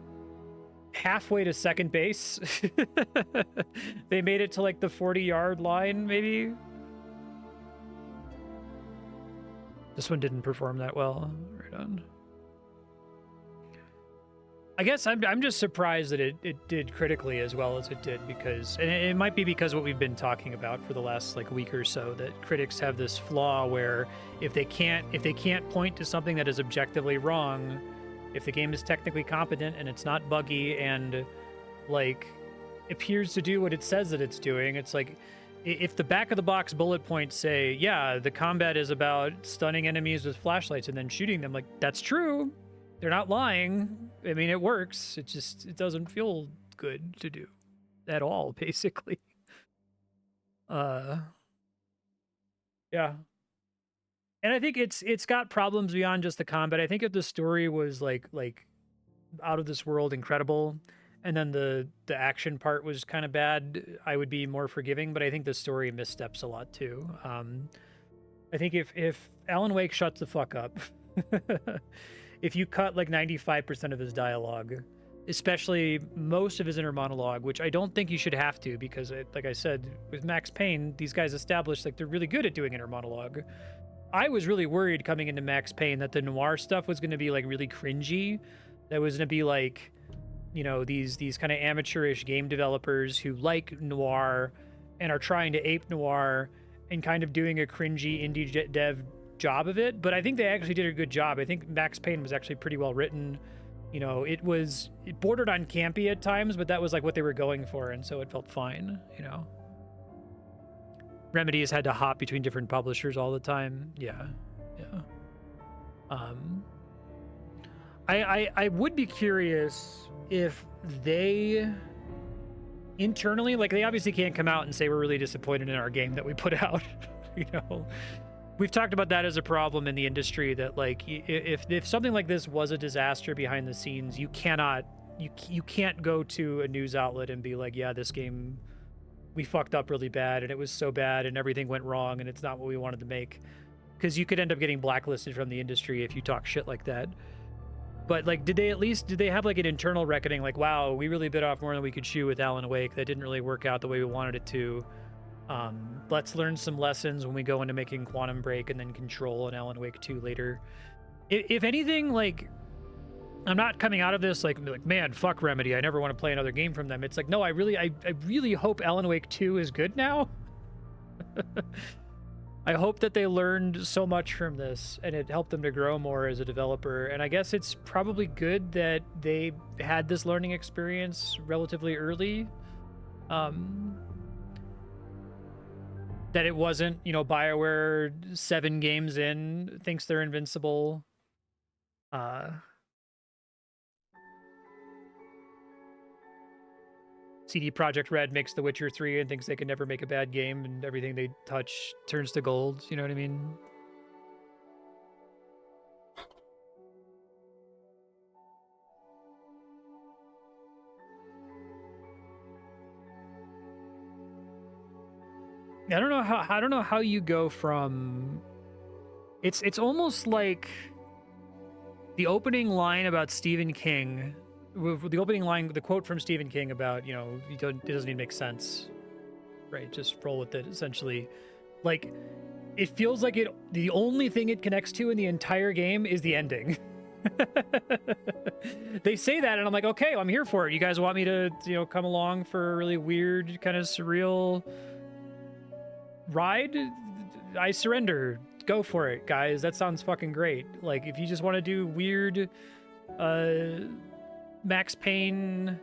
halfway to second base. They made it to like the 40-yard line, maybe. This one didn't perform that well. Right on. I guess I'm just surprised that it did critically as well as it did, because, and it might be because what we've been talking about for the last like week or so, that critics have this flaw where if they can't point to something that is objectively wrong, if the game is technically competent and it's not buggy and like appears to do what it says that it's doing, it's like if the back of the box bullet points say, yeah, the combat is about stunning enemies with flashlights and then shooting them, like that's true. They're not lying. I mean, it works. It doesn't feel good to do at all, basically. Yeah. And I think it's got problems beyond just the combat. I think if the story was like out of this world incredible, and then the action part was kind of bad, I would be more forgiving, but I think the story missteps a lot too. I think if Alan Wake shuts the fuck up, if you cut like 95% of his dialogue, especially most of his inner monologue, which I don't think you should have to, because like I said, with Max Payne, these guys established like they're really good at doing inner monologue. I was really worried coming into Max Payne that the noir stuff was going to be like really cringy. That was going to be like, you know, these kind of amateurish game developers who like noir and are trying to ape noir and kind of doing a cringy indie dev job of it. But I think they actually did a good job. I think Max Payne was actually pretty well written. You know, it bordered on campy at times, but that was like what they were going for, and so it felt fine, you know. Remedy has had to hop between different publishers all the time. Yeah. I would be curious if they internally, like, they obviously can't come out and say we're really disappointed in our game that we put out. You know, we've talked about that as a problem in the industry, that like if something like this was a disaster behind the scenes, you can't go to a news outlet and be like, yeah, this game, we fucked up really bad and it was so bad and everything went wrong and it's not what we wanted to make, because you could end up getting blacklisted from the industry if you talk shit like that. But like, did they have like an internal reckoning? Like, wow, we really bit off more than we could chew with Alan Wake. That didn't really work out the way we wanted it to. Let's learn some lessons when we go into making Quantum Break and then Control and Alan Wake 2 later. If anything, like, I'm not coming out of this like man, fuck Remedy. I never want to play another game from them. It's like, no, I really hope Alan Wake 2 is good now. I hope that they learned so much from this and it helped them to grow more as a developer. And I guess it's probably good that they had this learning experience relatively early. That it wasn't, you know, BioWare 7 games in thinks they're invincible. CD Projekt Red makes The Witcher 3 and thinks they can never make a bad game and everything they touch turns to gold. You know what I mean? I don't know how you go from it's almost like the opening line about Stephen King. The opening line, the quote from Stephen King about, you know, it doesn't even make sense, right? Just roll with it, essentially. Like, it feels like the only thing it connects to in the entire game is the ending. They say that, and I'm like, okay, I'm here for it. You guys want me to, you know, come along for a really weird, kind of surreal ride? I surrender. Go for it, guys. That sounds fucking great. Like, if you just want to do weird, Max Payne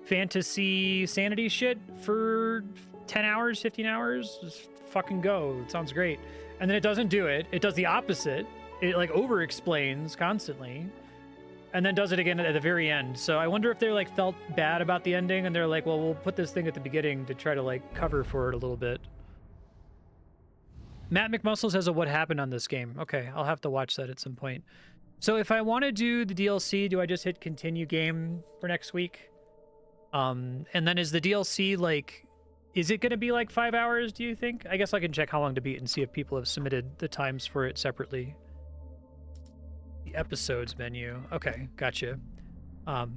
fantasy sanity shit for 10 hours, 15 hours, just fucking go. It sounds great. And then it doesn't do it. It does the opposite. It like over explains constantly and then does it again at the very end. So I wonder if they like felt bad about the ending and they're like, well, we'll put this thing at the beginning to try to like cover for it a little bit. Matt McMuscle says, what happened on this game? Okay, I'll have to watch that at some point. So if I want to do the DLC, do I just hit continue game for next week? And then is the DLC like, is it going to be like 5 hours, do you think? I guess I can check how long to beat and see if people have submitted the times for it separately. The episodes menu. Okay, gotcha. I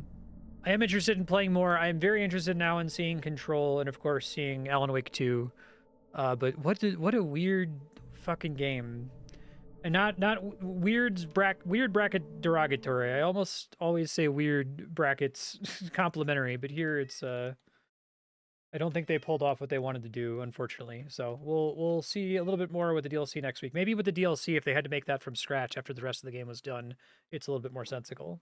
am interested in playing more. I'm very interested now in seeing Control and of course seeing Alan Wake 2. But what a weird fucking game. And not weird bracket derogatory. I almost always say weird brackets complimentary, but here it's I don't think they pulled off what they wanted to do, unfortunately. So we'll see a little bit more with the DLC next week. Maybe with the DLC, if they had to make that from scratch after the rest of the game was done, it's a little bit more sensical.